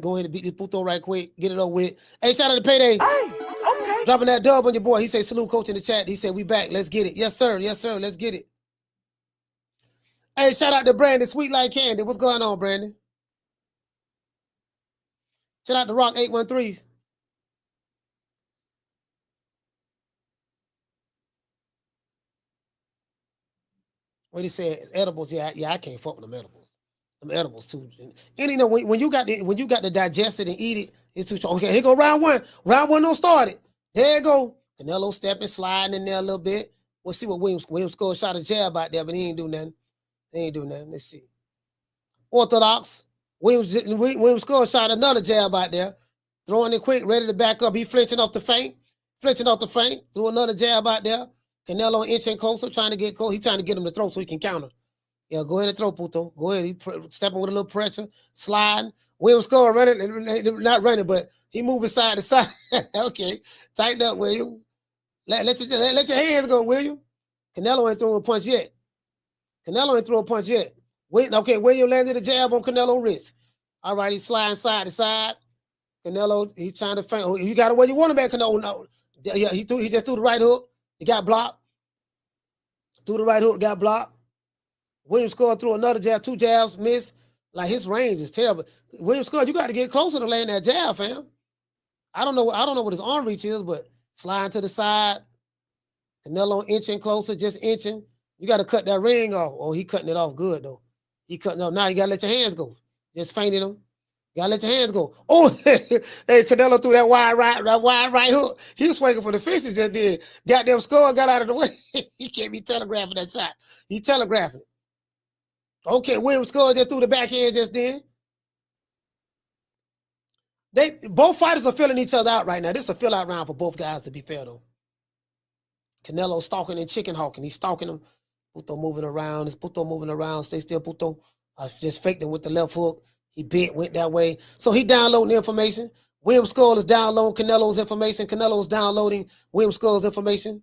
puto right quick. Get it over with. Hey, shout out to Payday. Hey, okay. Dropping that dub on your boy. He said, salute coach in the chat. He said, we back. Let's get it. Yes, sir. Let's get it. Hey, shout out to Brandon, Sweet Like Candy. What's going on, Brandon? Shout out to Rock 813. What he said, edibles. Yeah, I can't fuck with them edibles. Them edibles too. And when you got to digest it and eat it, it's too strong. Okay, here go round one. Round one don't start it. There you go. Canelo stepping, sliding in there a little bit. We'll see what Williams Skull shot a jab out there, but he ain't do nothing. Let's see. Orthodox. Williams Skull shot another jab out there. Throwing it quick, ready to back up. He flinching off the feint. Threw another jab out there. Canelo inching closer, trying to get close. He's trying to get him to throw so he can counter. Yeah, go ahead and throw, puto. Go ahead. He stepping with a little pressure, sliding. Williams Skull running, not running, but he moving side to side. Okay, tighten up, William. Let your hands go, William. Canelo ain't throwing a punch yet. Okay, William landed a jab on Canelo's wrist. All right, he's sliding side to side. Canelo, he's trying to feint. Oh, you got it where you want him at, Canelo. No. Yeah, he just threw the right hook. He got blocked. Threw the right hook, got blocked. Williams Skull threw another jab, 2 jabs, missed. Like, his range is terrible. Williams Skull, you got to get closer to land that jab, fam. I don't know what his arm reach is, but sliding to the side. Canelo inching closer, just inching. You got to cut that ring off. Oh, he cutting it off good, though. He cutting off. Now you got to let your hands go. Just feinting him. You got to let your hands go. Oh, hey, Canelo threw that wide right hook. He was swinging for the fences just did. Goddamn Skull got out of the way. He can't be telegraphing that shot. He telegraphing it. Okay, Williams Skull just threw the backhand just then. Both fighters are filling each other out right now. This is a fill-out round for both guys, to be fair, though. Canelo stalking and chicken hawking. He's stalking him. Puto moving around. Stay still, Puto. Just faked him with the left hook. He bent, went that way. So he downloading the information. Williams Skull is downloading Canelo's information. Canelo's downloading Williams Skull's information.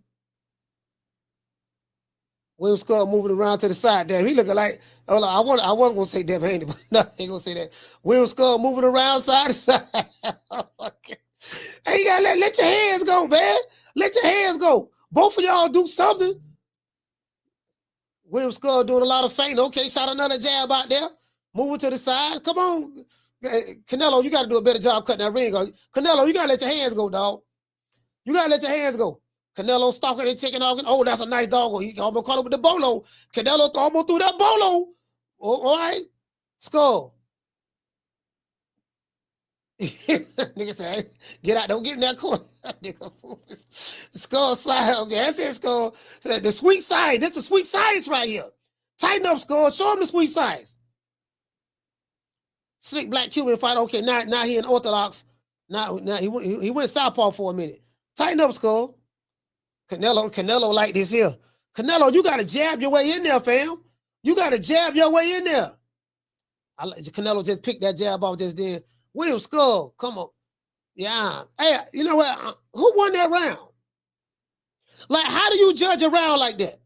Williams Skull moving around to the side. Damn, he looking like, I wasn't going to say Devin Haney, but no, I ain't going to say that. Williams Skull moving around side to side. Hey, you got to let your hands go, man. Let your hands go. Both of y'all do something. Williams Skull doing a lot of feinting. Okay, shot another jab out there. Moving to the side. Come on. Canelo, you got to do a better job cutting that ring. Canelo, you got to let your hands go, dog. You got to let your hands go. Canelo stalking and chicken hogging. Oh, that's a nice dog. He almost caught up with the bolo. Canelo almost threw that bolo. Oh, all right. Skull. Nigga said, get out. Don't get in that corner. Skull side. Okay, that's it, Skull. The sweet side. That's the sweet science right here. Tighten up, Skull. Show him the sweet science. Slick black Cuban fight. Okay, now he in orthodox. Now he went southpaw for a minute. Tighten up, Skull. Canelo like this here. Canelo, you got to jab your way in there, fam. You got to jab your way in there. Canelo just picked that jab off just then. Williams Skull, come on. Yeah. Hey, you know what? Who won that round? Like, how do you judge a round like that?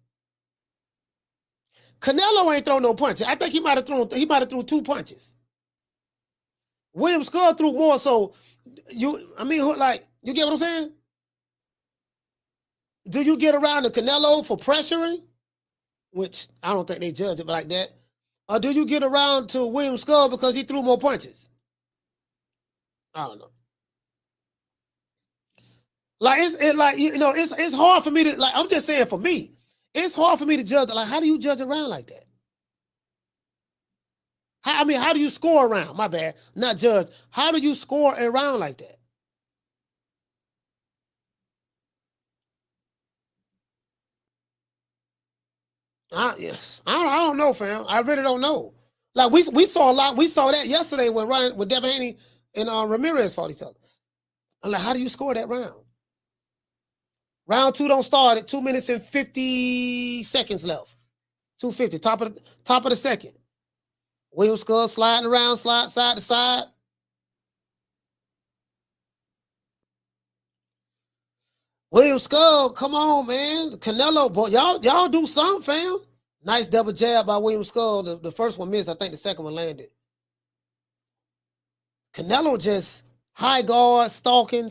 Canelo ain't thrown no punches. I think he might have thrown 2 punches. Williams Skull threw more, so you get what I'm saying? Do you get around the Canelo for pressuring? which I don't think they judge it like that. Or do you get around to William Skull because he threw more punches? I don't know. Like it's hard for me to like. I'm just saying for me, it's hard for me to judge. Like, how do you judge a round like that? How do you score a round? My bad, not judge. How do you score a round like that? Yes, I don't know, fam. I really don't know. Like we saw a lot. We saw that yesterday when Devin Haney and Ramirez fought each other. I'm like, how do you score that round? Round 2 don't start at 2 minutes and 50 seconds left. 2:50, top of the second. William Skull sliding around, slide side to side. William Skull, come on, man. Canelo, boy, y'all do something, fam. Nice double jab by William Skull. The first one missed. I think the second one landed. Canelo just high guard, stalking.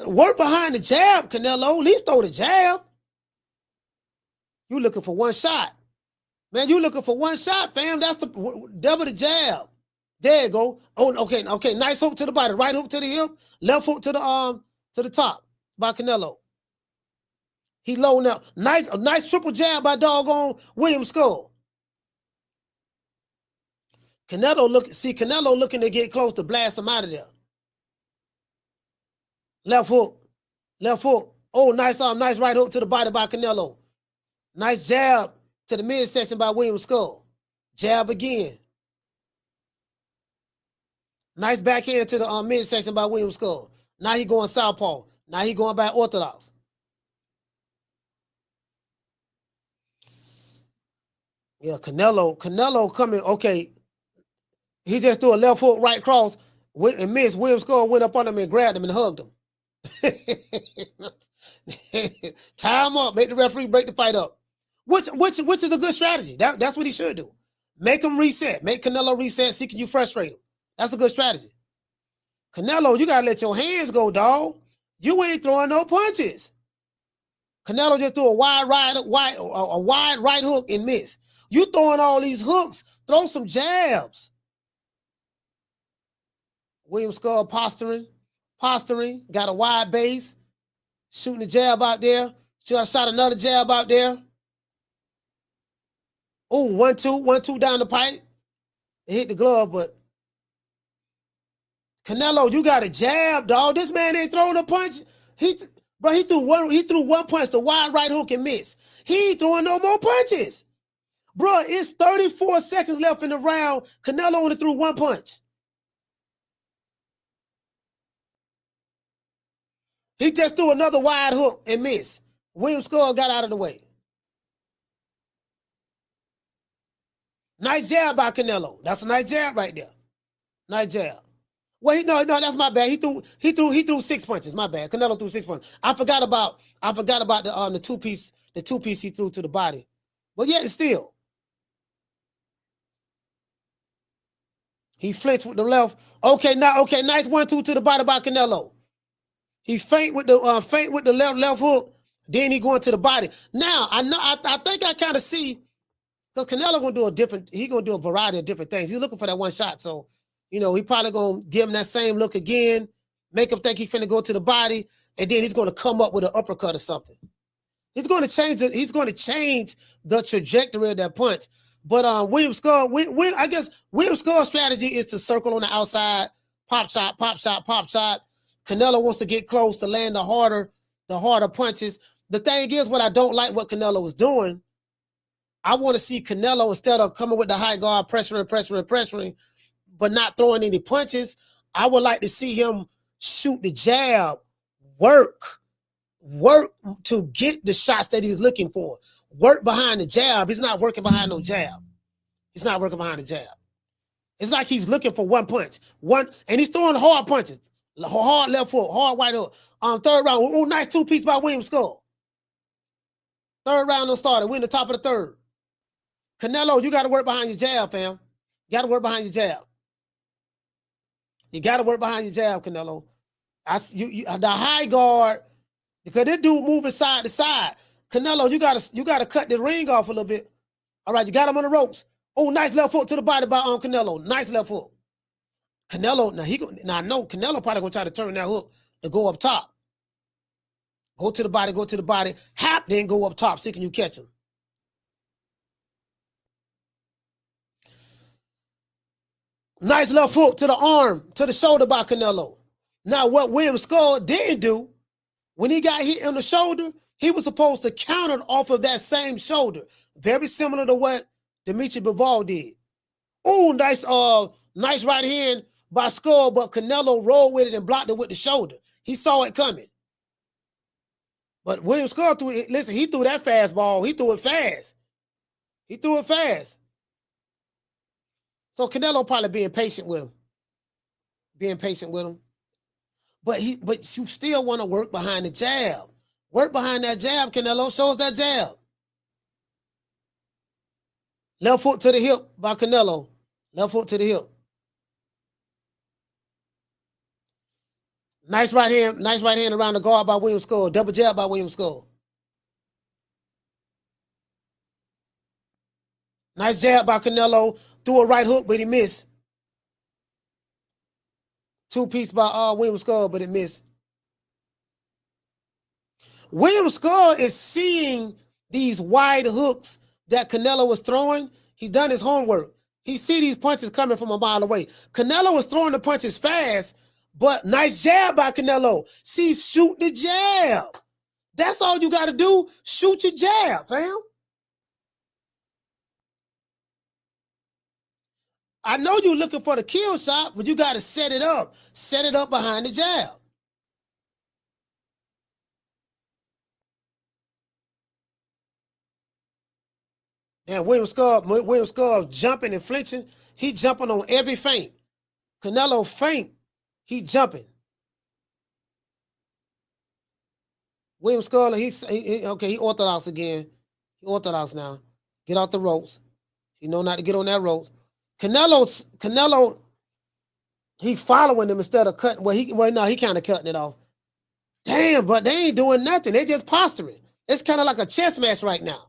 Work behind the jab, Canelo. At least throw the jab. You looking for one shot. Man, you looking for one shot, fam. That's the double the jab. There you go. Oh, okay. Nice hook to the body. Right hook to the hip. Left hook to the top by Canelo. He low now. Nice triple jab by doggone William Skull. Canelo looking to get close to blast him out of there. Left hook. Oh, nice right hook to the body by Canelo. Nice jab to the midsection by William Skull. Jab again. Nice backhand to the midsection by William Skull. Now he going southpaw. Now he going back orthodox. Yeah, Canelo coming. Okay, he just threw a left hook right cross and missed. William Skull went up on him and grabbed him and hugged him. Tie him up. Make the referee break the fight up. Which is a good strategy. That's what he should do. Make him reset. Make Canelo reset. See, can you frustrate him? That's a good strategy. Canelo, you gotta let your hands go, dog. You ain't throwing no punches. Canelo just threw a wide right hook and missed. You throwing all these hooks. Throw some jabs. William Skull posturing, got a wide base, shooting a jab out there. Should I shot another jab out there? Oh, 1-2 down the pipe. It hit the glove, but Canelo, you got a jab, dog. This man ain't throwing a punch. He threw one punch, the wide right hook and missed. He ain't throwing no more punches. Bro, it's 34 seconds left in the round. Canelo only threw one punch. He just threw another wide hook and missed. William Skull got out of the way. Nice jab by Canelo. That's a nice jab right there. Nice jab. Well, no, that's my bad. He threw 6 punches. My bad. Canelo threw 6 punches. I forgot about the two piece he threw to the body. But yeah, still. He flinched with the left. Okay, nice 1-2 to the body by Canelo. He feint with the left hook. Then he going to the body. Now I think I kind of see, because Canelo gonna do a variety of different things. He's looking for that one shot. So, he probably gonna give him that same look again, make him think he's finna go to the body, and then he's gonna come up with an uppercut or something. He's gonna change the trajectory of that punch. But William Skull, I guess William Skull's strategy is to circle on the outside, pop shot. Canelo wants to get close to land the harder punches. The thing is, what I don't like what Canelo is doing, I want to see Canelo, instead of coming with the high guard, pressuring, but not throwing any punches, I would like to see him shoot the jab, work to get the shots that he's looking for. Work behind the jab. He's not working behind no jab. It's like he's looking for one punch. And he's throwing hard punches. Hard left hook, hard right hook. Third round. Oh, nice 2-piece by William Skull. Third round done started. We're in the top of the third. Canelo, you got to work behind your jab, fam. You got to work behind your jab. Canelo. The high guard, because this dude moving side to side. Canelo, you gotta cut the ring off a little bit. All right, you got him on the ropes. Oh, nice left foot to the body by Canelo. Nice left hook. Canelo, now I know Canelo probably gonna try to turn that hook to go up top. Go to the body, hop, then go up top. See, can you catch him? Nice left hook to the arm, to the shoulder by Canelo. Now, what William Skull didn't do, when he got hit on the shoulder, he was supposed to counter off of that same shoulder. Very similar to what Dimitri Bivol did. Oh, nice right hand by Skull, but Canelo rolled with it and blocked it with the shoulder. He saw it coming. But William Skull threw it. Listen, he threw that fastball. He threw it fast. So Canelo probably being patient with him. But you still want to work behind the jab. Work behind that jab, Canelo. Show us that jab. Left foot to the hip by Canelo. Left foot to the hip. Nice right hand around the guard by William Skull. Double jab by William Skull. Nice jab by Canelo. Threw a right hook, but he missed. Two-piece by William Skull, but it missed. William Skull is seeing these wide hooks that Canelo was throwing. He's done his homework. He see these punches coming from a mile away. Canelo was throwing the punches fast, but nice jab by Canelo. See, shoot the jab. That's all you got to do. Shoot your jab, fam. I know you're looking for the kill shot, but you got to set it up. Set it up behind the jab. And William Skull jumping and flinching. He jumping on every feint. Canelo feint. He jumping. William Skull, he orthodox again. He orthodox now. Get off the ropes. You know not to get on that ropes. Canelo, he following them instead of cutting. He kind of cutting it off. Damn, but they ain't doing nothing. They just posturing. It's kind of like a chess match right now.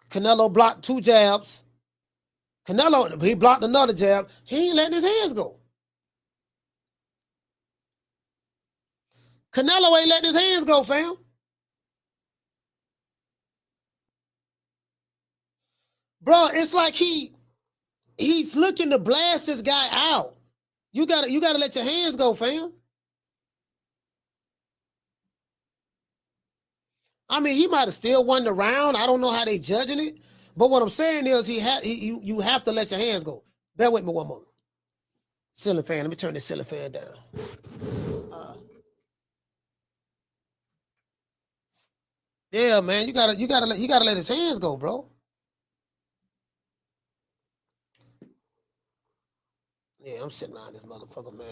Canelo blocked two jabs. He blocked another jab. He ain't letting his hands go. Canelo ain't letting his hands go, fam. Bro, it's like he's looking to blast this guy out. You gotta let your hands go, fam. I mean, he might have still won the round. I don't know how they judging it. But what I'm saying is you have to let your hands go. Bear with me one moment. Ceiling fan. Let me turn this ceiling fan down. Yeah, man. You gotta let his hands go, bro. Yeah, I'm sitting around this motherfucker, man.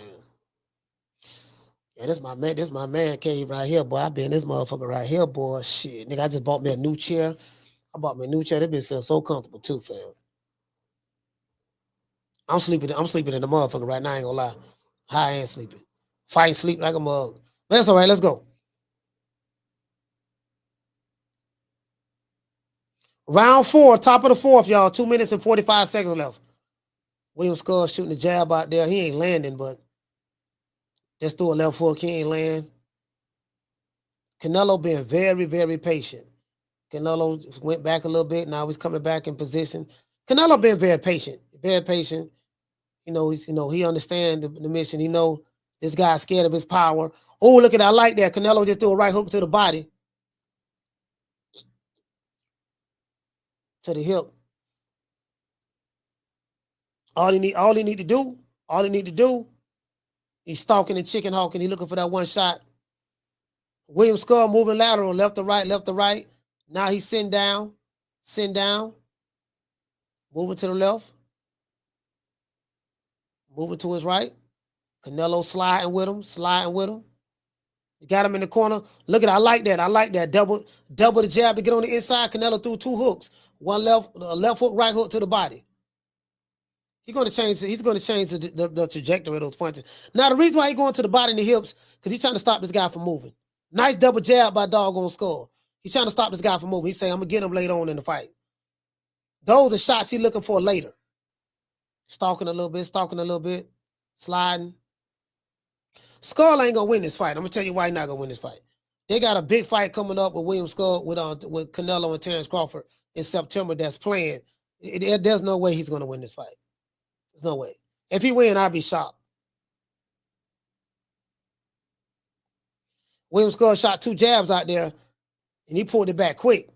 Yeah, this my man cave right here, boy. I be in this motherfucker right here, boy. Shit, nigga, I just bought me a new chair. I bought me a new chair. This bitch feels so comfortable too, fam. I'm sleeping in the motherfucker right now. I ain't gonna lie. High and sleeping. Fighting sleep like a mug. But that's all right. Let's go. Round 4, top of the 4th, y'all. 2 minutes and 45 seconds left. William Skull shooting the jab out there. He ain't landing, but just threw a left hook. He ain't land. Canelo being very, very patient. Canelo went back a little bit. Now he's coming back in position. Canelo being very patient. Very patient. He understands the mission. He know this guy's scared of his power. Oh, look at that. I like that. Canelo just threw a right hook to the body. To the hip. All he need to do, he's stalking and chicken hawking. He's looking for that one shot. William Skull moving lateral, left to right. Now he's sitting down. Moving to the left. Moving to his right. Canelo sliding with him. You got him in the corner. Look at it. I like that. Double the jab to get on the inside. Canelo threw 2 hooks. One left hook, right hook to the body. He's going to change the trajectory of those punches. Now, the reason why he's going to the body and the hips, because he's trying to stop this guy from moving. Nice double jab by doggone Skull. He's trying to stop this guy from moving. He's saying, I'm going to get him later on in the fight. Those are shots he's looking for later. Stalking a little bit, sliding. Skull ain't going to win this fight. I'm going to tell you why he's not going to win this fight. They got a big fight coming up with William Skull, with Canelo and Terrence Crawford in September that's playing. There's no way he's going to win this fight. There's no way. If he win, I'll be shocked. William Skull shot 2 jabs out there, and he pulled it back quick.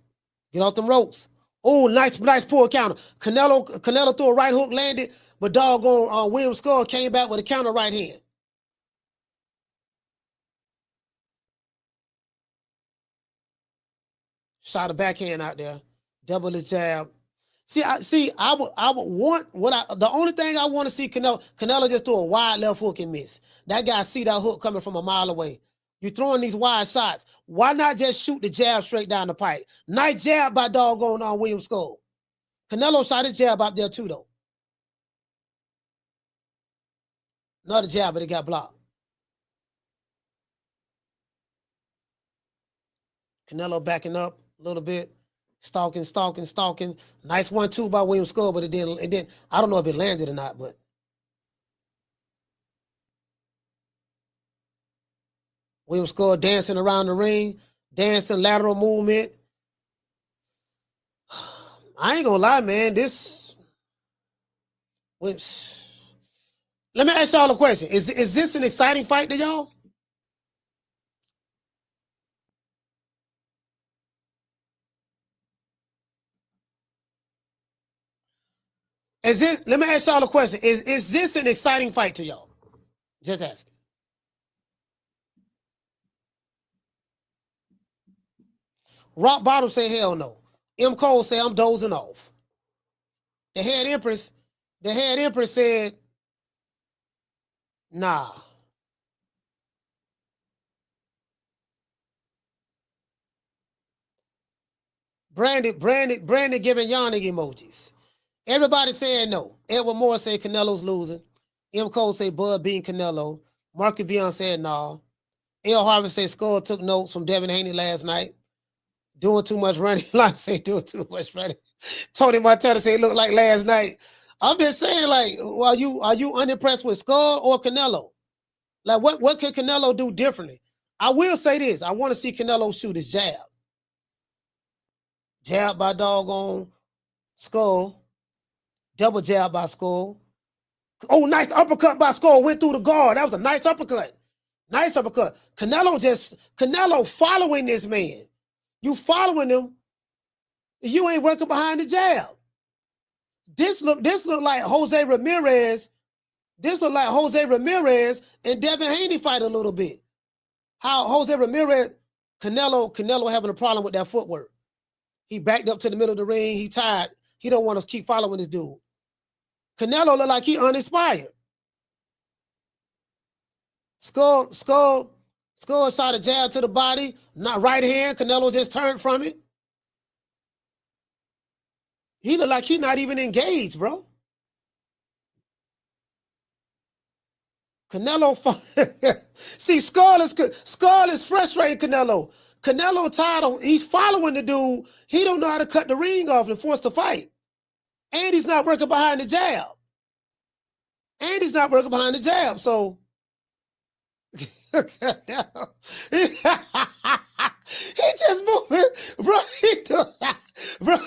Get off them ropes. Oh, nice pull counter. Canelo threw a right hook, landed, but doggone William Skull came back with a counter right hand. Shot a backhand out there. Double the jab. I would want the only thing I want to see Canelo just threw a wide left hook and miss. That guy see that hook coming from a mile away. You're throwing these wide shots. Why not just shoot the jab straight down the pipe? Nice jab by doggone on William Skull. Canelo shot his jab out there too, though. Another jab, but it got blocked. Canelo backing up a little bit. Stalking. Nice 1-2 by William Skull, but it didn't. I don't know if it landed or not, but. William Skull dancing around the ring, dancing lateral movement. I ain't gonna lie, man. Let me ask y'all a question. Is this an exciting fight to y'all? Let me ask y'all a question. Is this an exciting fight to y'all? Just asking. Rock Bottom say hell no. M. Cole say I'm dozing off. The head empress said, nah. Brandon giving yawning emojis. Everybody saying no. Edward Moore say Canelo's losing. M. Cole say Bud beating Canelo. Marky Beyond said nah. L. Harvey say Skull took notes from Devin Haney last night. Doing too much running. Like say doing too much running. Tony Montana say it looked like last night. I'm just saying, like, are you unimpressed with Skull or Canelo? Like, what could Canelo do differently? I will say this. I want to see Canelo shoot his jab. Jab by doggone Skull. Double jab by Skull. Oh, nice uppercut by Skull. Went through the guard. That was a nice uppercut. Nice uppercut. Canelo following this man. You following him. You ain't working behind the jab. This look like Jose Ramirez. This look like Jose Ramirez and Devin Haney fight a little bit. How Jose Ramirez, Canelo having a problem with that footwork. He backed up to the middle of the ring. He tired. He don't want to keep following this dude. Canelo look like he uninspired. Skull shot a jab to the body. Not right hand. Canelo just turned from it. He look like he not even engaged, bro. Canelo, see, Skull is frustrating Canelo. Canelo tired on, he's following the dude. He don't know how to cut the ring off and force the fight. And he's not working behind the jab. So he just moving, bro. Bro.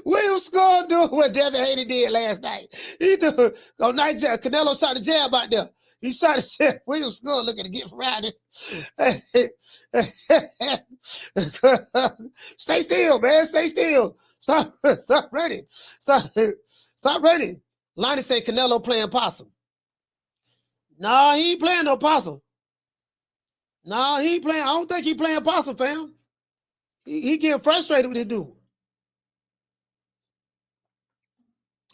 William Skull doing what Devin Haney did last night. He do a nice jab. Canelo shot a jab out there. He shot a jab. William Skull looking to get around it. Stay still, man. Stay still. Stop running. Stop running. Lonnie say Canelo playing possum. Nah, he ain't playing no possum. Nah, he ain't playing. I don't think he playing possum, fam. He getting frustrated with this dude.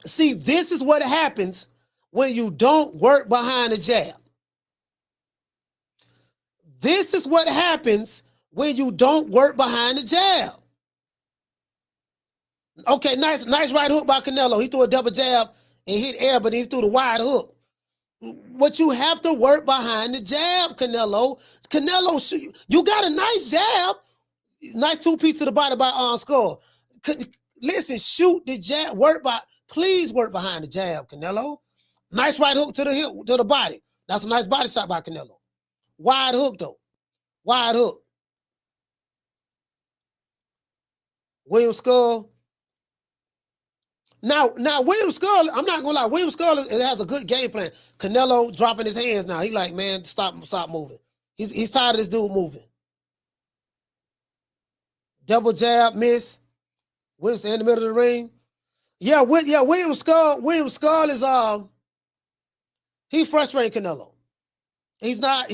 See, this is what happens when you don't work behind the jab. This is what happens when you don't work behind the jab. Okay, nice right hook by Canelo. He threw a double jab and hit air, but he threw the wide hook. What you have to work behind the jab, Canelo. Canelo, you got a nice jab. Nice 2-piece to the body by Skull. Listen, shoot the jab. Please work behind the jab, Canelo. Nice right hook to the hip, to the body. That's a nice body shot by Canelo. Wide hook, though. Wide hook. William Skull. Now William Skull, I'm not gonna lie, William Skull has a good game plan. Canelo dropping his hands now. He like, man, stop moving. He's tired of this dude moving. Double jab, miss. Williams in the middle of the ring. Yeah, William Skull is he frustrating Canelo. He's not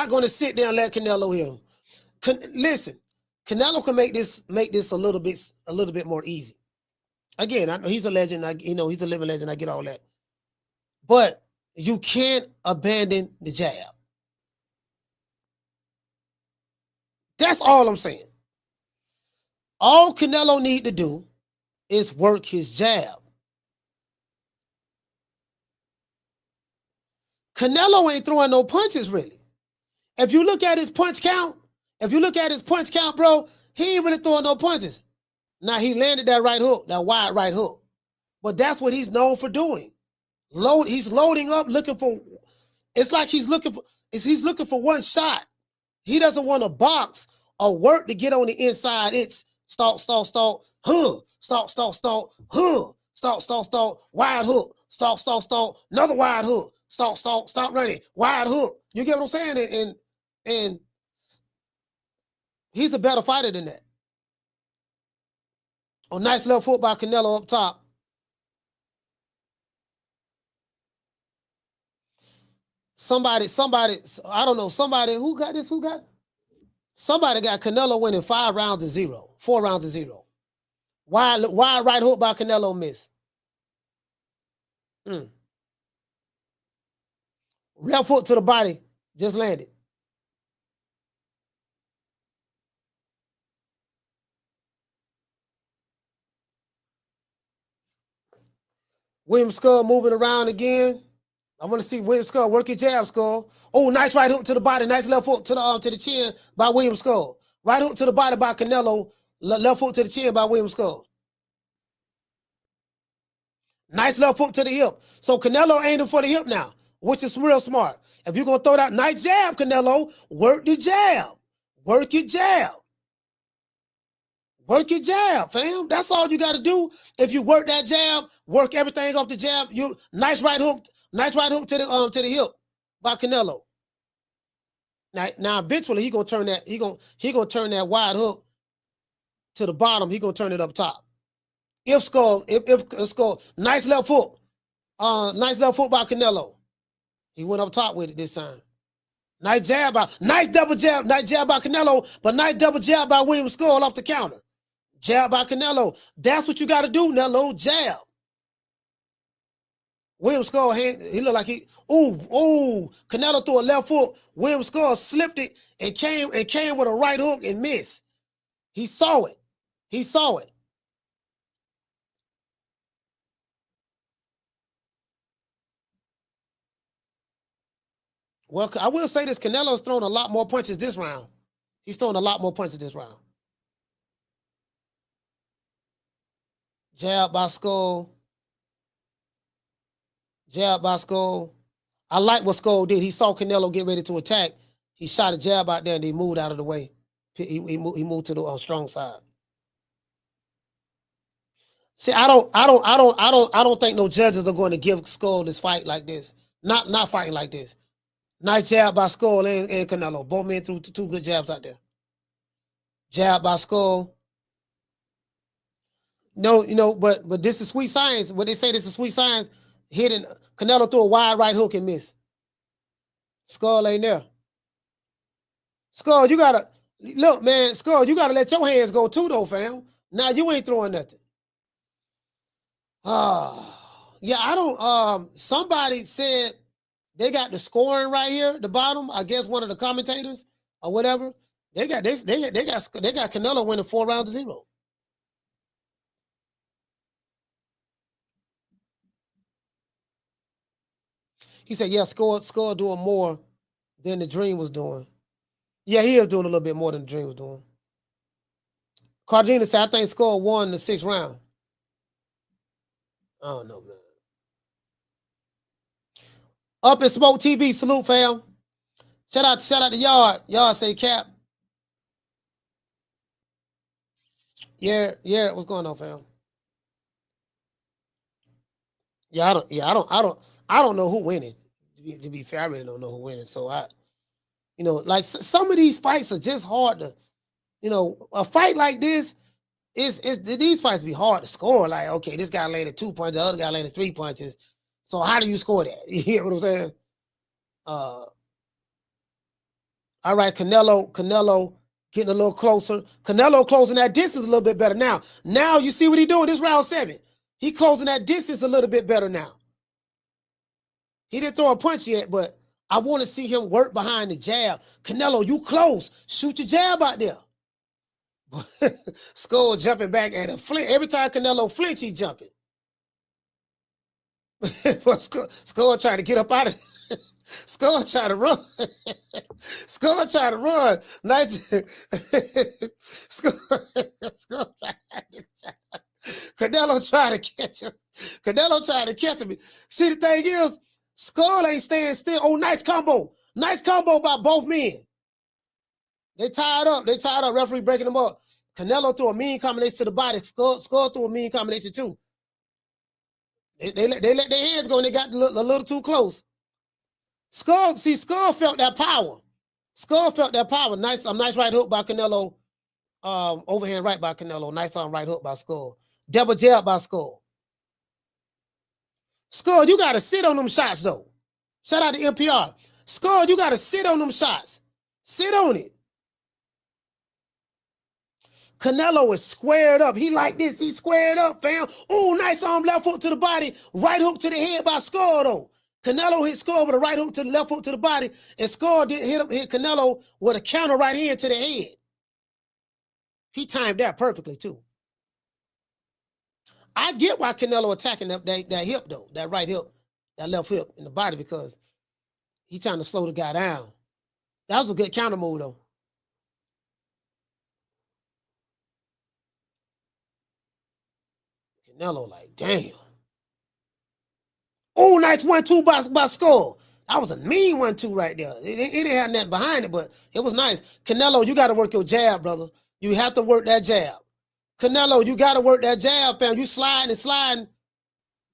going to sit there and let Canelo hit him. Listen, Canelo can make this a little bit more easy. Again, I know he's a legend. He's a living legend. I get all that, but you can't abandon the jab. That's all I'm saying. All Canelo need to do is work his jab. Canelo ain't throwing no punches, really. If you look at his punch count, bro, he ain't really throwing no punches. Now, he landed that right hook, that wide right hook. But that's what he's known for doing. He's loading up, looking for, it's like he's looking for one shot. He doesn't want to box or work to get on the inside. It's stalk, huh, stalk, huh, stalk, wide hook, stalk, another wide hook, stop running, wide hook. You get what I'm saying? And he's a better fighter than that. Oh, nice left hook by Canelo up top. Somebody, I don't know, who got this? Somebody got Canelo winning 4 rounds to 0. Wide right hook by Canelo miss. Left foot to the body, just landed. William Skull moving around again. I want to see William Skull work your jab, Skull. Oh, nice right hook to the body. Nice left hook to the chin by William Skull. Right hook to the body by Canelo. Left hook to the chin by William Skull. Nice left hook to the hip. So Canelo aiming for the hip now, which is real smart. If you're going to throw that nice jab, Canelo, work the jab. Work your jab. Work your jab, fam. That's all you got to do. If you work that jab, work everything off the jab. You nice right hook to the hip by Canelo. Now eventually he gonna turn that wide hook to the bottom. He gonna turn it up top. If Skull, nice left hook by Canelo. He went up top with it this time. Nice double jab by Canelo, but nice double jab by William Skull off the counter. Jab by Canelo. That's what you got to do, Nello. Jab. William Skull, he looked like Canelo threw a left hook. William Skull slipped it and came with a right hook and missed. He saw it. Well, I will say this, Canelo's thrown a lot more punches this round. He's thrown a lot more punches this round. Jab by Skull. I like what Skull did. He saw Canelo get ready to attack. He shot a jab out there and he moved out of the way. He moved to the strong side. See, I don't think no judges are going to give Skull this fight like this. Not fighting like this. Nice jab by Skull and Canelo. Both men threw 2 good jabs out there. Jab by Skull. No, but this is sweet science. What they say, this is sweet science. Hitting Canelo threw a wide right hook and missed. Skull ain't there. Skull, you gotta look, man. Skull, you gotta let your hands go too, though, fam. Now you ain't throwing nothing. Yeah, I don't. Somebody said they got the scoring right here, the bottom. I guess one of the commentators or whatever. They got Canelo winning 4 rounds to 0. He said, yeah, Skull doing more than the Dream was doing. Yeah, he is doing a little bit more than the Dream was doing. Cardina said, I think Skull won the 6th round. I don't know, man. Up in Smoke TV, salute, fam. Shout out to Yard. Yard say Cap. Yeah, what's going on, fam? Yeah, I don't know who winning. To be fair, I really don't know who winning. So like some of these fights are just hard to, a fight like this these fights be hard to score. Like, okay, this guy landed 2 punches, the other guy landed 3 punches. So how do you score that? You hear what I'm saying? All right, Canelo getting a little closer. Canelo closing that distance a little bit better now. Now you see what he's doing. This round 7. He closing that distance a little bit better now. He didn't throw a punch yet, but I want to see him work behind the jab. Canelo, you close. Shoot your jab out there. Skull jumping back at a flinch. Every time Canelo flinch, he jumping. Skull trying to get up out of it. Skull trying to run. Skull trying to run. Nice. Skull Canelo trying to catch him. Canelo trying to catch him. See, the thing is, Skull ain't staying still. Oh, nice combo. Nice combo by both men. They tied up. Referee breaking them up. Canelo threw a mean combination to the body. Skull threw a mean combination too. They let their hands go and they got a little too close. Skull felt that power. Skull felt that power. Nice right hook by Canelo. Overhand right by Canelo. Nice arm right hook by Skull. Double jab by Skull. Skull, you got to sit on them shots, though. Shout out to NPR. Skull, you got to sit on them shots. Sit on it. Canelo is squared up. He like this. He squared up, fam. Oh, nice arm, left hook to the body. Right hook to the head by Skull, though. Canelo hit Skull with a right hook to the left hook to the body, and Skull did hit Canelo with a counter right hand to the head. He timed that perfectly, too. I get why Canelo attacking that hip, though, that right hip, that left hip in the body, because he's trying to slow the guy down. That was a good counter move, though. Canelo like, damn. Oh, nice 1-2 by Skull. That was a mean 1-2 right there. It didn't have nothing behind it, but it was nice. Canelo, you got to work your jab, brother. You have to work that jab. Canelo, you got to work that jab, fam. You sliding and sliding.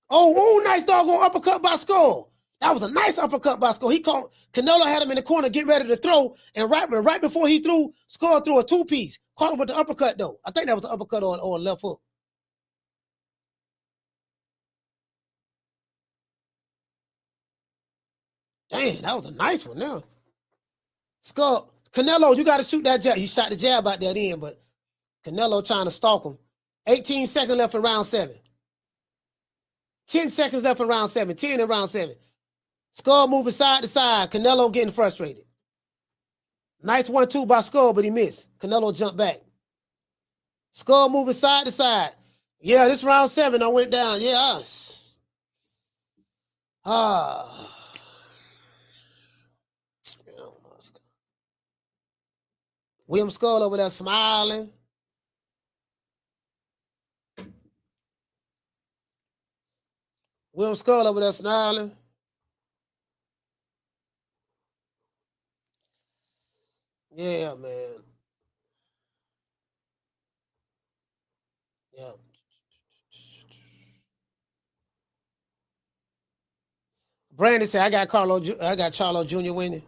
Oh, nice doggone uppercut by Skull. That was a nice uppercut by Skull. Canelo had him in the corner getting ready to throw, and right before he threw, Skull threw a 2-piece. Caught him with the uppercut, though. I think that was an uppercut or a left hook. Damn, that was a nice one now. Skull, Canelo, you got to shoot that jab. He shot the jab out that end, but Canelo trying to stalk him. 18 seconds left in round 7. 10 seconds left in round 7. 10 in round 7. Skull moving side to side. Canelo getting frustrated. Nice 1-2 by Skull, but he missed. Canelo jumped back. Skull moving side to side. Yeah, this round 7 I went down. Yeah. William Skull over there smiling. William Skull over there smiling. Yeah, man. Yeah. Brandon said, I got Charlo Jr. winning.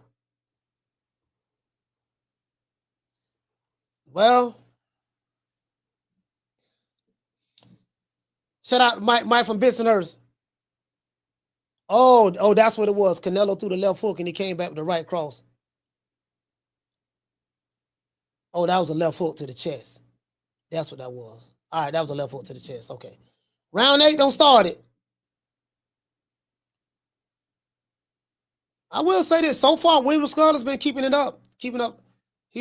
Well, shout out to Mike from Bensonhurst. Oh, that's what it was. Canelo threw the left hook and he came back with the right cross. Oh, that was a left hook to the chest. That's what that was. All right, that was a left hook to the chest. Okay. Round 8 don't start it. I will say this. So far, William Skull has been keeping up. He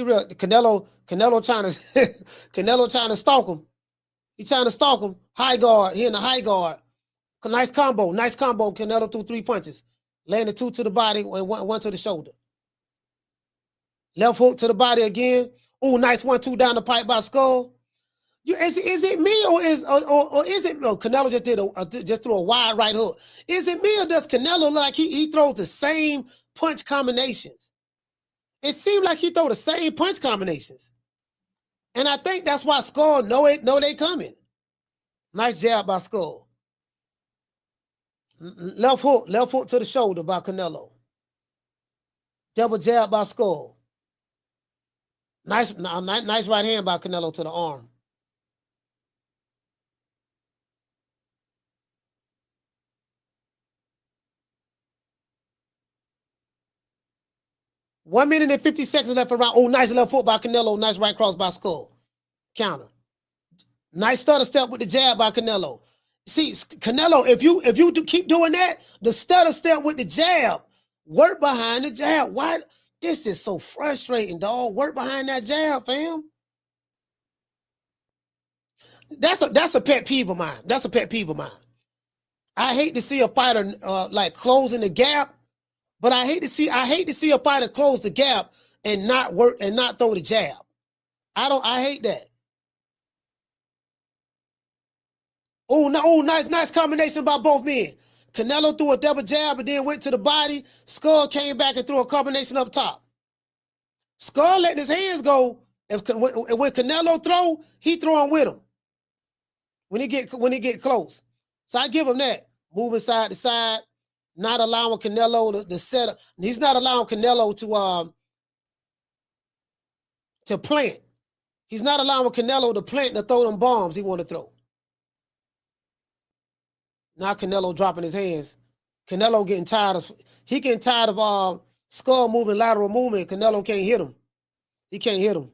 real Canelo trying to Canelo trying to stalk him. He trying to stalk him. High guard. He in the high guard. Nice combo. Canelo threw 3 punches. Landed 2 to the body and one to the shoulder. Left hook to the body again. Ooh, nice 1-2 down the pipe by Skull. Is it me or is it Canelo just threw a wide right hook? Is it me or does Canelo look like he throws the same punch combinations? It seemed like he throw the same punch combinations. And I think that's why Skull know they coming. Nice jab by Skull. Left hook to the shoulder by Canelo. Double jab by Skull. Nice right hand by Canelo to the arm. One minute and 50 seconds left around. Oh, nice left foot by Canelo. Nice right cross by Skull. Counter. Nice stutter step with the jab by Canelo. See, Canelo, if you keep doing that, the stutter step with the jab, work behind the jab. Why? This is so frustrating, dog. Work behind that jab, fam. That's a pet peeve of mine. That's a pet peeve of mine. I hate to see a fighter like closing the gap. But I hate to see a fighter close the gap and not work and not throw the jab. I hate that. Oh, no, nice combination by both men. Canelo threw a double jab and then went to the body. Skull came back and threw a combination up top. Skull letting his hands go. When Canelo throw, he throwing with him. When he get close. So I give him that. Moving side to side. Not allowing Canelo to set up. He's not allowing Canelo to plant. He's not allowing Canelo to plant to throw them bombs he want to throw. Now Canelo dropping his hands. Canelo getting tired of Skull moving lateral movement. Canelo can't hit him. He can't hit him.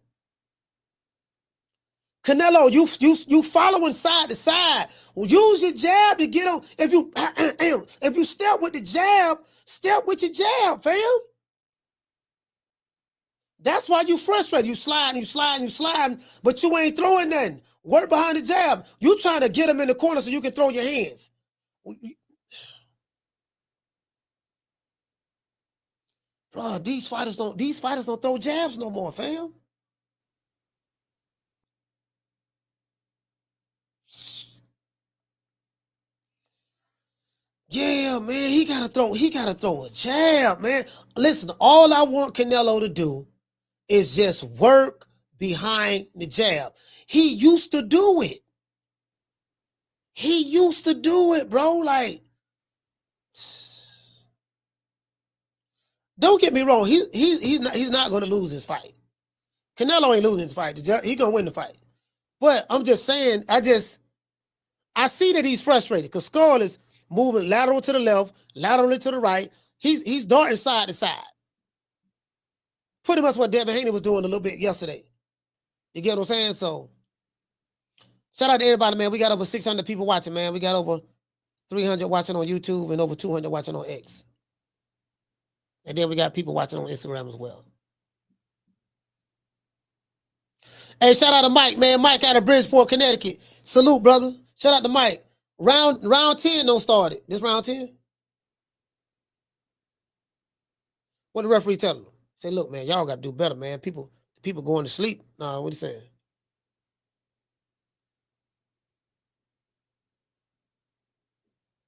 Canelo, you following side to side. Well, use your jab to get on. If you step with the jab, step with your jab, fam. That's why you frustrated. You sliding, but you ain't throwing nothing. Work behind the jab. You trying to get him in the corner so you can throw your hands. Bro, these fighters don't throw jabs no more, fam. Yeah, man, he gotta throw a jab, man. Listen, all I want Canelo to do is just work behind the jab. He used to do it. He used to do it, bro. Like, don't get me wrong. He's not gonna lose his fight. Canelo ain't losing his fight. He gonna win the fight. But I'm just saying, I see that he's frustrated because Skull is moving lateral to the left, laterally to the right. He's darting side to side. Pretty much what Devin Haney was doing a little bit yesterday. You get what I'm saying? So, shout out to everybody, man. We got over 600 people watching, man. We got over 300 watching on YouTube and over 200 watching on X. And then we got people watching on Instagram as well. Hey, shout out to Mike, man. Mike out of Bridgeport, Connecticut. Salute, brother. Shout out to Mike. Round 10 don't start it. This round 10? What the referee telling them? Say, look, man, y'all got to do better, man. People going to sleep. Nah, what he saying?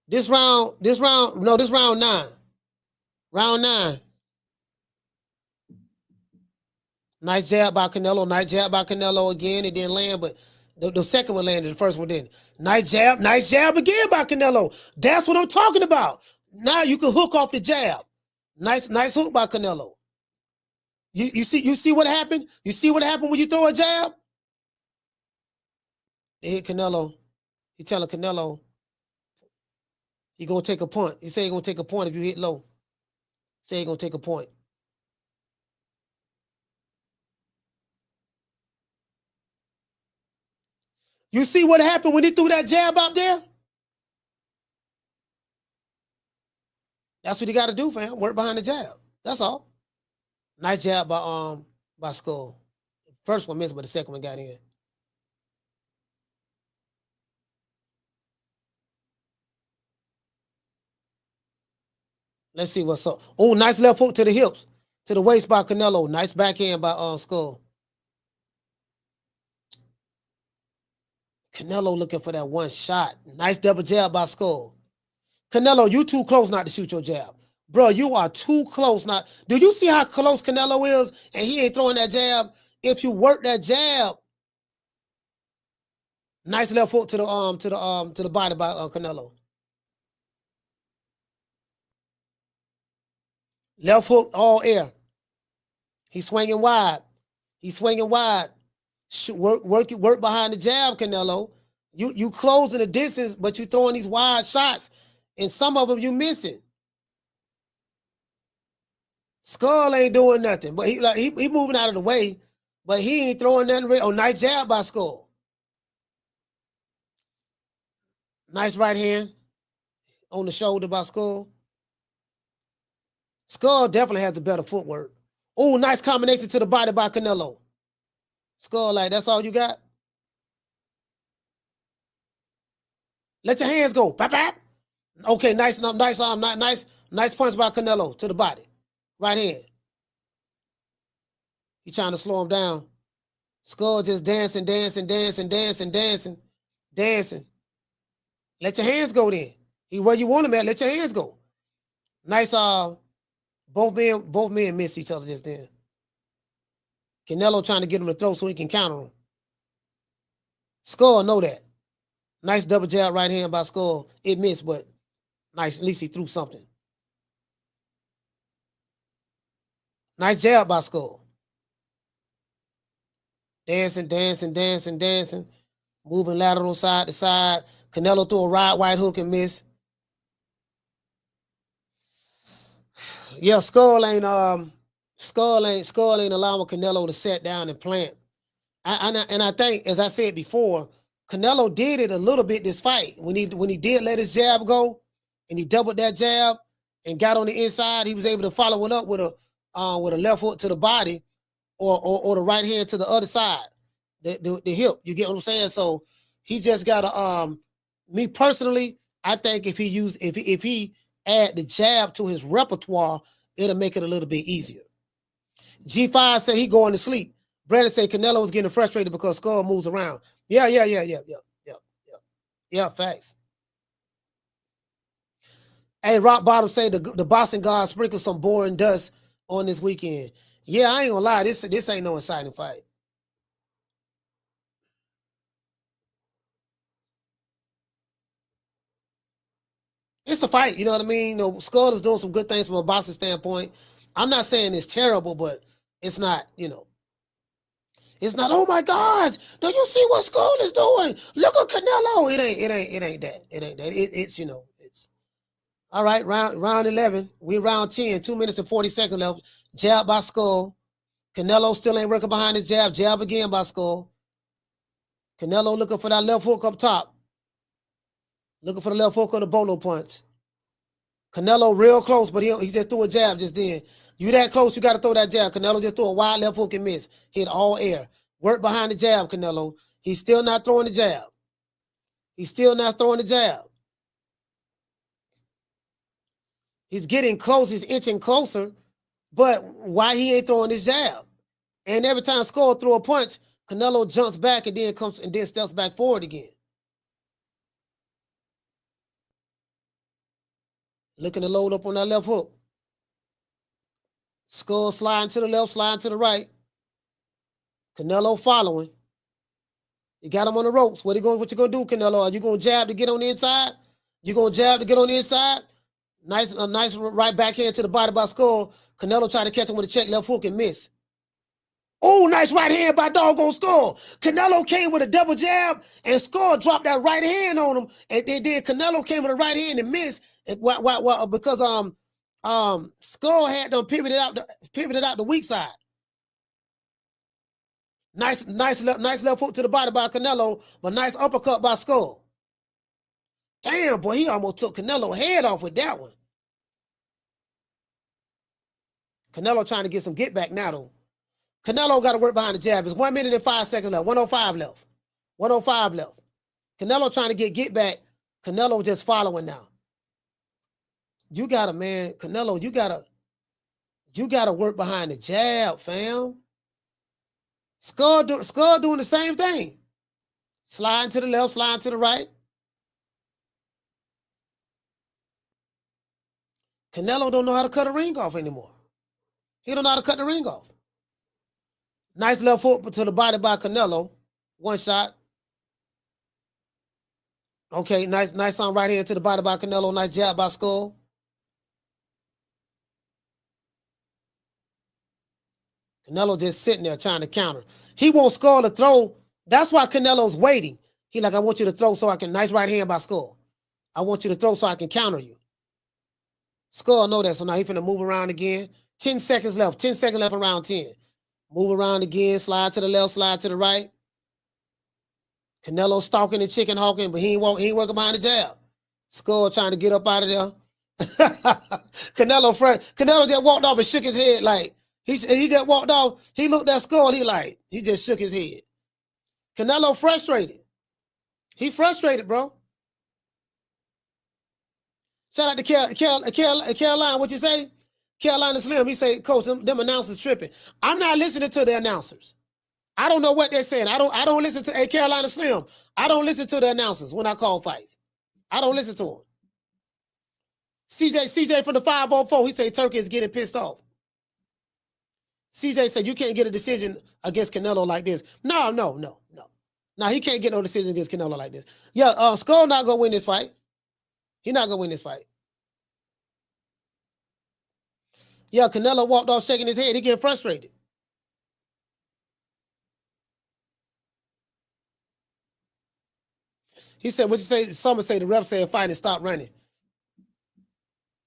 This round 9. Round 9. Nice jab by Canelo. Nice jab by Canelo again. It didn't land, but the second one landed. The first one didn't. Nice jab again by Canelo. That's what I'm talking about. Now you can hook off the jab. Nice hook by Canelo. You see what happened? You see what happened when you throw a jab? They hit Canelo. He telling Canelo he gonna take a punt. He say he gonna take a point if you hit low. Say he gonna take a point. You see what happened when he threw that jab out there? That's what he got to do, fam. Work behind the jab. That's all. Nice jab by Skull. First one missed, but the second one got in. Let's see what's up. Oh, nice left hook to the hips, to the waist by Canelo. Nice backhand by Skull. Canelo looking for that one shot. Nice double jab by Skull. Canelo, you too close not to shoot your jab. Bro, you are too close not. Do you see how close Canelo is? And he ain't throwing that jab. If you work that jab, nice left hook to the body by Canelo. Left hook all air. He's swinging wide. He's swinging wide. Work behind the jab, Canelo. You closing the distance, but you throwing these wide shots, and some of them you missing. Skull ain't doing nothing, but he moving out of the way, but he ain't throwing nothing. Oh, nice jab by Skull. Nice right hand on the shoulder by Skull. Skull definitely has the better footwork. Oh, nice combination to the body by Canelo. Skull, like, that's all you got? Let your hands go. Bap, bap. Okay, nice arm, nice punch by Canelo to the body. Right hand. He trying to slow him down. Skull just dancing. Let your hands go then. He where you want him at, let your hands go. Nice, both men missed each other just then. Canelo trying to get him to throw so he can counter him. Skull know that. Nice double jab right hand by Skull. It missed, but nice. At least he threw something. Nice jab by Skull. Dancing. Moving lateral side to side. Canelo threw a right hook and miss. Yeah, Skull ain't allowing Canelo to sit down and plant. I think, as I said before, Canelo did it a little bit this fight. When he did let his jab go, and he doubled that jab and got on the inside, he was able to follow it up with a left hook to the body, or the right hand to the other side, the hip. You get what I'm saying? So he just gotta. Me personally, I think if he add the jab to his repertoire, it'll make it a little bit easier. G5 said he going to sleep. Brandon said Canelo was getting frustrated because Skull moves around. Yeah, facts. Hey, Rock Bottom say the boxing god sprinkled some boring dust on this weekend. Yeah, I ain't gonna lie, this ain't no exciting fight. It's a fight, you know what I mean? You know, Skull is doing some good things from a boxing standpoint. I'm not saying it's terrible, but it's not, it's not, oh my gosh, do you see what Skull is doing? Look at Canelo. It ain't that. It's all right, round 11. We round 10, 2 minutes and 40 seconds left. Jab by Skull. Canelo still ain't working behind his jab. Jab again by Skull. Canelo looking for that left hook up top. Looking for the left hook on the bolo punch. Canelo real close, but he just threw a jab just then. You that close, you got to throw that jab. Canelo just threw a wide left hook and miss. Hit all air. Work behind the jab, Canelo. He's still not throwing the jab. He's getting close. He's inching closer. But why he ain't throwing his jab? And every time Skull throw a punch, Canelo jumps back and then steps back forward again. Looking to load up on that left hook. Skull sliding to the left, sliding to the right. Canelo following. You got him on the ropes. What you gonna do, Canelo? Are you gonna jab to get on the inside? Nice right backhand to the body by Skull. Canelo tried to catch him with a check left hook and miss. Oh, nice right hand by doggone Skull. Canelo came with a double jab, and Skull dropped that right hand on him. And then Canelo came with a right hand and missed. Because Skull had them pivoted out the weak side. Nice left hook to the body by Canelo, but nice uppercut by Skull. Damn, boy, he almost took Canelo's head off with that one. Canelo trying to get some get back now, though. Canelo got to work behind the jab. It's 1 minute and 5 seconds left. 105 left. Canelo trying to get back. Canelo just following now. You gotta, man, Canelo, you gotta work behind the jab, fam. Skull doing the same thing. Sliding to the left, sliding to the right. Canelo don't know how to cut a ring off anymore. He don't know how to cut the ring off. Nice left hook to the body by Canelo. One shot. Okay, nice on right hand to the body by Canelo. Nice jab by Skull. Canelo just sitting there trying to counter. He wants Skull to throw. That's why Canelo's waiting. He like, I want you to throw so I can, nice right hand by Skull. I want you to throw so I can counter you. Skull know that, so now he finna move around again. 10 seconds left. 10 seconds left around 10. Move around again. Slide to the left. Slide to the right. Canelo stalking and chicken hawking, but he ain't working behind the jab. Skull trying to get up out of there. Canelo just walked off and shook his head like he just walked off. He looked at Skull. He just shook his head. Canelo frustrated. He frustrated, bro. Shout out to Caroline. What you say? Carolina Slim. He say, Coach, them announcers tripping. I'm not listening to the announcers. I don't know what they're saying. I don't listen to Carolina Slim. I don't listen to the announcers when I call fights. I don't listen to them. CJ from the 504, he say Turkey is getting pissed off. CJ said you can't get a decision against Canelo like this. No. Now he can't get no decision against Canelo like this. Yeah, Skull not gonna win this fight. He not gonna win this fight. Yeah, Canelo walked off shaking his head. He getting frustrated. He said, what you say? Someone say the ref said fight and stop running.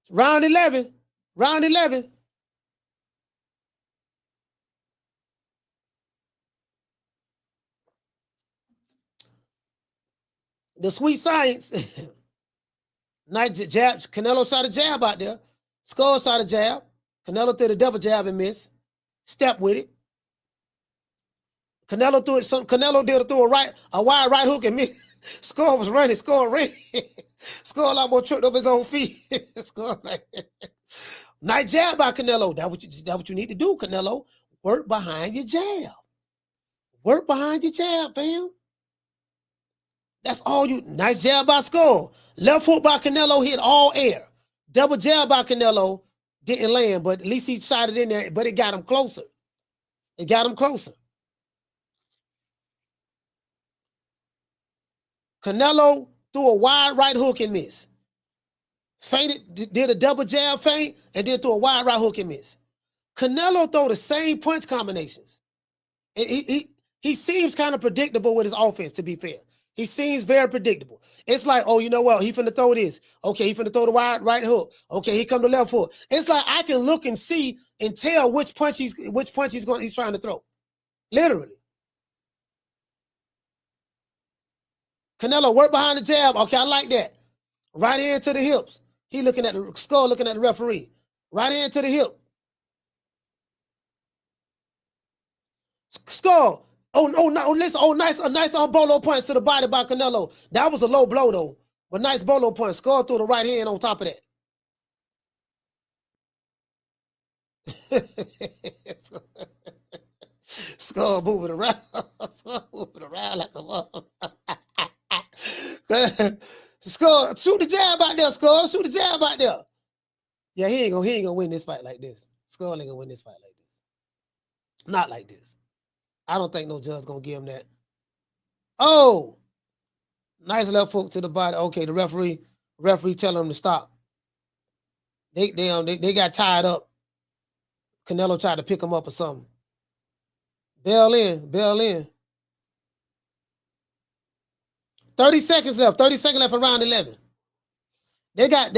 Round 11. Round 11. The sweet science. Nice jab. Canelo shot a jab out there. Skull shot a jab. Canelo threw the double jab and missed. Step with it. Canelo threw it. Canelo did throw a wide right hook and missed. Skull was running. Skull ran. Skull almost tripped up his own feet. Skull like, nice jab by Canelo. That's what you need to do, Canelo. Work behind your jab. Work behind your jab, fam. That's all you. Nice jab by Skull. Left hook by Canelo hit all air. Double jab by Canelo didn't land, but at least he shot it in there, but it got him closer. It got him closer. Canelo threw a wide right hook and missed. Feinted, did a double jab feint, and then threw a wide right hook and missed. Canelo throw the same punch combinations. And he seems kind of predictable with his offense, to be fair. He seems very predictable. It's like, oh, you know what? He finna throw this. Okay, he finna throw the wide right hook. Okay, he come the left hook. It's like I can look and see and tell which punch he's trying to throw. Literally. Canelo work behind the jab. Okay, I like that. Right hand to the hips. He looking at the Skull, looking at the referee. Right hand to the hip. Skull. Oh, no, listen. Oh, nice, a nice bolo punch to the body by Canelo. That was a low blow, though. But nice bolo punch. Skull threw the right hand on top of that. Skull moving around. Skull moving around like a mother. Skull, shoot the jab out there, Skull. Shoot the jab out there. Yeah, he ain't gonna win this fight like this. Skull ain't gonna win this fight like this. Not like this. I don't think no judge gonna give him that. Oh, nice left hook to the body. Okay, the referee telling him to stop. They got tied up. Canelo tried to pick him up or something. Bell in. 30 seconds left. 30 seconds left for round 11. They got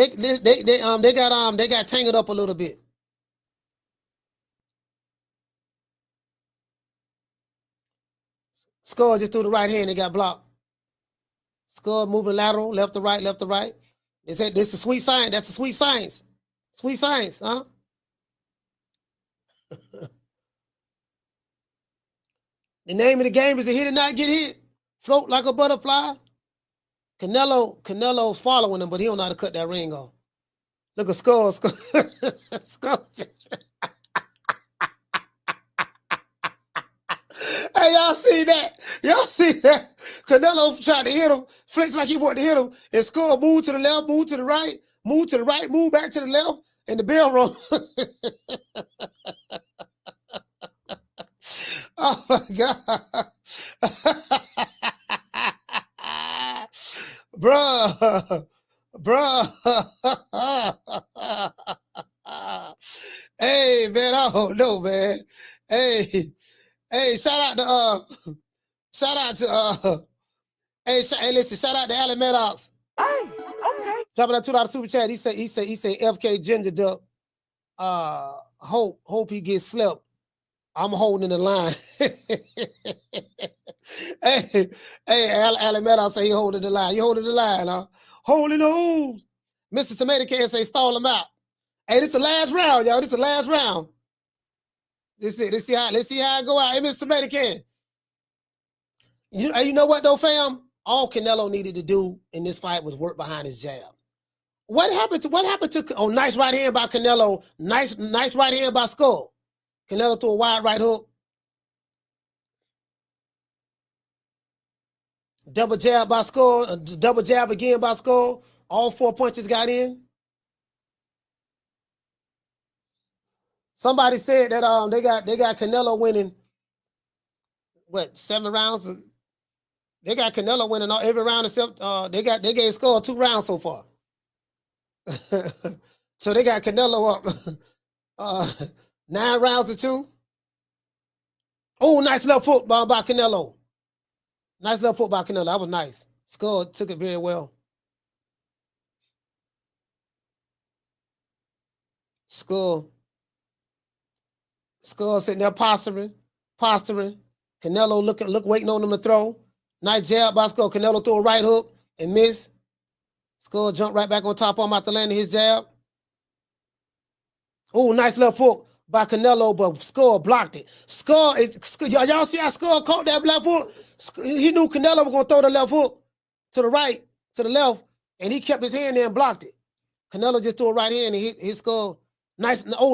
tangled up a little bit. Skull just threw the right hand. They got blocked. Skull moving lateral, left to right. They said this is sweet science. That's a sweet science. Sweet science, huh? The name of the game is to hit and not get hit. Float like a butterfly. Canelo following him, but he don't know how to cut that ring off. Look at Skull. Skull. Hey, y'all see that? Y'all see that? Canelo tried to hit him, flicks like he wanted to hit him, and Skull move to the left, move to the right, move to the right, move back to the left, and the bell roll. Oh my God. Bruh. Hey, man, I don't know, man. Hey, shout out to listen, shout out to Alan Maddox. Hey, okay. Dropping that $2 super chat. He said FK Ginger Duck. Hope he gets slept. I'm holding the line. hey, Alan Maddox say he holding the line. You holding the line, huh? Holding the hooves. Mr. Tomato Can say stall him out. Hey, this is the last round, y'all. This is the last round. Let's see how it go out. Hey, Mr. Tomato Can. You know what though, fam? All Canelo needed to do in this fight was work behind his jab. What happened to nice right hand by Canelo, nice right hand by Skull. Canelo threw a wide right hook. Double jab by Skull, double jab again by Skull. All 4 punches got in. Somebody said that they got Canelo winning what 7 rounds. They got Canelo winning every round except they gave Skull 2 rounds so far. So they got Canelo up 9 rounds to 2. Oh, nice left foot by Canelo. Nice left foot by Canelo. That was nice. Skull took it very well. Skull sitting there posturing. Canelo waiting on him to throw. Nice jab by Skull. Canelo threw a right hook and missed. Skull jumped right back on top of him after landing his jab. Oh, nice left hook by Canelo, but Skull blocked it. Y'all see how Skull caught that left hook? He knew Canelo was going to throw the left hook to the right, to the left, and he kept his hand there and blocked it. Canelo just threw a right hand and hit Skull. Nice left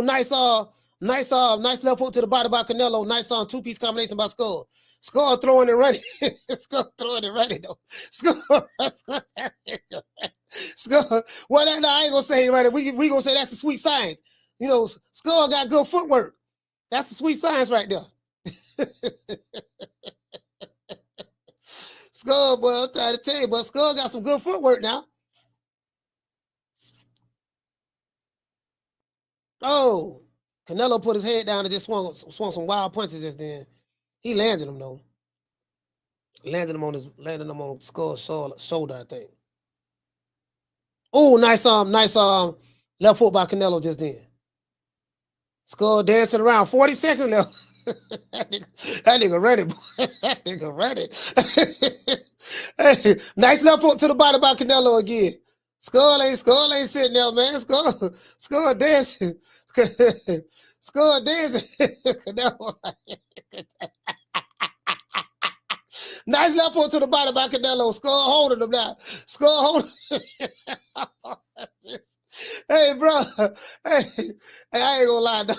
hook to the body by Canelo. Nice 2-piece combination by Skull. Skull throwing it ready. Skull throwing it ready though. Skull. Well, I ain't gonna say it ready. We gonna say that's the sweet science. You know, Skull got good footwork. That's the sweet science right there. Skull, boy, I'm trying to tell you, but Skull got some good footwork now. Oh, Canelo put his head down and just swung some wild punches just then. He landed him though. Landed him on Skull's shoulder, I think. Oh, nice left foot by Canelo just then. Skull dancing around. 40 seconds left. that nigga ready, boy. That nigga ready. Hey, nice left foot to the body by Canelo again. Skull ain't sitting there, man. Skull dancing. Skull dancing. Nice left foot to the body by Canelo. Skull holding him now. Skull holding. Hey, bro. Hey, I ain't gonna lie, dog.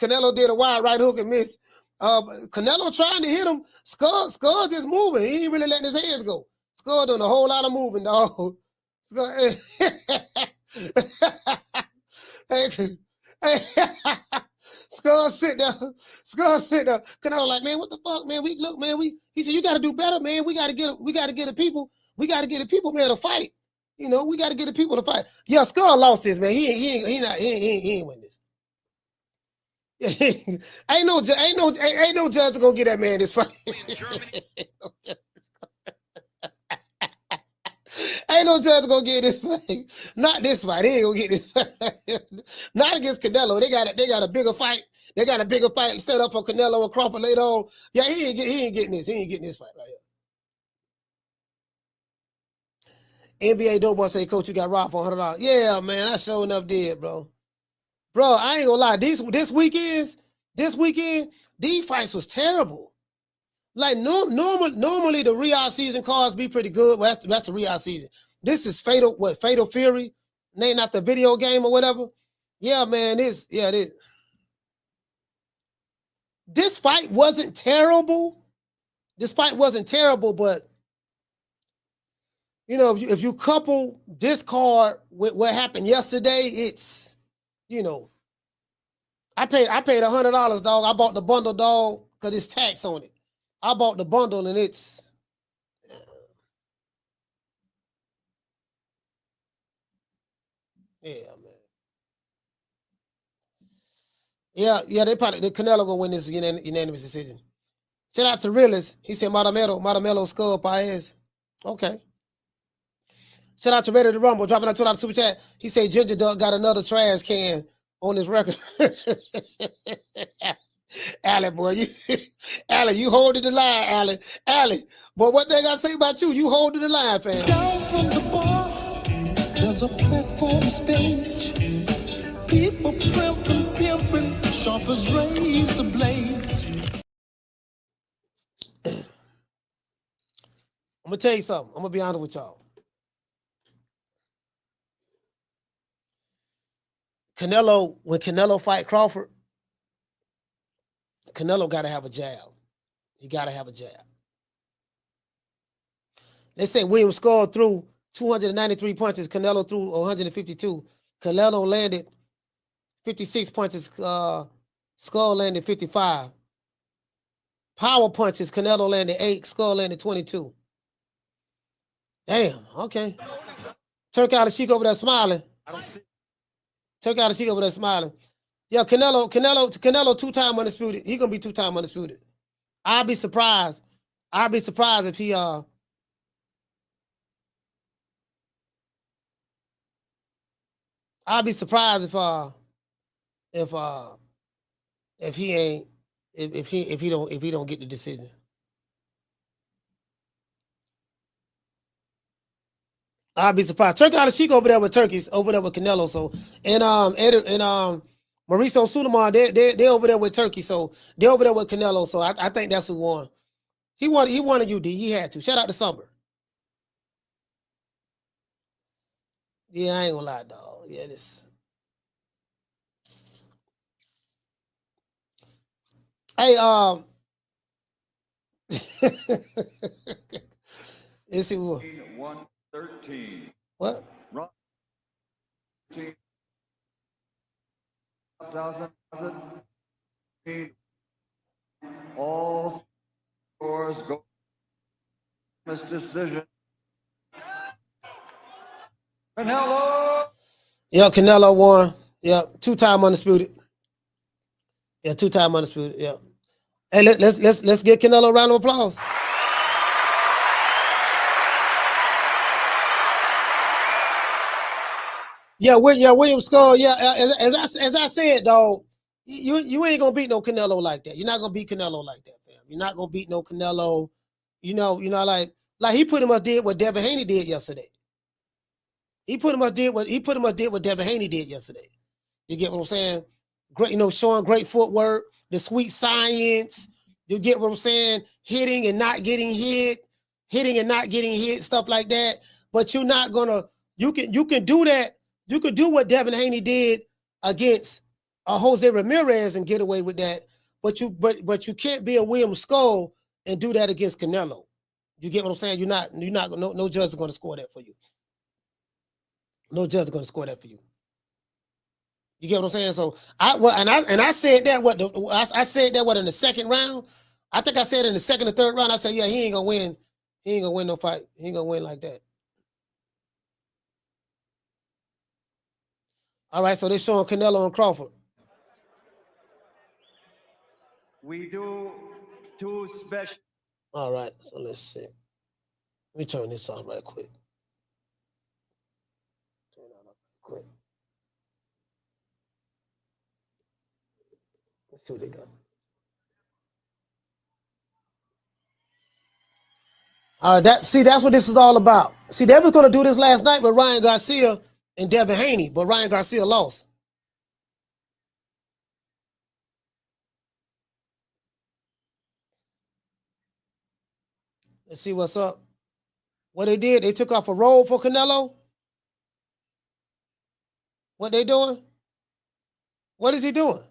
Canelo did a wide right hook and missed. Canelo trying to hit him. Skull just moving. He ain't really letting his hands go. Skull doing a whole lot of moving, dog. Skull, hey. Skull sit there. Canelo like, man, what the fuck, man? He said, you gotta do better, man. We gotta get the people, man, to fight. You know, we gotta get the people to fight. Yeah, Skull lost this, man. He ain't win this. ain't no judge gonna get that man this fight. Ain't no judge gonna get this fight. Not this fight. He ain't gonna get this fight. Not against Canelo. They got a bigger fight. They got a bigger fight set up for Canelo and Crawford later on. Yeah, he ain't getting this. He ain't getting this fight right here. NBA Dope Boy say, Coach, you got robbed for $100. Yeah, man, I sure enough did, bro. Bro, I ain't gonna lie. This weekend, these fights was terrible. Like normally the Riyadh season cards be pretty good. Well, that's the Riyadh season. This is Fatal Fury, named after the video game or whatever. Yeah, man, it is. This fight wasn't terrible. But you know, if you couple this card with what happened yesterday, it's, you know, I paid $100, dog. I bought the bundle, dog, because it's tax on it. I bought the bundle and it's yeah, man. Yeah, the Canelo gonna win this unanimous decision. Shout out to Realist. He said Matamelo-Skull Paez. Okay. Shout out to Ready to Rumble, dropping out $2 super chat. He said Ginger Duck got another trash can on his record. Allie, boy, you holding the line, Allie. But what they gotta say about you? You holding the line, fam. Down from the bar, there's a platform stage. People pimping, sharp as razor blades. I'm gonna tell you something. I'm gonna be honest with y'all. When Canelo fight Crawford, Canelo gotta have a jab. He gotta have a jab. They say William Skull threw 293 punches. Canelo threw 152. Canelo landed 56 punches. Skull landed 55. Power punches. Canelo landed 8. Skull landed 22. Damn. Okay. Turk out a cheek over there smiling. Yeah, Canelo 2-time undisputed. He gonna be 2-time undisputed. I'll be surprised if he I'll be surprised if he don't get the decision. I'll be surprised. Turkey out of Sheik over there with Turkeys, over there with Canelo. So and Mauricio Sulaiman, they over there with Turkey. So they're over there with Canelo. So I think that's who won. He won a UD. He had to. Shout out to Summer. Yeah, I ain't gonna lie, dog. Yeah, this. Hey, let's see what. 113. What? 1,000. All scores go. This decision. Canelo. Yeah, Canelo won. Yeah, 2-time undisputed. Yeah, 2-time undisputed. Yeah. Hey, let's give Canelo a round of applause. Yeah, William Skull. Yeah, as I said, dog, you ain't gonna beat no Canelo like that. You're not gonna beat Canelo like that, fam. You're not gonna beat no Canelo. You know, like he pretty much did what Devin Haney did yesterday. He pretty much did what Devin Haney did yesterday. You get what I'm saying? Great, showing great footwork, the sweet science. You get what I'm saying? Hitting and not getting hit, stuff like that. But you're not gonna. You can do that. You could do what Devin Haney did against Jose Ramirez and get away with that. But you can't be a William Skull and do that against Canelo. You get what I'm saying? You're not. No judge is going to score that for you. No judge is going to score that for you. You get what I'm saying? So I said that I said that in the second round. I think I said in the second or third round. I said, yeah, he ain't gonna win. He ain't gonna win no fight. He ain't gonna win like that. All right, so they're showing Canelo and Crawford. We do two special. All right, so let's see. Let me turn this off right quick. Turn that off right quick. Let's see what they got. All right, that's what this is all about. See, they was gonna do this last night with Ryan Garcia and Devin Haney, but Ryan Garcia lost. Let's see what's up. What they did, they took off a roll for Canelo. What they doing? What is he doing?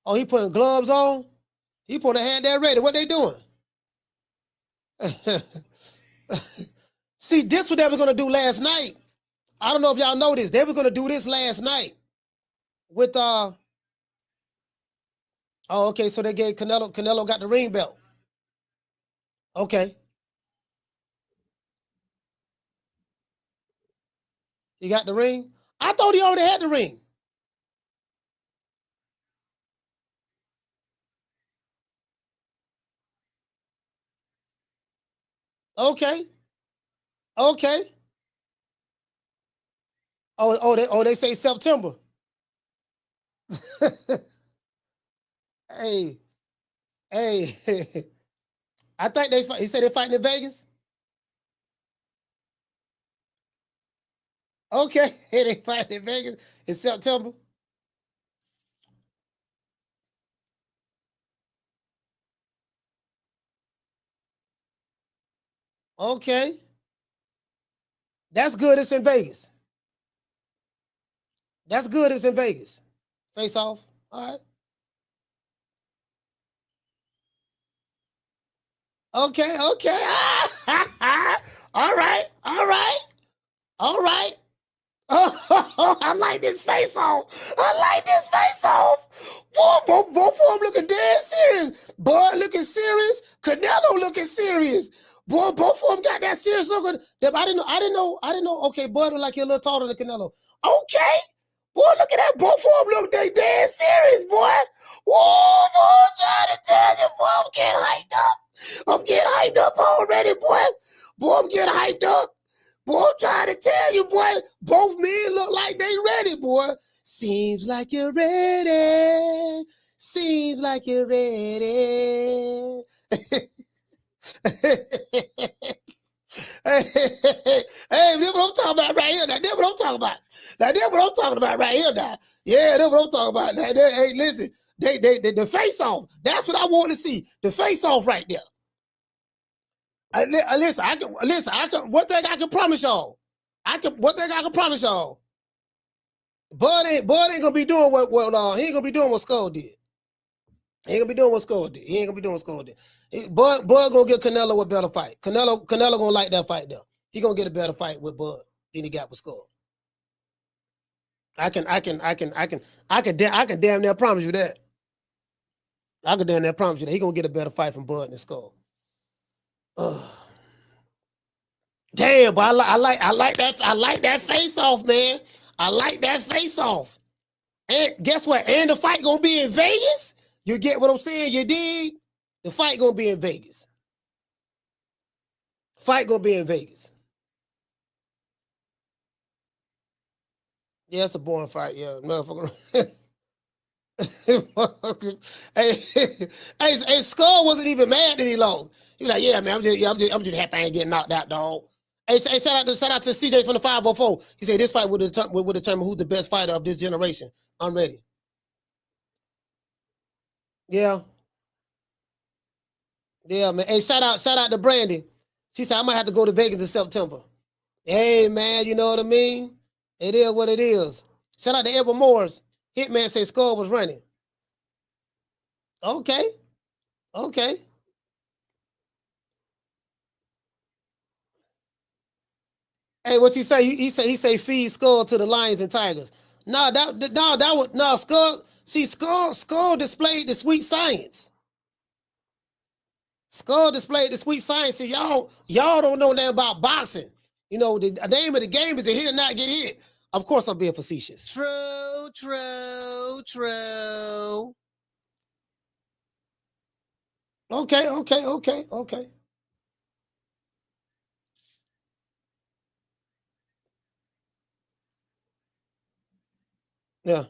Oh, he putting gloves on? He put a hand there ready. What they doing? See, this what they were going to do last night. I don't know if y'all know this. They were going to do this last night with, oh, okay, so they gave Canelo got the ring belt. Okay. He got the ring? I thought he already had the ring. Okay. Okay. They say September. Hey. I think he said they're fighting in Vegas. Okay, they fighting in Vegas in September. Okay. That's good. It's in Vegas. That's good. It's in Vegas. Face off. All right. Okay. All right. Oh, I like this face off. Boy, both of them looking dead serious. Boy looking serious. Canelo looking serious. Boy, both of them got that serious look. I didn't know. Okay, boy look like he a little taller than Canelo. Okay. Boy, look at that. Both of them look they dead serious, boy. Whoa, boy, I'm trying to tell you, boy, I'm getting hyped up already, boy. Boy, I'm getting hyped up. Boy, I'm trying to tell you, boy, both men look like they ready, boy. Seems like you're ready. Hey, this what I'm talking about right here. Now, this what I'm talking about right here now. Yeah, that's what I'm talking about. Now, hey, listen, the face off. That's what I want to see. The face off right there. Listen, one thing I can promise y'all. Bud ain't gonna be doing what he ain't gonna be doing what Skull did. Bud gonna get Canelo a better fight. Canelo gonna like that fight though. He gonna get a better fight with Bud than he got with Skull. I can damn near promise you that. He gonna get a better fight from Bud than Skull. Damn, but I like that face off, man. I like that face off. And guess what? And the fight gonna be in Vegas. You get what I'm saying? You dig? The fight gonna be in Vegas. Yeah, it's a boring fight. Yeah, motherfucker. hey, Skull wasn't even mad that he lost. He was like, "Yeah, man, I'm just happy I ain't getting knocked out, dog." Hey, shout out to CJ from the 504. He said this fight would determine who's the best fighter of this generation. I'm ready. Yeah, man. Hey, shout out to Brandy. She said I might have to go to Vegas in September. Hey, man, you know what I mean? It is what it is. Shout out to Edward Morris. Hitman say Skull was running. Okay. Hey, what you say? He say feed Skull to the lions and tigers. Skull. See, Skull displayed the sweet science. See, y'all don't know nothing about boxing. You know, the name of the game is to hit or not get hit. Of course, I'm being facetious. True. Okay. Yeah.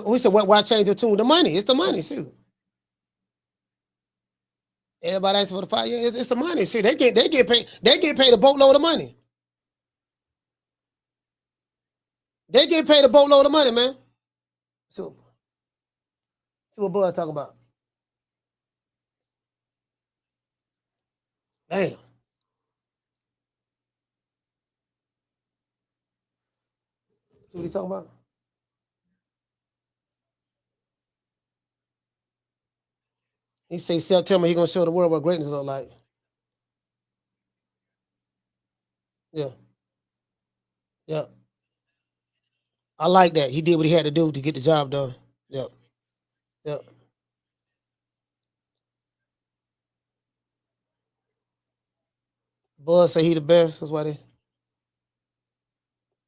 We said, why change the tune? The money. It's the money, too. Everybody asking for the fight. Yeah, it's the money. See, they get paid. They get paid a boatload of money. They get paid a boatload of money, man. So See what Bud talking about. Damn. See what he talking about? He say September he gonna show the world what greatness look like. Yeah. Yeah. I like that. He did what he had to do to get the job done. Yep. Yep. Bud say he the best. That's why they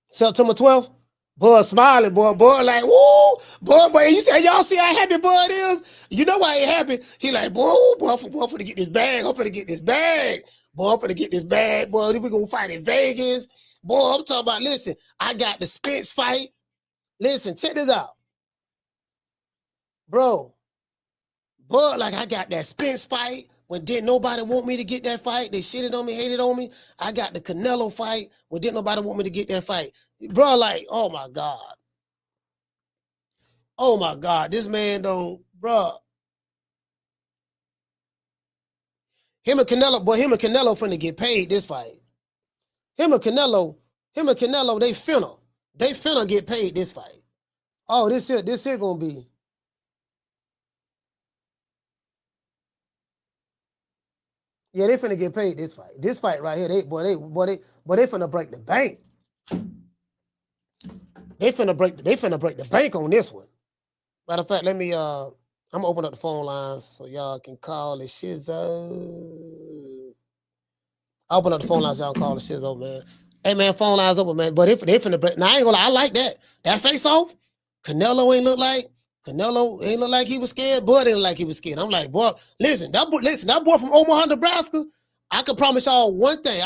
September 12th. Bud smiling, boy. Bud like, woo, boy. You say y'all see how happy Bud is? You know why he happy? He like, boy, I'm finna get this bag. I'm finna get this bag. Boy, I'm finna get this bag. Boy, we gonna fight in Vegas. Boy, I'm talking about, listen, I got the Spence fight. Listen, check this out. Bro, Bud, like, I got that Spence fight when didn't nobody want me to get that fight. They shitted on me, hated on me. I got the Canelo fight when didn't nobody want me to get that fight. Bro, like, oh my God. Oh my God. This man don't, bro. Him and Canelo finna get paid this fight. Him and Canelo, they finna get paid this fight. Oh, this here gonna be. Yeah, they finna get paid this fight. This fight right here, they finna break the bank. They finna break the bank on this one. Matter of fact, let me I'm gonna open up the phone lines so y'all can call the shizzo. I'll open up the phone lines, y'all call the shizzo, man. Hey man, phone lines open, man. But they finna break. Now I ain't gonna lie, I like that. That face off. Canelo ain't look like he was scared. Bud ain't look like he was scared. I'm like, boy, listen, that boy from Omaha, Nebraska. I can promise y'all one thing.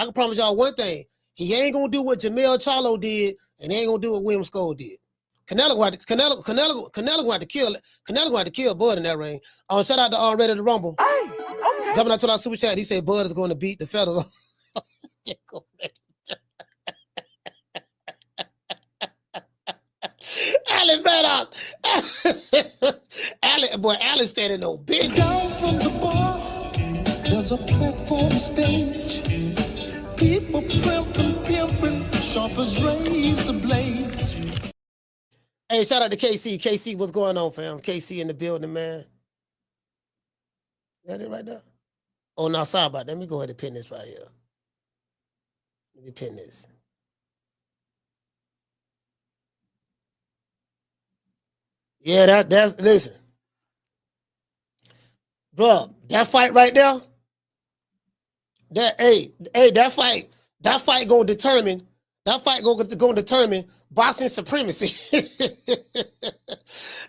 He ain't gonna do what Jamel Charlo did, and he ain't gonna do what William Skull did. Canelo going to kill Bud in that ring. Shout out to Ready to Rumble. Hey, okay. Jumping out to our super chat, he said Bud is going to beat the feathers. Allen Maddox. Allen standing no big. Down from the bar, there's a platform stage. People pimping, sharp as razor blades. Hey, shout out to KC. KC, what's going on, fam? KC in the building, man. That it right there? Oh, no, sorry about that. Let me go ahead and pin this right here. Let me pin this. Yeah, that's listen. Bro, that fight right there, that fight gonna determine boxing supremacy.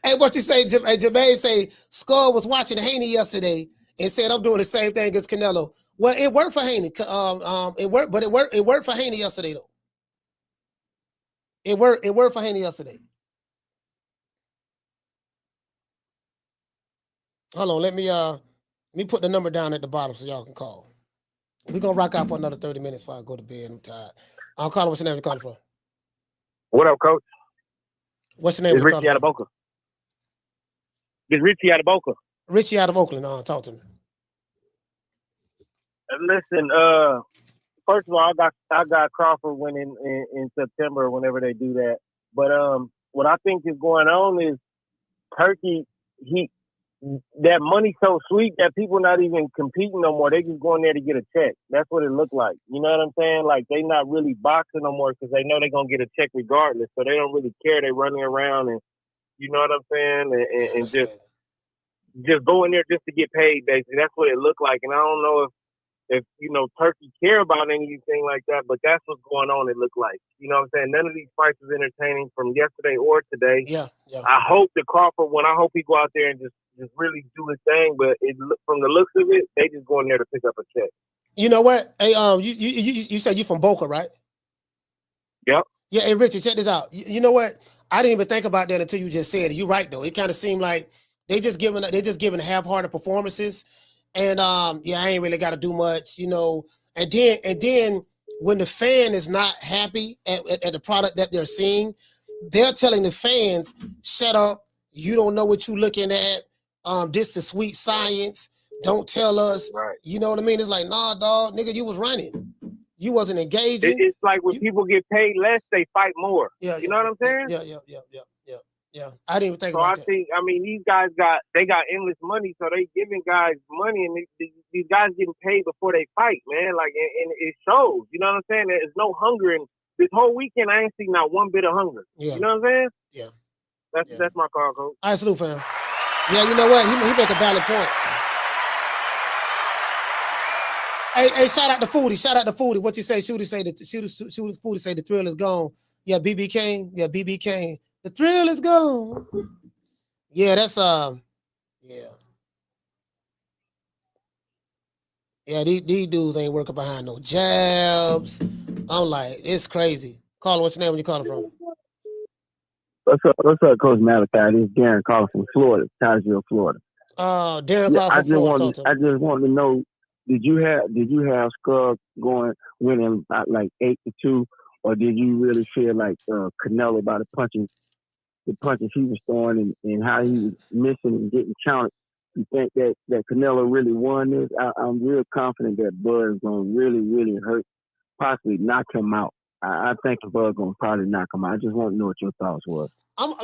Hey, what you say, Jermaine say Skull was watching Haney yesterday and said I'm doing the same thing as Canelo. Well, it worked for Haney. It worked for Haney yesterday though. It worked for Haney yesterday. Hold on, let me put the number down at the bottom so y'all can call. We're gonna rock out for another 30 minutes before I go to bed. I'm tired. I'll call him. What's your name? You calling from? What up, Coach? What's your name? It's Richie out of Boca. It's Richie out of Boca. Richie out of Oakland. Talk to me. Listen, first of all, I got Crawford winning in September whenever they do that. But what I think is going on is Turkey. That money's so sweet that people not even competing no more. They just going there to get a check. That's what it looked like. You know what I'm saying? Like they not really boxing no more because they know they're gonna get a check regardless. So they don't really care. They running around and you know what I'm saying, and just go in there just to get paid. Basically, that's what it looked like. And I don't know if you know Turkey care about anything like that, but that's what's going on. It looked like. You know what I'm saying? None of these fights is entertaining from yesterday or today. Yeah. I hope the Crawford one. I hope he go out there and just really do his thing, but from the looks of it, they just going there to pick up a check. You know what? Hey, you said you from Boca, right? Yep. Yeah. Hey, Richard, check this out. You know what? I didn't even think about that until you just said it. You're right though. It kind of seemed like they just giving half-hearted performances, and I ain't really got to do much, you know. And then when the fan is not happy at the product that they're seeing, they're telling the fans, "Shut up! You don't know what you're looking at. This the sweet science. Don't tell us. Right. You know what I mean? It's like, nah, dog, nigga, you was running. You wasn't engaging. It's like when people get paid less, they fight more. Yeah, you know what I'm saying? Yeah. I didn't even think So about that. I mean, these guys got endless money, so they giving guys money, and these guys getting paid before they fight, man. Like, and it shows. You know what I'm saying? There's no hunger, and this whole weekend I ain't seen not one bit of hunger. Yeah. You know what I'm saying? Yeah. That's my call, coach. All right, salute, fam. Yeah, you know what? He make a valid point. Hey, shout out to Foodie. Shout out to Foodie. What you say? Foodie say the thrill is gone. Yeah, BB King. Yeah, BB King. The thrill is gone. Yeah, that's yeah, these dudes ain't working behind no jabs. I'm like, it's crazy. Caller, what's your name? Where you calling from? What's up, Coach Malachi? This is Darren calling from Florida, Tazewell, Florida. Darren calling from Florida. I just wanted to know, did you have Skull winning like 8-2, or did you really feel like Canelo by the punches he was throwing and how he was missing and getting counted? You think that Canelo really won this? I'm real confident that Bud is going to really, really hurt, possibly knock him out. I think Bud going to probably knock him out. I just want to know what your thoughts were.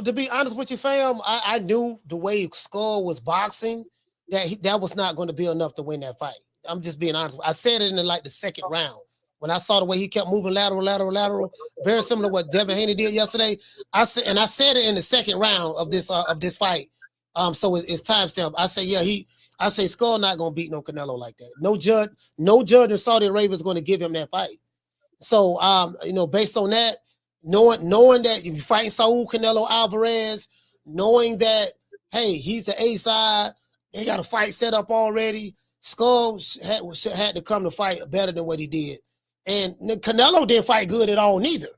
To be honest with you, fam, I knew the way Skull was boxing that was not going to be enough to win that fight. I'm just being honest. I said it in the second round. When I saw the way he kept moving lateral, very similar to what Devin Haney did yesterday. I said it in the second round of this fight. So it's timestamp. I say Skull not gonna beat no Canelo like that. No judge in Saudi Arabia is going to give him that fight. So based on that, knowing that you're fighting Saul Canelo Alvarez, knowing that hey, he's the A side, they got a fight set up already. Skull had to come to fight better than what he did. And Canelo didn't fight good at all neither.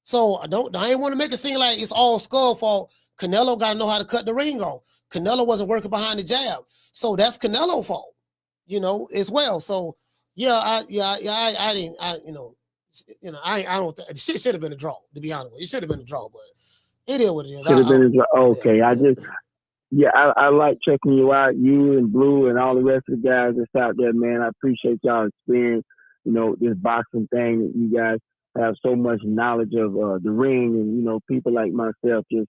So I ain't want to make it seem like it's all Skull fault. Canelo got to know how to cut the ring off. Canelo wasn't working behind the jab. So that's Canelo fault, as well. So I don't think it should have been a draw, to be honest with you. It should have been a draw, but it is what it is. Should have been a draw. Okay. I like checking you out, you and Blue and all the rest of the guys that's out there, man. I appreciate y'all experience, this boxing thing. That you guys have so much knowledge of the ring, and people like myself, just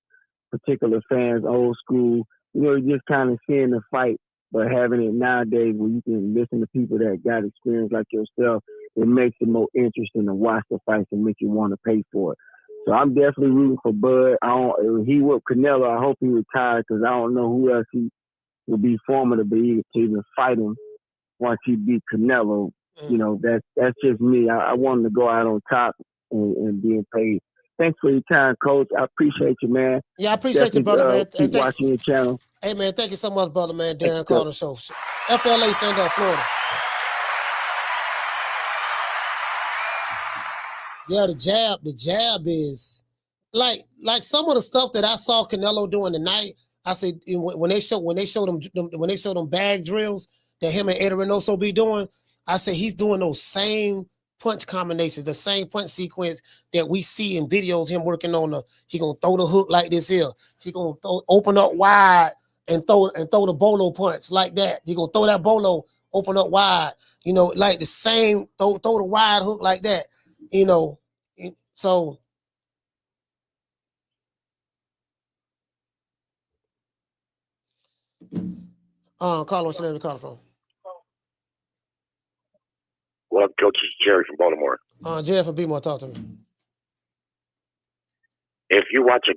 particular fans, old school. Just kind of seeing the fight, but having it nowadays where you can listen to people that got experience like yourself, it makes it more interesting to watch the fights and make you want to pay for it. So I'm definitely rooting for Bud. He whooped Canelo. I hope he retires because I don't know who else he will be formidable to even fight him once he beat Canelo. That's just me. I want him to go out on top and being paid. Thanks for your time, Coach. I appreciate you, man. Yeah, I appreciate you, brother, man. Keep watching your channel. Hey, man, thank you so much, brother, man. Darren called the show. FLA, stand up, Florida. Yeah, the jab is like some of the stuff that I saw Canelo doing tonight. I said when they showed them bag drills that him and Ed Reynoso be doing, I said he's doing those same punch combinations, the same punch sequence that we see in videos. Him working on he gonna throw the hook like this here. He gonna open up wide and throw the bolo punch like that. He gonna throw that bolo, open up wide. Like the same throw the wide hook like that. So Carl, what's your name to call from? What up, Coach? It's Jerry from Baltimore. Jerry from Baltimore, talk to me. If you watch a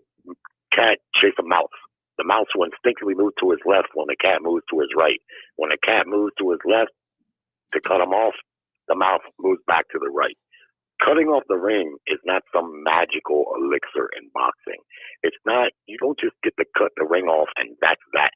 cat chase a mouse, the mouse will instinctively move to his left when the cat moves to his right. When the cat moves to his left to cut him off, the mouse moves back to the right. Cutting off the ring is not some magical elixir in boxing. It's not, you don't just get to cut the ring off and that's that.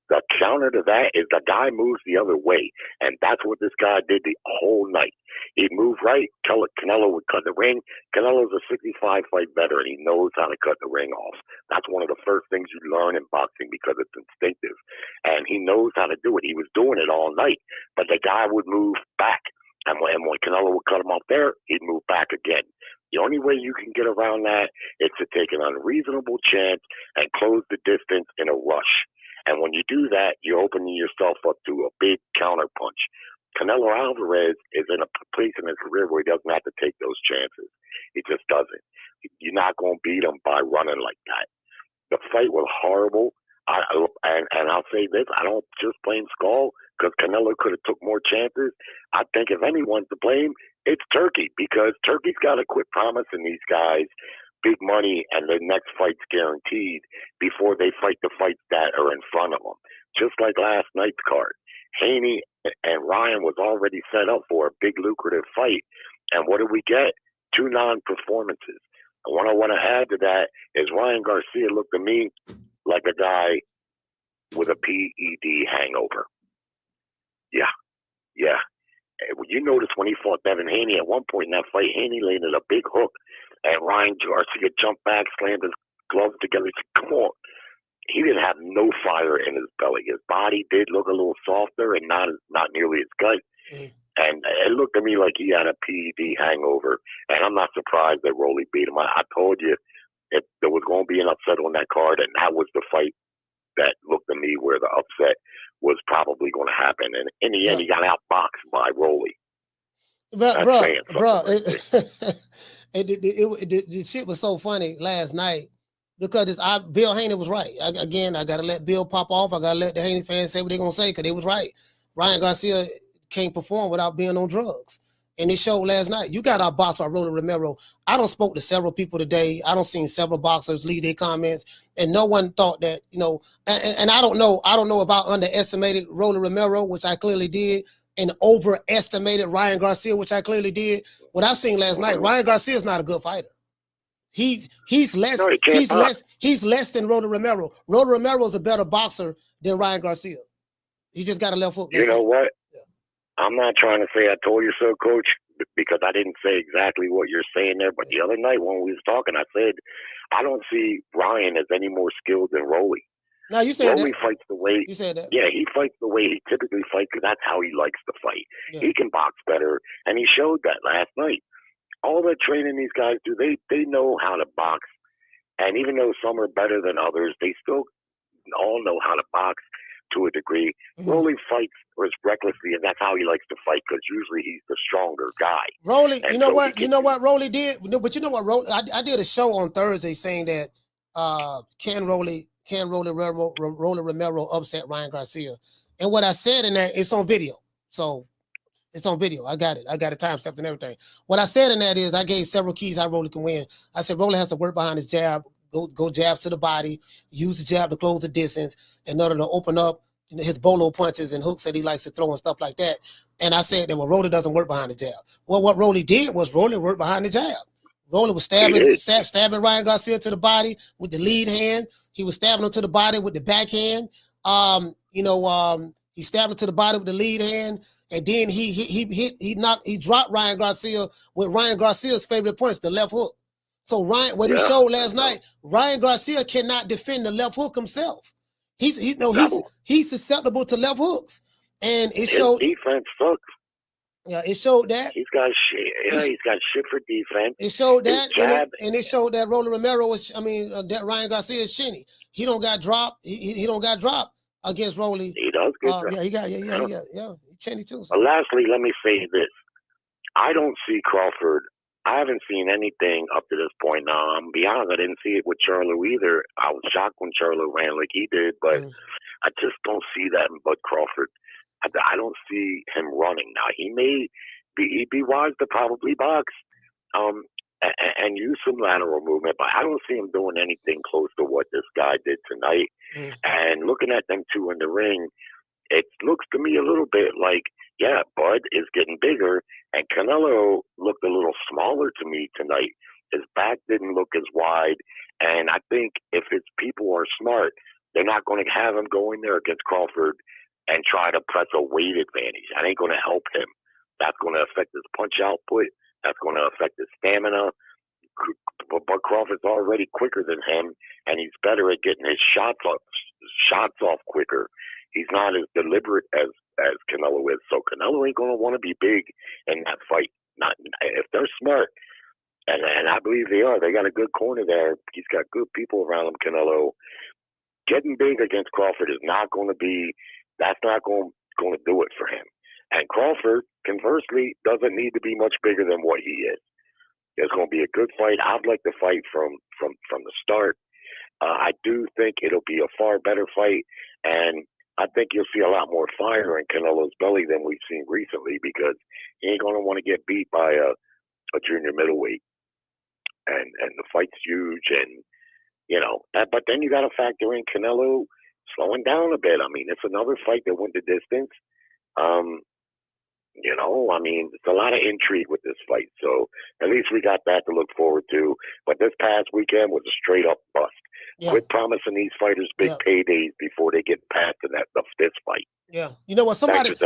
The counter to that is the guy moves the other way. And that's what this guy did the whole night. He'd move right, Canelo would cut the ring. Canelo's a 65 fight veteran. He knows how to cut the ring off. That's one of the first things you learn in boxing because it's instinctive. And he knows how to do it. He was doing it all night. But the guy would move back. And when Canelo would cut him off there, he'd move back again. The only way you can get around that is to take an unreasonable chance and close the distance in a rush. And when you do that, you're opening yourself up to a big counterpunch. Canelo Alvarez is in a place in his career where he doesn't have to take those chances. He just doesn't. You're not going to beat him by running like that. The fight was horrible. And I'll say this, I don't just blame Skull because Canelo could have took more chances. I think if anyone's to blame, it's Turkey, because Turkey's got to quit promising these guys big money and the next fight's guaranteed before they fight the fights that are in front of them. Just like last night's card. Haney and Ryan was already set up for a big lucrative fight. And what did we get? 2 non-performances. And what I want to add to that is Ryan Garcia looked to me like a guy with a PED hangover. Yeah. You notice when he fought Devin Haney at one point in that fight, Haney landed a big hook, and Ryan Garcia jumped back, slammed his gloves together. He said, come on. He didn't have no fire in his belly. His body did look a little softer and not nearly as gut. And it looked to me like he had a PED hangover. And I'm not surprised that Rolly beat him. I told you if there was going to be an upset on that card, and that was the fight that looked to me where the upset was probably going to happen. And in the end, he got outboxed by Rolly. Bro, the shit was so funny last night because Bill Haney was right. I got to let Bill pop off. I got to let the Haney fans say what they're going to say because they was right. Ryan Garcia can't perform without being on drugs. And it showed last night. You got outboxed by Rolando Romero. I don't spoke to several people today. I don't seen several boxers leave their comments, and no one thought that, and I don't know about underestimated Rolando Romero, which I clearly did, and overestimated Ryan Garcia, which I clearly did. What I seen last night, Ryan Garcia is not a good fighter. He's less than Rolando Romero. Rolando Romero is a better boxer than Ryan Garcia. He just got a left hook. You know what? I'm not trying to say I told you so, Coach, because I didn't say exactly what you're saying there. But the other night when we was talking, I said, I don't see Ryan as any more skilled than Rolly. No, you said Rolly that. fights the way. You said that. Yeah, he fights the way he typically fights because that's how he likes to fight. Yeah. He can box better, and he showed that last night. All the training these guys do, they know how to box. And even though some are better than others, they still all know how to box to a degree. Rolly fights recklessly, and that's how he likes to fight because usually he's the stronger guy. Rolly, you know what Rolly did? But you know what, Rolly? I did a show on Thursday saying that can Rolly Romero upset Ryan Garcia? And what I said in that, it's on video. So it's on video. I got it. I got it timestamped and everything. What I said in that is I gave several keys how Rolly can win. I said Rolly has to work behind his jab, go jabs to the body, use the jab to close the distance in order to open up his bolo punches and hooks that he likes to throw and stuff like that. And I said that Rolly doesn't work behind the jab. Well, what Rolly did was Rolly worked behind the jab. Rolly was stabbing Ryan Garcia to the body with the lead hand. He was stabbing him to the body with the backhand. He stabbed him to the body with the lead hand, and then he dropped Ryan Garcia with Ryan Garcia's favorite punch, the left hook. So he showed last night, Ryan Garcia cannot defend the left hook himself. He's susceptible to left hooks, and it showed. Defense sucks. Yeah, it showed that he's got shit. Yeah, he's got shit for defense. It showed that, and it showed that Rolando Romero that Ryan Garcia is shinny. He don't got dropped. He don't got dropped against Rolly. He does get dropped. Yeah, he got He's chinny too. So. But lastly, let me say this: I don't see Crawford. I haven't seen anything up to this point. Now, I'm be honest, I didn't see it with Charlo either. I was shocked when Charlo ran like he did, but I just don't see that in Bud Crawford. I don't see him running. Now, he'd be wise to probably box and use some lateral movement, but I don't see him doing anything close to what this guy did tonight. And looking at them two in the ring, it looks to me a little bit like, yeah, Bud is getting bigger, and Canelo looked a little smaller to me tonight. His back didn't look as wide, and I think if his people are smart, they're not going to have him go in there against Crawford and try to press a weight advantage. That ain't going to help him. That's going to affect his punch output. That's going to affect his stamina. But Crawford's already quicker than him, and he's better at getting his shots off quicker. He's not as deliberate as Canelo is. So Canelo ain't going to want to be big in that fight. Not if they're smart, and I believe they are. They got a good corner there. He's got good people around him, Canelo. getting big against Crawford is not going to be. That's not going to do it for him. And Crawford, conversely, doesn't need to be much bigger than what he is. It's going to be a good fight. I'd like to fight from the start. I do think it'll be a far better fight, and I think you'll see a lot more fire in Canelo's belly than we've seen recently, because he ain't going to want to get beat by a junior middleweight. And the fight's huge, and but then you got to factor in Canelo slowing down a bit. I mean, it's another fight that went the distance. I mean, it's a lot of intrigue with this fight. So at least we got that to look forward to. But this past weekend was a straight up bust. Yeah. Quit promising these fighters big paydays before they get past the fist fight. Yeah. You know what? Somebody just,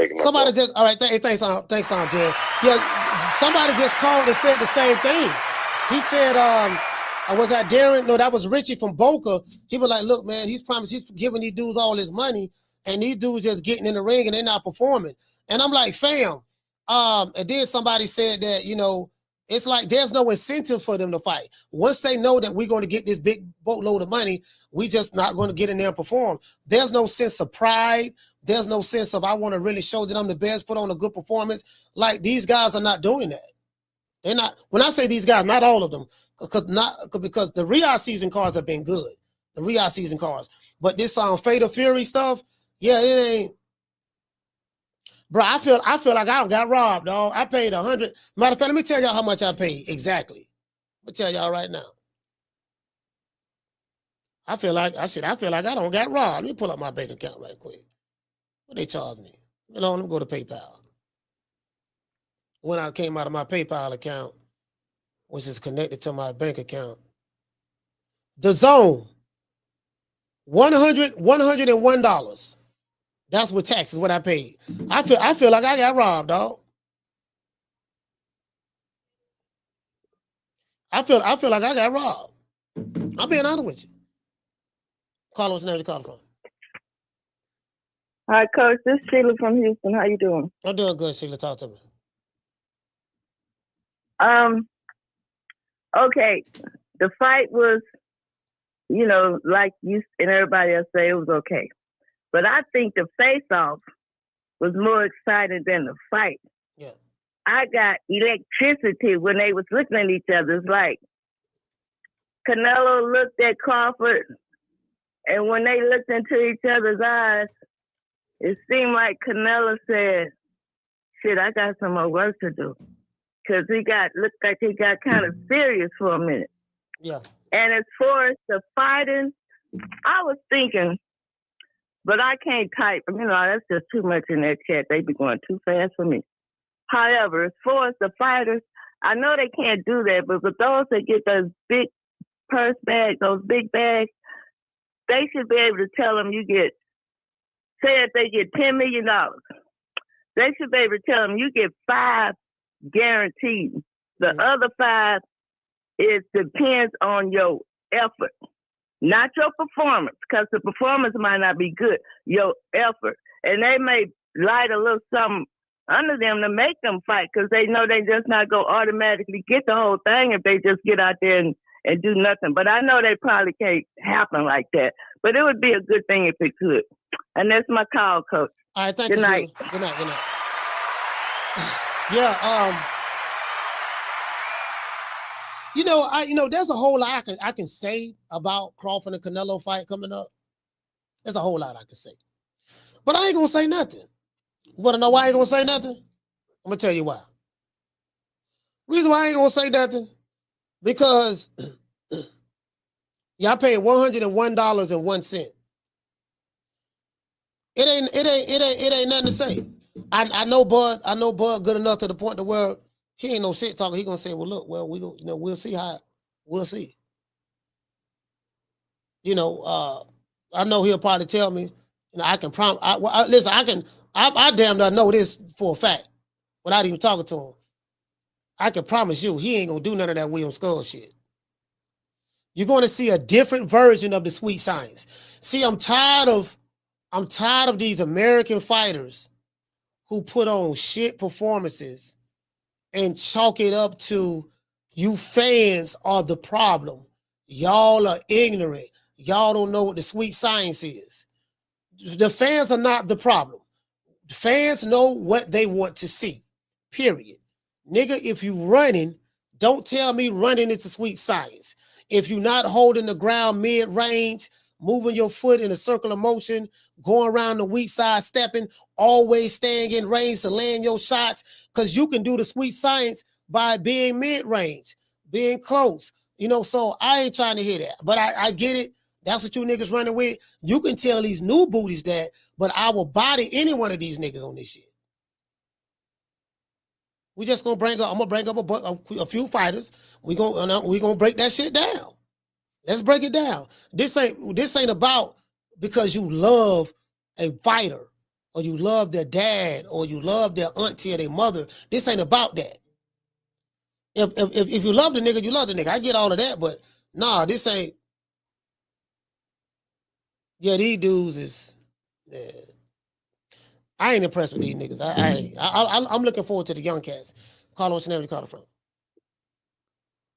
all right, thanks, Jerry. Yeah, somebody just called and said the same thing. He said, was that Darren? No, that was Richie from Boca. He was like, look, man, he's giving these dudes all this money, and these dudes just getting in the ring and they're not performing. And I'm like, fam. And then somebody said that, it's like there's no incentive for them to fight. Once they know that we're going to get this big boatload of money, we just not going to get in there and perform. There's no sense of pride. There's no sense of I want to really show that I'm the best, put on a good performance. Like, these guys are not doing that. They're not. When I say these guys, not all of them, because the Riyadh season cards have been good. The Riyadh season cards. But this Fatal Fury stuff, yeah, it ain't. Bro, I feel like I got robbed, dog. I paid $100. Matter of fact, let me tell y'all how much I paid exactly. Let me tell y'all right now. I feel like I don't got robbed. Let me pull up my bank account right quick. What they charge me? Let me go to PayPal. When I came out of my PayPal account, which is connected to my bank account, the zone, $101. That's with taxes, what I paid. I feel like I got robbed, dog. I feel like I got robbed. I'm being honest with you. Carla, what's the name of the call from? Hi, Coach. This is Sheila from Houston. How you doing? I'm doing good, Sheila. Talk to me. Okay. The fight was, like you and everybody else say, it was okay. But I think the face-off was more exciting than the fight. Yeah. I got electricity when they was looking at each other. It's like Canelo looked at Crawford, and when they looked into each other's eyes, it seemed like Canelo said, shit, I got some more work to do. Because looked like he got kind of serious for a minute. Yeah. And as far as the fighting, I was thinking, but I can't type. That's just too much in that chat. They be going too fast for me. However, as far as the fighters, I know they can't do that, but for those that get those big purse bags, those big bags, they should be able to tell them say if they get $10 million, they should be able to tell them you get 5 guaranteed. The other 5, it depends on your effort. Not your performance, because the performance might not be good. Your effort. And they may light a little something under them to make them fight, because they know they just not go automatically get the whole thing if they just get out there and do nothing. But I know they probably can't happen like that. But it would be a good thing if it could. And that's my call, Coach. All right, thank you. Good night. Good night. Yeah, there's a whole lot I can say about Crawford and Canelo fight coming up. There's a whole lot I can say. But I ain't going to say nothing. You want to know why I ain't going to say nothing? I'm going to tell you why. Reason why I ain't going to say nothing, because y'all paid $101.01. It ain't nothing to say. I know Bud good enough to the point to where he ain't no shit talker. He gonna say, well, look, we'll see how we'll see. I know he'll probably tell me, I can promise. Listen, I damn near know this for a fact without even talking to him. I can promise you, he ain't gonna do none of that William Skull shit. You're gonna see a different version of the sweet science. See, I'm tired of these American fighters who put on shit performances and chalk it up to you fans are the problem. Y'all are ignorant. y'all don't know what the sweet science is. The fans are not the problem. The fans know what they want to see, period. Nigga, if you running, don't tell me running is a sweet science. If you're not holding the ground mid-range, moving your foot in a circle of motion, going around the weak side, stepping, always staying in range to land your shots, because you can do the sweet science by being mid-range, being close. You know, so I ain't trying to hear that. But I get it. That's what you niggas running with. You can tell these new booties that, but I will body any one of these niggas on this shit. We just gonna bring up, I'm gonna bring up a few fighters. We gonna break that shit down. Let's break it down. This ain't about because you love a fighter or you love their dad or you love their auntie or their mother. This ain't about that. If you love the nigga, you love the nigga. I get all of that, but nah, this ain't. Yeah, these dudes is. Yeah. I ain't impressed with these niggas. I'm looking forward to the young cats. Call what's your name? You call it from?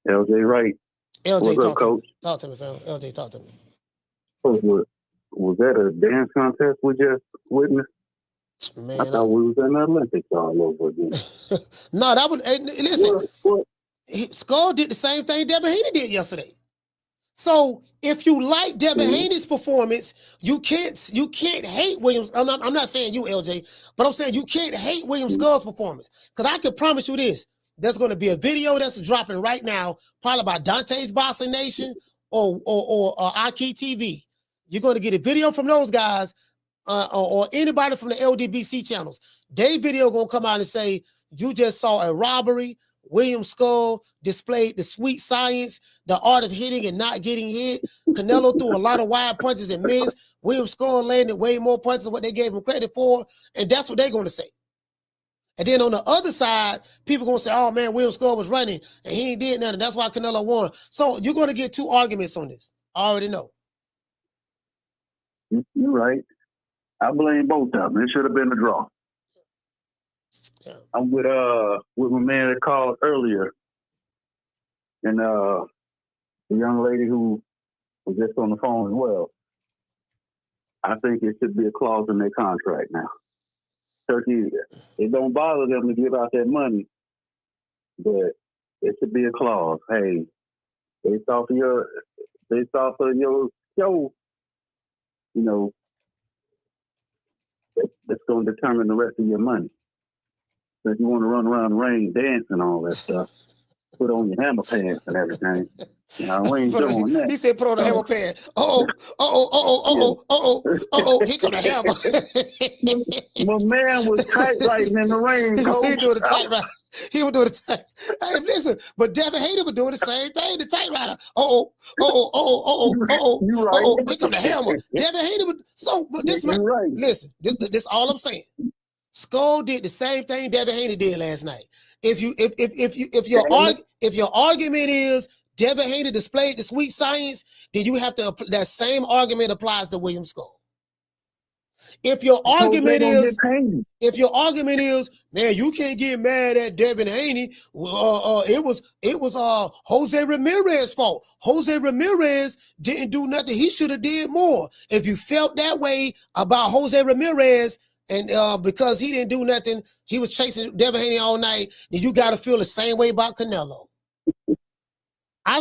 LJ Wright. LJ, what's up, Coach? Talk to me, fam. LJ, talk to me. Was that a dance contest we just witnessed? Man, I thought we was in the Olympics all over again. No, that would. Hey, listen, Skull did the same thing Devin Haney did yesterday. So if you like Devin Haney's performance, you can't hate Williams. I'm not saying you, LJ, but I'm saying you can't hate William Skull's performance. Because I can promise you this. There's going to be a video that's dropping right now, probably by Dante's Boxing Nation or Aki TV. You're going to get a video from those guys or anybody from the LDBC channels. Their video going to come out and say, you just saw a robbery. William Skull displayed the sweet science, the art of hitting and not getting hit. Canelo threw a lot of wide punches and missed. William Skull landed way more punches than what they gave him credit for. And that's what they're going to say. And then on the other side, people going to say, oh, man, William Skull was running and he ain't did nothing. That's why Canelo won. So you're going to get two arguments on this. I already know. You're right. I blame both of them. It should have been a draw. Yeah. I'm with my man that called earlier, and the young lady who was just on the phone as well. I think it should be a clause in their contract now. Turkey, it don't bother them to give out that money, but it should be a clause. Hey, based off of your show, you know, that's going to determine the rest of your money. So if you want to run around the ring, dance and all that stuff, put on your hammer pants and everything. You know, we ain't doing that. He said, put on the hammer pants. Here come the hammer. My man was tight writing in the ring, Coach. He doing the tight rider. He was doing the tight. Hey, listen, but Devin Haney was doing the same thing, the tight rider. You right. Here come the hammer. Devin Haney was, but this man, right. Listen, this all I'm saying. Skull did the same thing Devin Haney did last night. If your argument is Devin Haney displayed the sweet science, then you have to, that same argument applies to William Skull. If your argument is, man, you can't get mad at Devin Haney. It was Jose Ramirez's fault. Jose Ramirez didn't do nothing. He should have did more. If you felt that way about Jose Ramirez, and because he didn't do nothing, he was chasing Devin Haney all night, then you got to feel the same way about Canelo.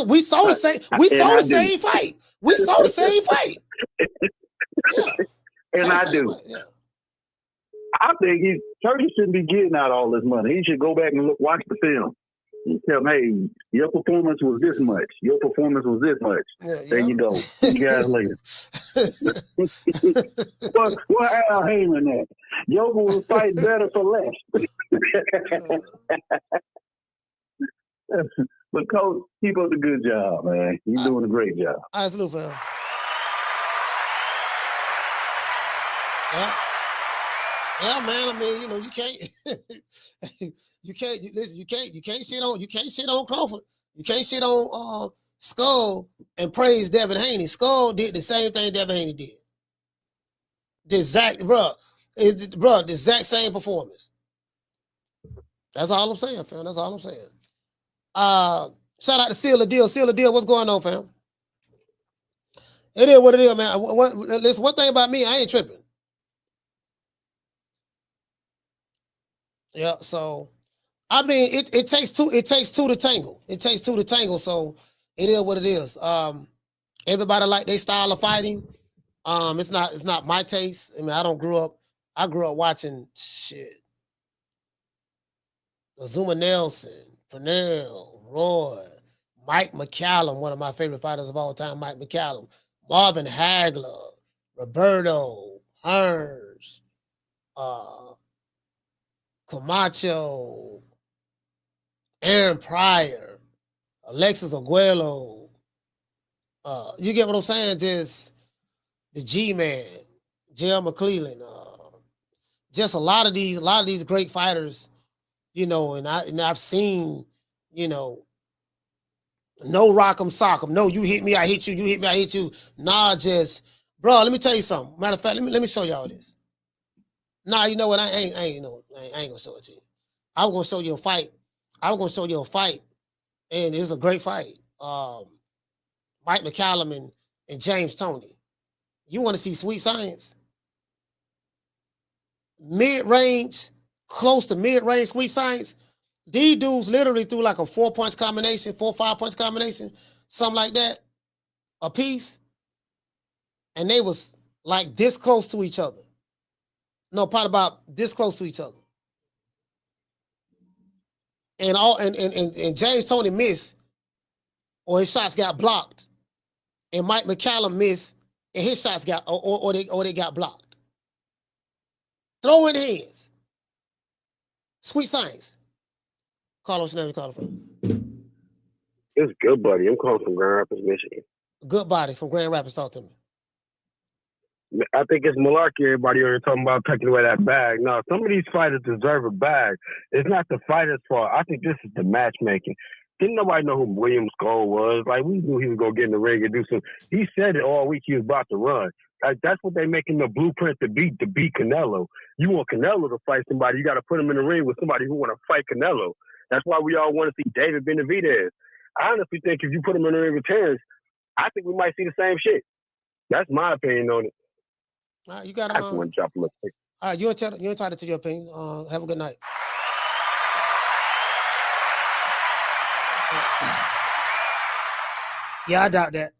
We saw the same. We saw the same fight. We saw the same fight. Yeah. And I do. Yeah. I think Turkey shouldn't be getting out all this money. He should go back and watch the film. And tell him, hey, your performance was this much. Your performance was this much. Yeah, there you go. See you guys later. What Al Heyman at? Yoga will fight better for less. But Coach, keep up the good job, man. You're doing a great job. All right, salute, fam. Yeah, man. I mean, you know, you can't shit on Crawford. You can't shit on Skull and praise Devin Haney. Skull did the same thing Devin Haney did. The exact same performance. That's all I'm saying, fam. That's all I'm saying. Shout out to Seal the Deal. Seal the Deal, what's going on, fam? It is what it is, man. Listen, one thing about me, I ain't tripping. Yeah, so I mean, it takes two to tangle. It takes two to tangle. So it is what it is. Everybody like their style of fighting. It's not my taste. I mean, I grew up watching shit. Azuma Nelson, Pernell, Roy, Mike McCallum, one of my favorite fighters of all time, Mike McCallum, Marvin Hagler, Roberto, Hearns, Camacho, Aaron Pryor, Alexis Aguero. You get what I'm saying? Just the G-Man, J.L. McClellan, just a lot of these great fighters, you know, and I've seen, you know, no rock'em sock'em. No, you hit me, I hit you, you hit me, I hit you. Nah, just, bro, let me tell you something. Matter of fact, let me show y'all this. Nah, you know what? I ain't gonna show it to you. I was gonna show you a fight. And it was a great fight. Mike McCallum and James Toney. You want to see sweet science? Mid-range, close to mid-range sweet science. These dudes literally threw like a 4-punch combination, 4-5-punch combination, something like that, a piece. And they was like this close to each other. No, probably about this close to each other. And James Toney missed, or his shots got blocked. And Mike McCallum missed, and his shots got or they got blocked. Throwing hands. Sweet science. Carlos, never call from. It's good, buddy. I'm calling from Grand Rapids, Michigan. Good body from Grand Rapids. Talk to me. I think it's malarkey. Everybody over here talking about taking away that bag. No, some of these fighters deserve a bag. It's not the fighter's fault. I think this is the matchmaking. Didn't nobody know who William Skull was? Like, we knew he was going to get in the ring and do some. He said it all week he was about to run. Like, that's what they making the blueprint to beat Canelo. You want Canelo to fight somebody, you got to put him in the ring with somebody who want to fight Canelo. That's why we all want to see David Benavidez. I honestly think if you put him in the ring with Terrence, I think we might see the same shit. That's my opinion on it. You got I just want to drop him a pic. All right, you're entitled to your opinion. Have a good night. Yeah, I doubt that.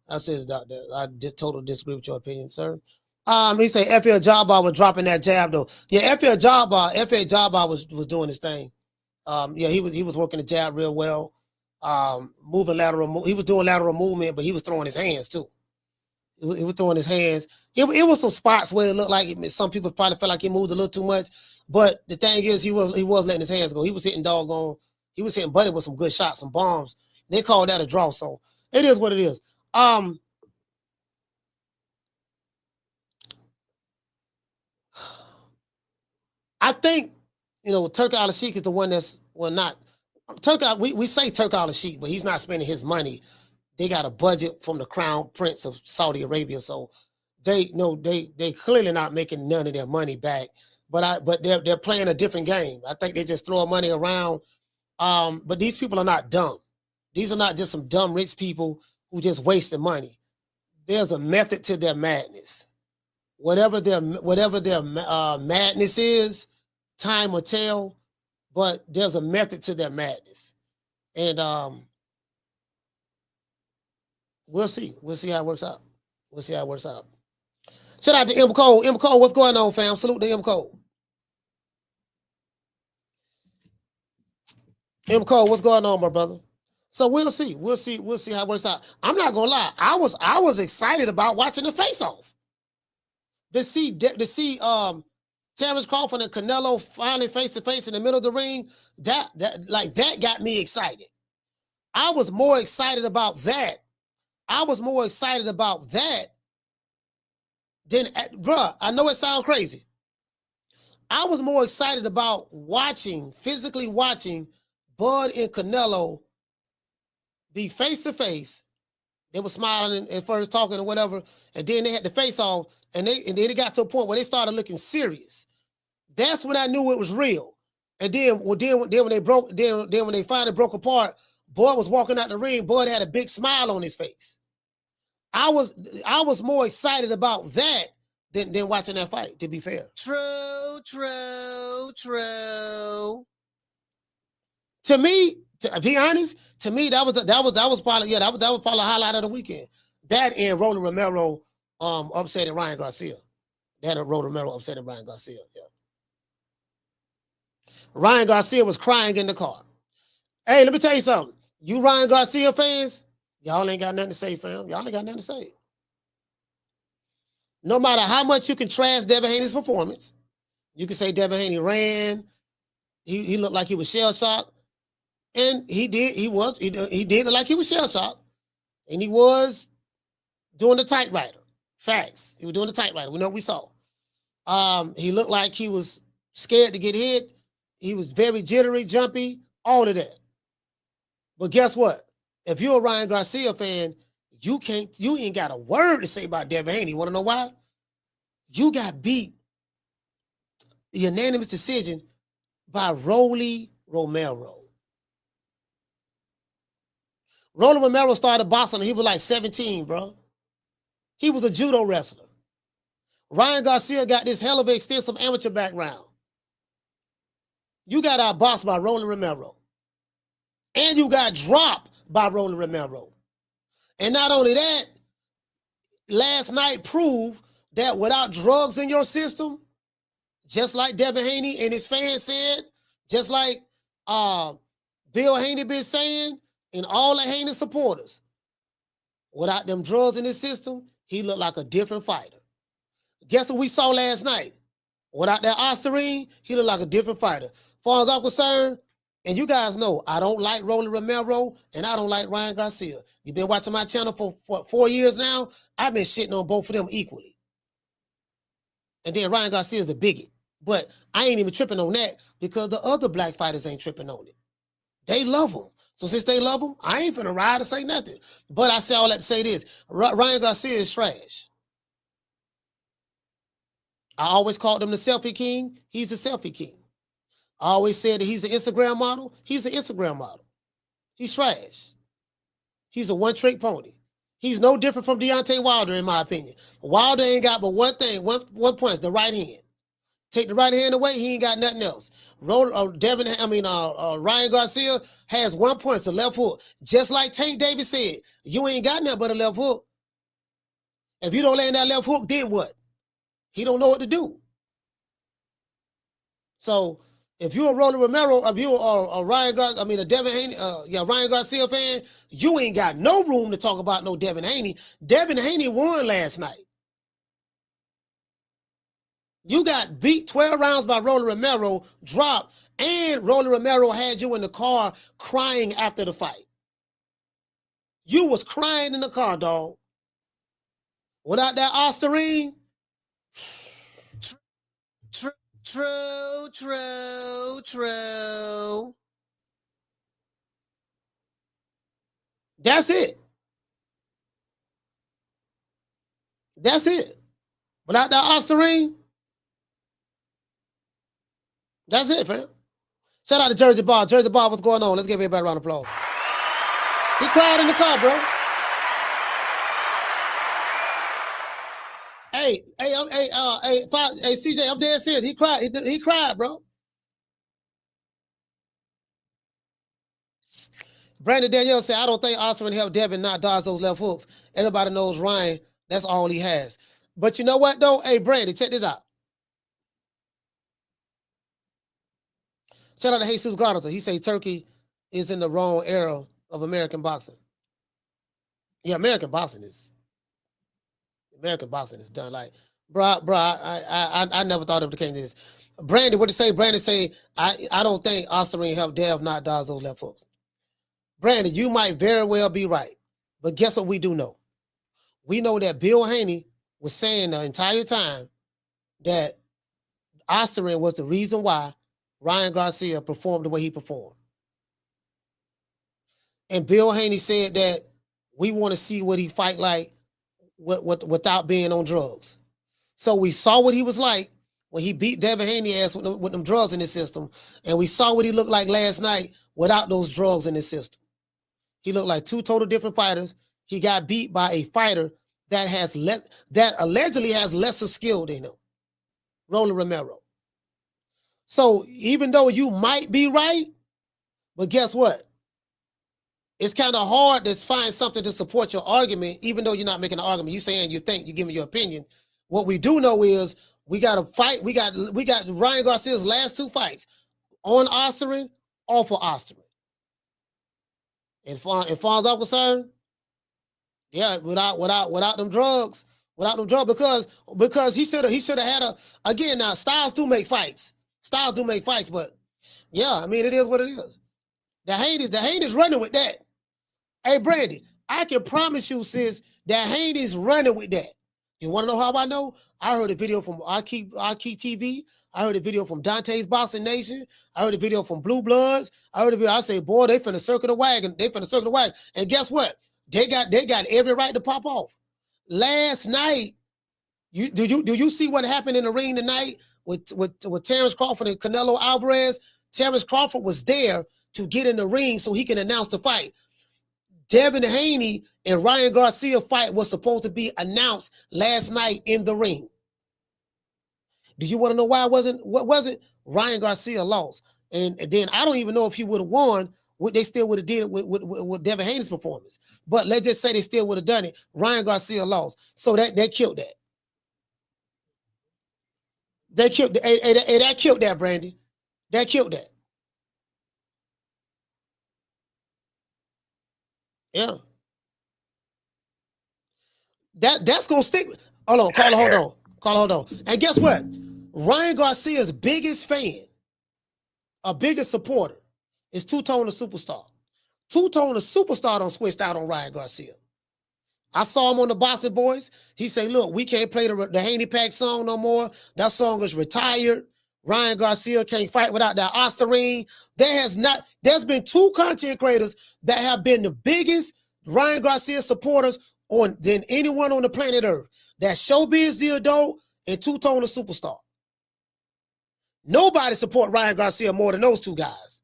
I seriously doubt that. I just totally disagree with your opinion, sir. He said FL Jabbar was dropping that jab though. Yeah, FL Jabbar was doing his thing. Yeah, he was working the jab real well. Moving lateral. He was doing lateral movement, but he was throwing his hands too. He was throwing his hands. It was some spots where it looked like some people probably felt like he moved a little too much. But the thing is, he was letting his hands go. He was hitting He was hitting Buddy with some good shots, some bombs. They called that a draw. So it is what it is. I think, Turk Al-Sheikh is the one that's not. We say Turk Al-Sheikh, but he's not spending his money. They got a budget from the Crown Prince of Saudi Arabia, so they clearly not making none of their money back. But they're playing a different game. I think they just throw money around. But these people are not dumb. These are not just some dumb rich people who just wasting money. There's a method to their madness. Whatever their madness is, time will tell. But there's a method to their madness, and we'll see. We'll see how it works out. Shout out to M. Cole. M. Cole, what's going on, fam? Salute to M. Cole. M. Cole, what's going on, my brother? So we'll see. We'll see how it works out. I'm not gonna lie. I was excited about watching the face-off. To see Terrence Crawford and Canelo finally face to face in the middle of the ring, that got me excited. I was more excited about that. Than, bruh, I know it sounds crazy. I was more excited about physically watching Bud and Canelo be face to face. They were smiling and first talking or whatever, and then they had the face off, and then it got to a point where they started looking serious. That's when I knew it was real. And then when they finally broke apart, Boy was walking out the ring. Boy had a big smile on his face. I was more excited about that than watching that fight, to be fair. True. To me, to be honest, to me that was probably the highlight of the weekend. That and Rolando Romero upsetting Ryan Garcia. That and Rolando Romero upsetting Ryan Garcia. Yeah. Ryan Garcia was crying in the car. Hey, let me tell you something. You Ryan Garcia fans, y'all ain't got nothing to say, fam. Y'all ain't got nothing to say. No matter how much you can trash Devin Haney's performance, you can say Devin Haney ran. He looked like he was shell-shocked. And he did look like he was shell-shocked. And he was doing the typewriter. Facts. He was doing the typewriter. We know what we saw. He looked like he was scared to get hit. He was very jittery, jumpy, all of that. But guess what? If you're a Ryan Garcia fan, you ain't got a word to say about Devin Haney. You want to know why? You got beat unanimous decision by Rolando Romero. Rolando Romero started boxing when he was like 17, bro. He was a judo wrestler. Ryan Garcia got this hell of an extensive amateur background. You got outboxed by Rolando Romero. And you got dropped by Rolando Romero. And not only that, last night proved that without drugs in your system, just like Devin Haney and his fans said, just like Bill Haney been saying, and all the Haney supporters, without them drugs in his system, he looked like a different fighter. Guess what we saw last night? Without that Osterine, he looked like a different fighter. As far as I'm concerned, and you guys know, I don't like Rolando Romero, and I don't like Ryan Garcia. You've been watching my channel for 4 years now. I've been shitting on both of them equally. And then Ryan Garcia is the bigot. But I ain't even tripping on that because the other black fighters ain't tripping on it. They love him. So since they love him, I ain't finna ride to say nothing. But I say all that to say this. Ryan Garcia is trash. I always called him the selfie king. He's the selfie king. I always said that he's an Instagram model. He's an Instagram model. He's trash. He's a one-trick pony. He's no different from Deontay Wilder, in my opinion. Wilder ain't got but one thing, one punch, the right hand. Take the right hand away, he ain't got nothing else. Ryan Garcia has 1 punch, the left hook. Just like Tank Davis said, you ain't got nothing but a left hook. If you don't land that left hook, then what? He don't know what to do. So if you're a Rolando Romero, if you're a Devin Haney, Ryan Garcia fan, you ain't got no room to talk about no Devin Haney. Devin Haney won last night. You got beat 12 rounds by Rolando Romero, dropped, and Rolando Romero had you in the car crying after the fight. You was crying in the car, dog. Without that Osterine, True. That's it. Without that Osterine, that's it, fam. Shout out to Jersey Bob. Jersey Bob, what's going on? Let's give everybody a round of applause. He cried in the car, bro. Hey, CJ, I'm dead serious. He cried, bro. Brandon Danielle said, I don't think Osterine helped Devin not dodge those left hooks. Everybody knows Ryan, that's all he has. But you know what, though? Hey, Brandon, check this out. Shout out to Jesus Garza. He say Turkey is in the wrong era of American boxing. Yeah, American boxing is done. Like, I never thought it came to this. Brandon, what to say? Brandon say, I don't think Osterine helped Dev not dodge those left hooks. Brandon, you might very well be right. But guess what we do know? We know that Bill Haney was saying the entire time that Osterine was the reason why Ryan Garcia performed the way he performed. And Bill Haney said that we want to see what he fight like without being on drugs. So we saw what he was like when he beat Devin Haney ass with them drugs in his system. And we saw what he looked like last night without those drugs in his system. He looked like two total different fighters. He got beat by a fighter that allegedly has lesser skill than him, Rolando Romero. So even though you might be right, but guess what? It's kind of hard to find something to support your argument, even though you're not making an argument. You're saying you think, you're giving your opinion. What we do know is we got a fight. We got Ryan Garcia's last 2 fights on Osterin, off of Osterin. And as far as I'm concerned, yeah, without them drugs, because he should have had again. Now styles do make fights, but yeah, I mean it is what it is. The Haney's running with that. Hey, Brandy, I can promise you, sis, that Haney's running with that. You want to know how I know? I heard a video from I Keep TV. I heard a video from Dante's Boxing Nation. I heard a video from Blue Bloods. I heard a video. I say, boy, they finna circle the wagon. And guess what? They got every right to pop off. Last night, do you see what happened in the ring tonight with Terrence Crawford and Canelo Alvarez? Terrence Crawford was there to get in the ring so he can announce the fight. Devin Haney and Ryan Garcia fight was supposed to be announced last night in the ring. Do you want to know why it wasn't? What was it? Ryan Garcia lost. And then I don't even know if he would have won, what they still would have did with Devin Haney's performance. But let's just say they still would have done it. Ryan Garcia lost. So that killed that. That killed that, Brandy. That killed that. Yeah. That's gonna stick. Hold on. And guess what? Ryan Garcia's biggest fan, a biggest supporter, is Two-Tone the Superstar. Two-Tone the Superstar done switched out on Ryan Garcia. I saw him on the Boxing Boys. He said, look, we can't play the Haney Pack song no more. That song is retired. Ryan Garcia can't fight without that Osterine. There's been 2 content creators that have been the biggest Ryan Garcia supporters than anyone on the planet Earth. That's Showbiz the Adult and Two-Tone the Superstar. Nobody support Ryan Garcia more than those 2 guys.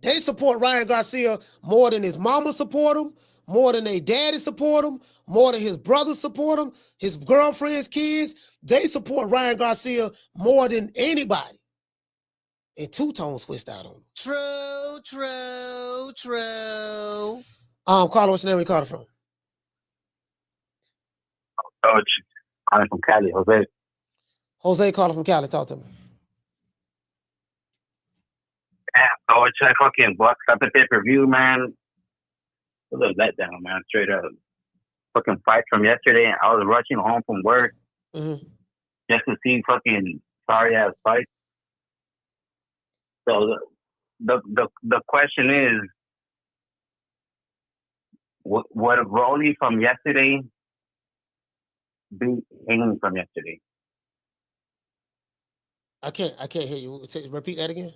They support Ryan Garcia more than his mama support him, more than their daddy support him, more than his brothers support him, his girlfriend's kids. They support Ryan Garcia more than anybody. And Two-Tone switched out on him. True. Carla, what's your name? Where you called from? I'm from Cali, Jose. Jose calling from Cali. Talk to me. Yeah, so it's a fucking box up the pay-per-view, man. A little letdown, man. Straight up. Fucking fight from yesterday. I was rushing home from work just to see fucking sorry-ass fights. So the question is, would Rolly from yesterday beat Haney from yesterday? I can't hear you. Repeat that again.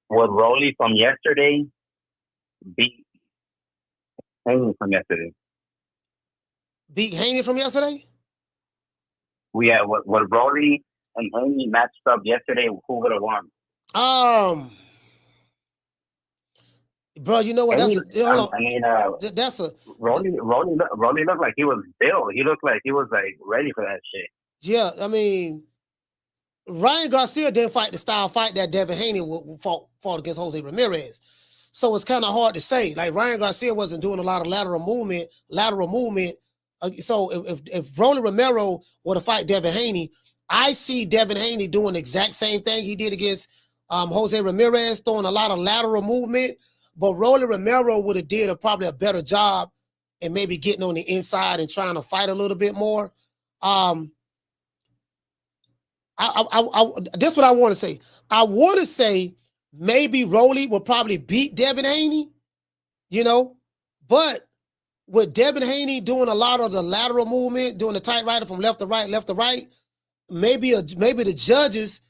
Would Rolly from yesterday beat Haney from yesterday? Beat Haney from yesterday? Yeah, would Rolly and Haney matched up yesterday, who would have won? Bro, you know what? Rolly looked like he was built. He looked like he was like ready for that shit. Yeah, I mean, Ryan Garcia didn't fight the style fight that Devin Haney fought against Jose Ramirez. So it's kind of hard to say. Like Ryan Garcia wasn't doing a lot of lateral movement. So if Rolando Romero were to fight Devin Haney, I see Devin Haney doing the exact same thing he did against Jose Ramirez, throwing a lot of lateral movement. But Rolando Romero would have did probably a better job and maybe getting on the inside and trying to fight a little bit more. This is what I want to say. I want to say maybe Rolly will probably beat Devin Haney, but with Devin Haney doing a lot of the lateral movement, doing the tight rider from left to right, maybe the judges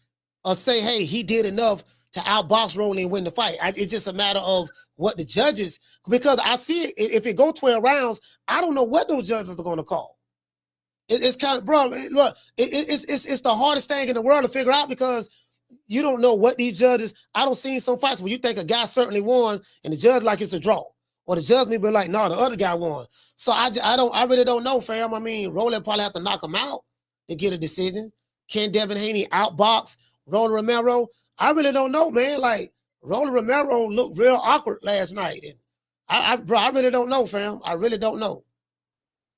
will say, hey, he did enough to outbox Rolly and win the fight. It's just a matter of what the judges, because I see it, if it go 12 rounds, I don't know what those judges are going to call. It's kind of, bro, look, it's the hardest thing in the world to figure out, because you don't know what these judges. I don't see some fights where you think a guy certainly won, and the judge like it's a draw, or the judge may be like, no, the other guy won. So I really don't know, fam. I mean, Rolando probably have to knock him out to get a decision. Can Devin Haney outbox Rolando Romero? I really don't know, man. Like Rolando Romero looked real awkward last night, and I really don't know, fam. I really don't know.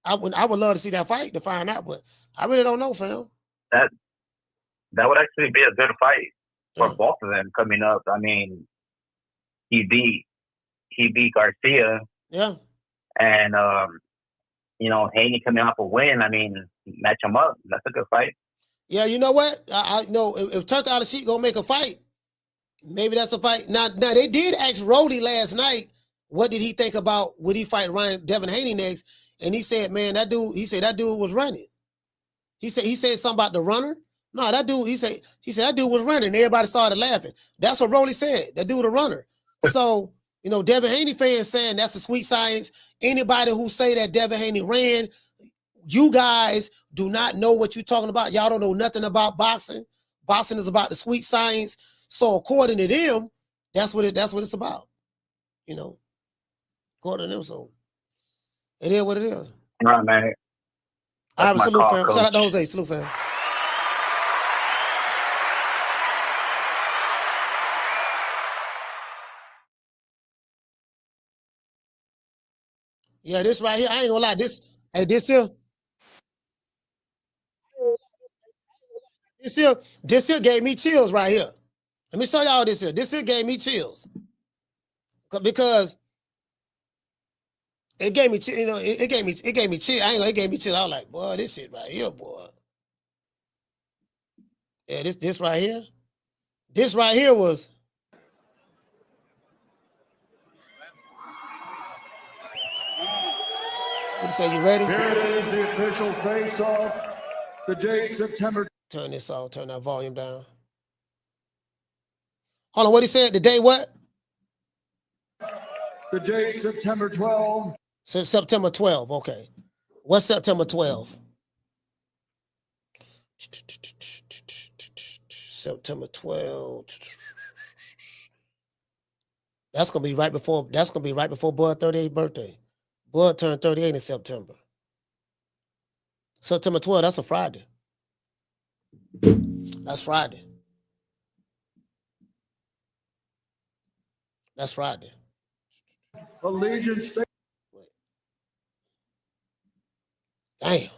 I would love to see that fight to find out, but I really don't know, fam. That would actually be a good fight for both of them coming up. I mean, he beat Garcia. Yeah. And Haney coming off a win. I mean, match him up. That's a good fight. Yeah, you know what? I know if Turk out of sheet gonna make a fight, maybe that's a fight. Now they did ask Rody last night, what did he think about would he fight Devin Haney next? And he said, man, that dude was running. He said something about the runner. No, that dude, he said that dude was running. Everybody started laughing. That's what Rolly said. That dude a runner. So, Devin Haney fans saying that's a sweet science. Anybody who say that Devin Haney ran, you guys do not know what you're talking about. Y'all don't know nothing about boxing. Boxing is about the sweet science. So according to them, that's what it's about. According to them, so it is what it is. All right, man. All right, salute, fam. Shout out to Jose. Salute, fam. Yeah, this right here, I ain't gonna lie. This here gave me chills right here. Let me show y'all this here. This here gave me chills. Because it gave me, it gave me chills. It gave me chills. I was like, boy, this shit right here, boy. Yeah, this right here. This right here was. What say, you ready? Here it is, the official face-off. The date, September. Turn this off. Turn that volume down. Hold on, what he said? The day what? The date, September 12. So September 12, okay. What's September 12? September 12. That's gonna be right before Bud 38th birthday. Bud turned 38 in September. September 12, that's a Friday. That's Friday. That's Friday. Allegiance. Damn.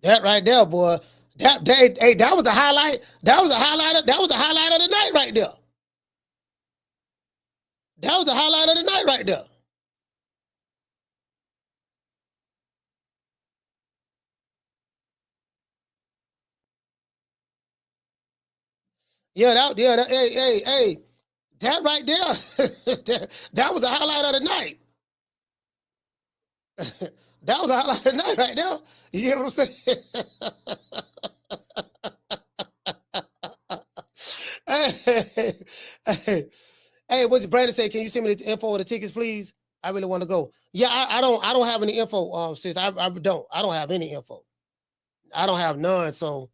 That right there, boy. That was the highlight. That was the highlight of the night right there. That was the highlight of the night right there. Hey, that right there, that was the highlight of the night. That was the highlight of the night right there. You hear what I'm saying? Hey, what's Brandon say? Can you send me the info of the tickets, please? I really want to go. Yeah, I don't have any info, sis. I don't have any info. I don't have none. So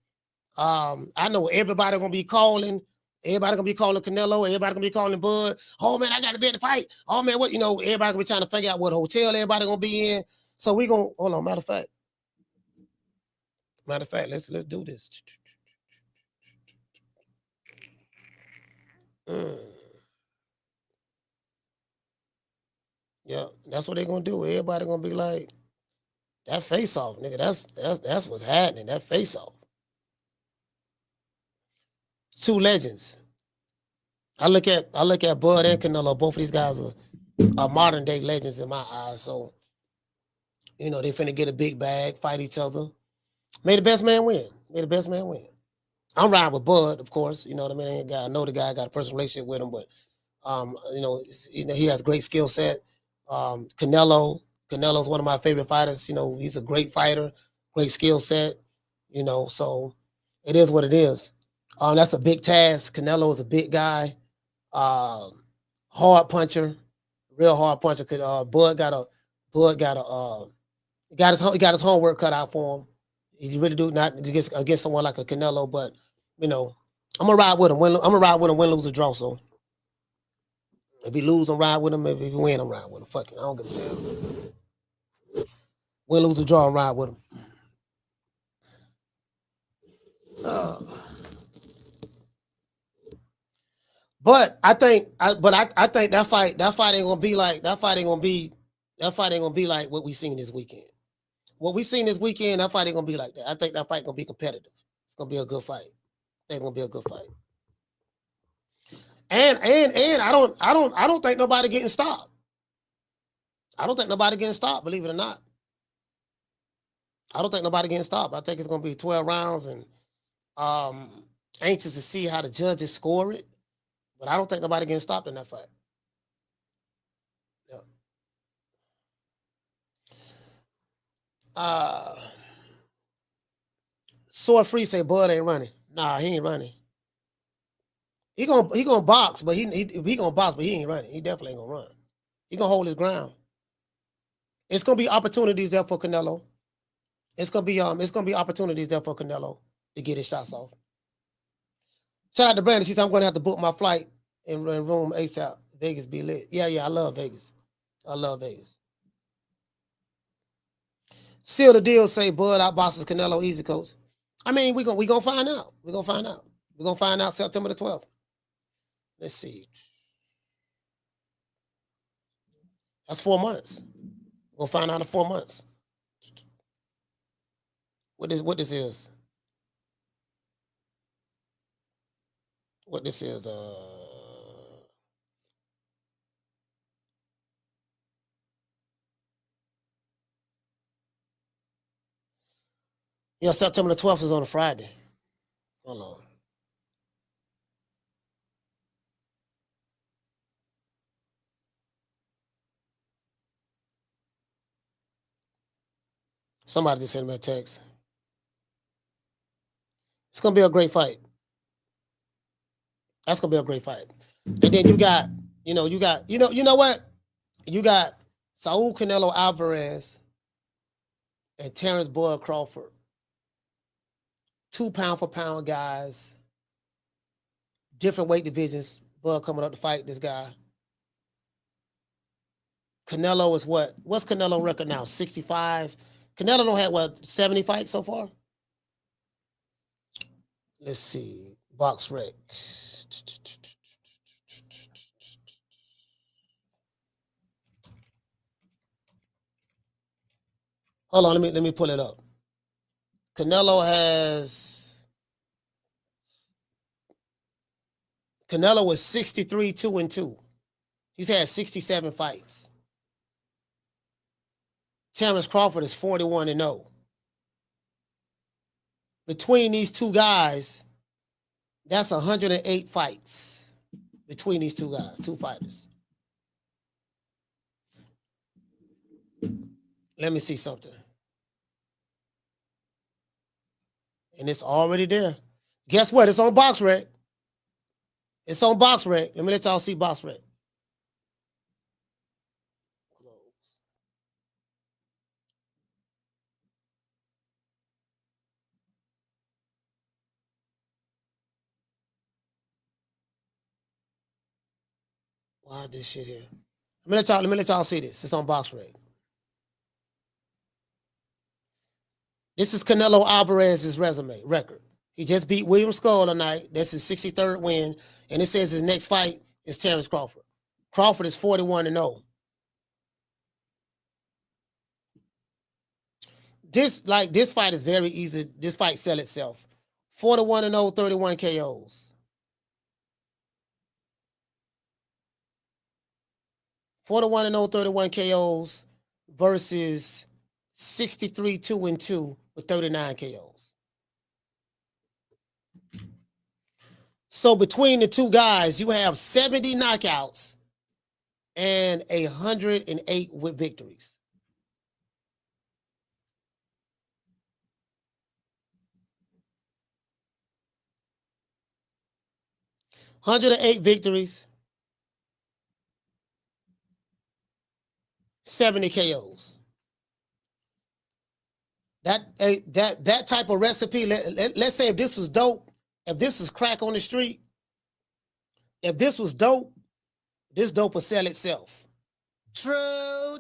I know everybody gonna be calling. Everybody gonna be calling Canelo. Everybody gonna be calling Bud. Oh man, I gotta be at the fight. Oh man, what everybody gonna be trying to figure out what hotel everybody gonna be in. So we gonna hold on. Matter of fact, let's do this. Yeah, that's what they're gonna do. Everybody gonna be like, that face off, nigga. That's what's happening. That face off. Two legends. I look at Bud and Canelo. Both of these guys are modern day legends in my eyes. So, they finna get a big bag, fight each other. May the best man win. I'm riding with Bud, of course. You know what I mean? I know the guy, got a personal relationship with him, but he has great skill set. Canelo's one of my favorite fighters. He's a great fighter, great skill set. So it is what it is. That's a big task. Canelo is a big guy, hard puncher, real hard puncher. Bud got a He got his homework cut out for him. He really do not against someone like a Canelo, but you know, I'm gonna ride with him. I'm gonna ride with him, win, lose, or draw. So if he lose, I'm ride with him. If he win, I'm ride with him. Fuck it, I don't give a damn. Win, lose, or draw, I'm ride with him. But I think that fight ain't gonna be like what we seen this weekend. What we seen this weekend, that fight ain't gonna be like that. I think that fight gonna be competitive. It's gonna be a good fight. I think it's gonna be a good fight. And I don't think nobody getting stopped. I don't think nobody getting stopped, believe it or not. I don't think nobody getting stopped. I think it's gonna be 12 rounds, and anxious to see how the judges score it. But I don't think nobody getting stopped in that fight. Yeah. Sword Free say Bud ain't running. Nah, he ain't running. He gonna box, but he gonna box, but he ain't running. He definitely ain't gonna run. He gonna hold his ground. It's gonna be opportunities there for Canelo. It's gonna be opportunities there for Canelo to get his shots off. Shout out to Brandon. She said I'm gonna have to book my flight in room ASAP. Vegas be lit. Yeah, I love Vegas. I love Vegas. Seal the deal. Say Bud outboxes Canelo easy, coach. I mean, we gonna find out. We're gonna find out. We're gonna find out September the 12th. Let's see. That's 4 months. We'll find out in 4 months. What this is. What this is. Yeah, September the 12th is on a Friday. Hold on. Somebody just sent me a text. It's gonna be a great fight. That's gonna be a great fight. And then you got what? You got Saul Canelo Alvarez and Terrence Boyd Crawford. 2 pound for pound guys. Different weight divisions. Bud coming up to fight this guy. Canelo is what? What's Canelo record now? 65. Canelo don't have what, 70 fights so far? Let's see. Box rec. Hold on, let me pull it up. Canelo was 63, 2-2. He's had 67 fights. Terrence Crawford is 41-0. Between these two guys, that's 108 fights between these two guys, two fighters. Let me see something. And it's already there. Guess what? It's on Box Rec. It's on Box Rec. Let me let y'all see Box Rec. Why this shit here? Let me let y'all see this. It's on Box Rec. This is Canelo Alvarez's record. He just beat William Skull tonight. That's his 63rd win. And it says his next fight is Terrence Crawford. Crawford is 41-0. This fight is very easy. This fight sell itself. 41-0, 31 KOs. 41-0, 31 KOs versus 63, 2-2 with 39 KOs. So between the two guys, you have 70 knockouts and 108 with victories. $108 victories, 70 KOs. That type of recipe, let's say if this was dope, if this was crack on the street, if this was dope, this dope will sell itself. True.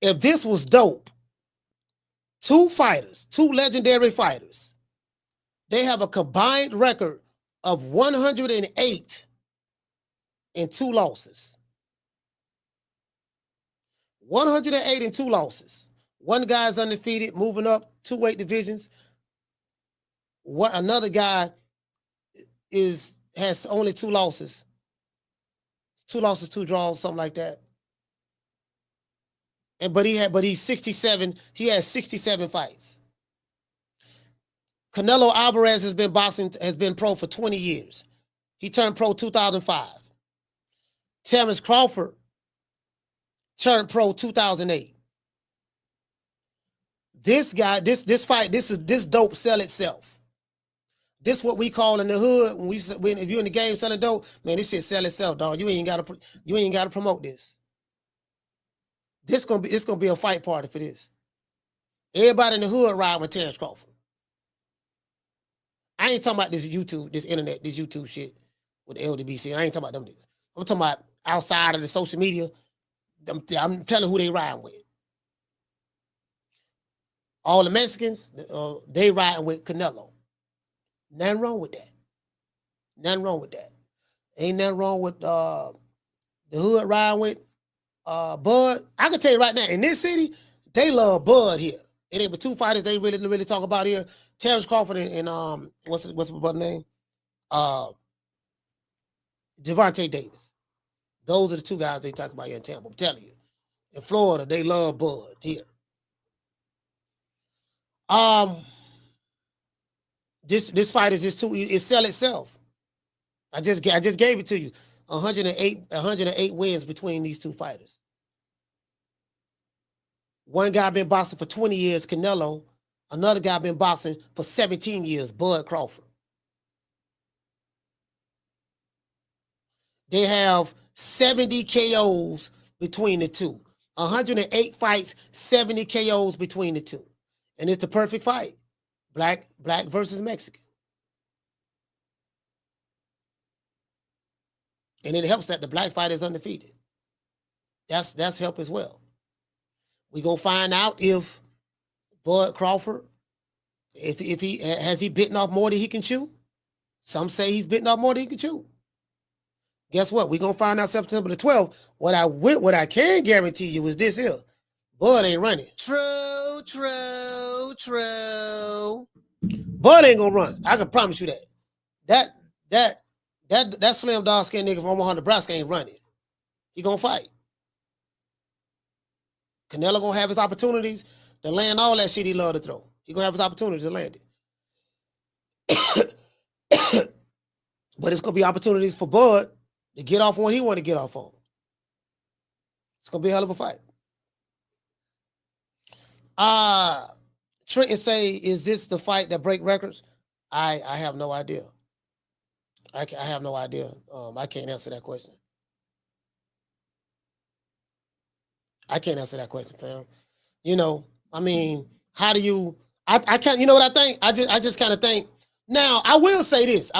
If this was dope, two legendary fighters, they have a combined record of 108 and 2 losses. 108 and 2 losses. One guy's undefeated, moving up 2 weight divisions. Another guy has only 2 losses. 2 losses, 2 draws, something like that. But he's 67. He has 67 fights. Canelo Alvarez has been pro for 20 years. He turned pro 2005. Terrence Crawford turned pro 2008. This guy, this dope sell itself. This what we call in the hood when if you're in the game selling dope, man, this shit sell itself, dog. You ain't gotta promote this. It's gonna be a fight party for this. Everybody in the hood ride with Terrence Crawford. I ain't talking about this YouTube, this internet, this YouTube shit with the LDBC. I ain't talking about them niggas. I'm talking about outside of the social media. I'm telling who they riding with. All the Mexicans, they riding with Canelo. Nothing wrong with that. Ain't nothing wrong with the hood riding with Bud. I can tell you right now, in this city, they love Bud here. It ain't but 2 fighters they really talk about here. Terrence Crawford and what's his brother's name? Gervonta Davis. Those are the 2 guys they talk about here in Tampa. I'm telling you. In Florida, they love Bud here. This fight is just too. It sell itself. I just gave it to you. 108 wins between these 2 fighters. One guy been boxing for 20 years, Canelo. Another guy been boxing for 17 years, Bud Crawford. They have 70 KOs between the 2. 108 fights, 70 KOs between the 2. And it's the perfect fight. Black versus Mexican. And it helps that the black fighter is undefeated. That's help as well. We gonna find out if Bud Crawford, if he has bitten off more than he can chew. Some say he's bitten off more than he can chew. Guess what? We gonna find out September the 12th. What I can guarantee you is this here. Bud ain't running. True. Bud ain't gonna run. I can promise you that. That slim dog skin nigga from Omaha, Nebraska ain't running. He gonna fight. Canelo gonna have his opportunities to land all that shit he love to throw. He gonna have his opportunities to land it. But it's gonna be opportunities for Bud to get off on he want to get off on. It's gonna be a hell of a fight. Trenton say, is this the fight that break records? I have no idea. I have no idea. I can't answer that question. I can't answer that question, fam. You know, I mean, how do you? I can't. You know what I think? I just kind of think. Now, I will say this.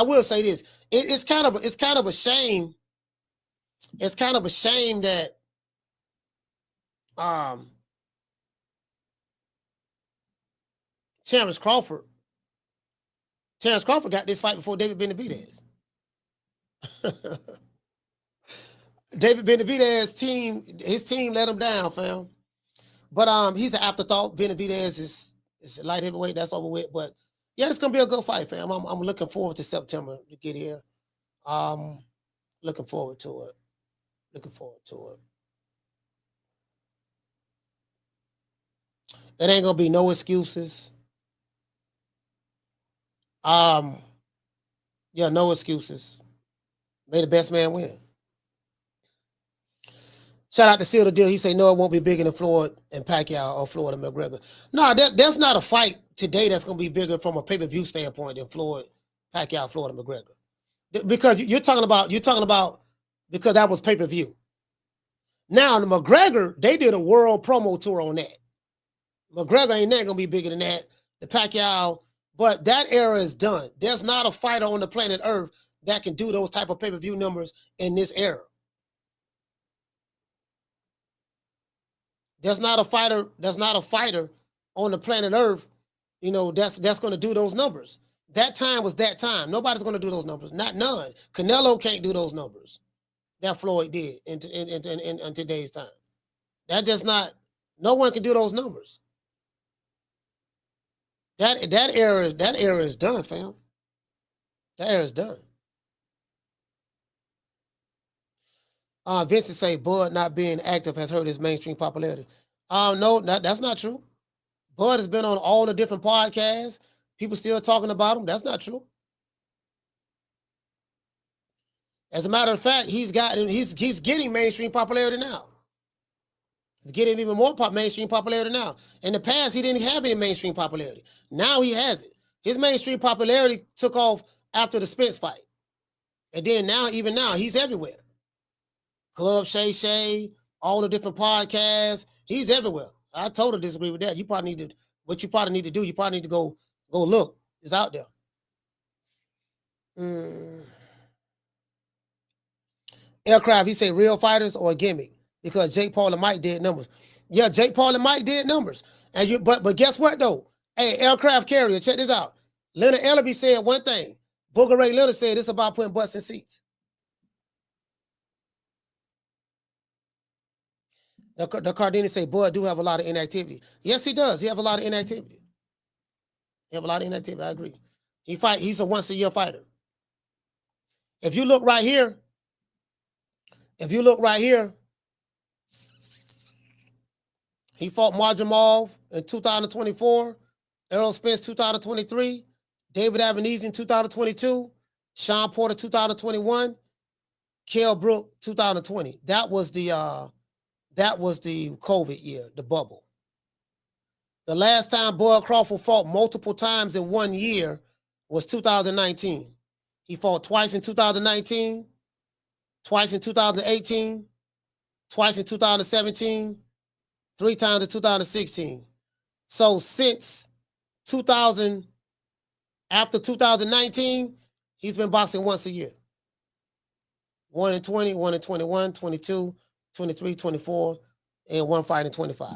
It's kind of a shame. It's kind of a shame that Terrence Crawford got this fight before David Benavidez. David Benavidez his team let him down, fam. But he's an afterthought. Benavidez is a light heavyweight, that's over with. But yeah, it's gonna be a good fight, fam. I'm looking forward to September to get here. Looking forward to it. It ain't gonna be no excuses. Yeah, no excuses. May the best man win. Shout out to Seal the Deal. He say, no, it won't be bigger than Floyd and Pacquiao or Floyd and McGregor. No, that's not a fight today that's going to be bigger from a pay-per-view standpoint than Floyd, Pacquiao, Floyd and McGregor. Because you're talking about because that was pay-per-view. Now, the McGregor, they did a world promo tour on that. McGregor ain't gonna be bigger than that. The Pacquiao, but that era is done. There's not a fighter on the planet Earth that can do those type of pay-per-view numbers in this era. There's not a fighter on the planet Earth, that's gonna do those numbers. That time was that time. Nobody's gonna do those numbers. Not none. Canelo can't do those numbers that Floyd did in today's time. That just not. No one can do those numbers. That era is done, fam. That era is done. Vincent say Bud not being active has hurt his mainstream popularity. No, that's not true. Bud has been on all the different podcasts. People still talking about him. That's not true. As a matter of fact, he's getting mainstream popularity now. He's getting even more mainstream popularity now. In the past, he didn't have any mainstream popularity. Now he has it. His mainstream popularity took off after the Spence fight. And then even now, he's everywhere. Club Shay Shay, all the different podcasts. He's everywhere. I totally disagree with that. What you probably need to do, you probably need to go look. It's out there. Aircraft, he say real fighters or a gimmick. Because Jake Paul and Mike did numbers. Yeah, Jake Paul and Mike did numbers. But guess what though? Hey, aircraft carrier, check this out. Leonard Ellerby said one thing. Booger Ray Leonard said it's about putting butts in seats. The Cardini say Bud do have a lot of inactivity. Yes, he does. He have a lot of inactivity. I agree. He's a once-a-year fighter. If you look right here, he fought Marjamov in 2024, Errol Spence 2023, David Avenese in 2022, Sean Porter 2021, Kell Brook 2020. That was the COVID year, the bubble. The last time Bud Crawford fought multiple times in 1 year was 2019. He fought twice in 2019, twice in 2018, twice in 2017, 3 times in 2016. So since after 2019, he's been boxing once a year. 1 in 20, 1 in 21, 22, 23, 24, and 1 fight in 25.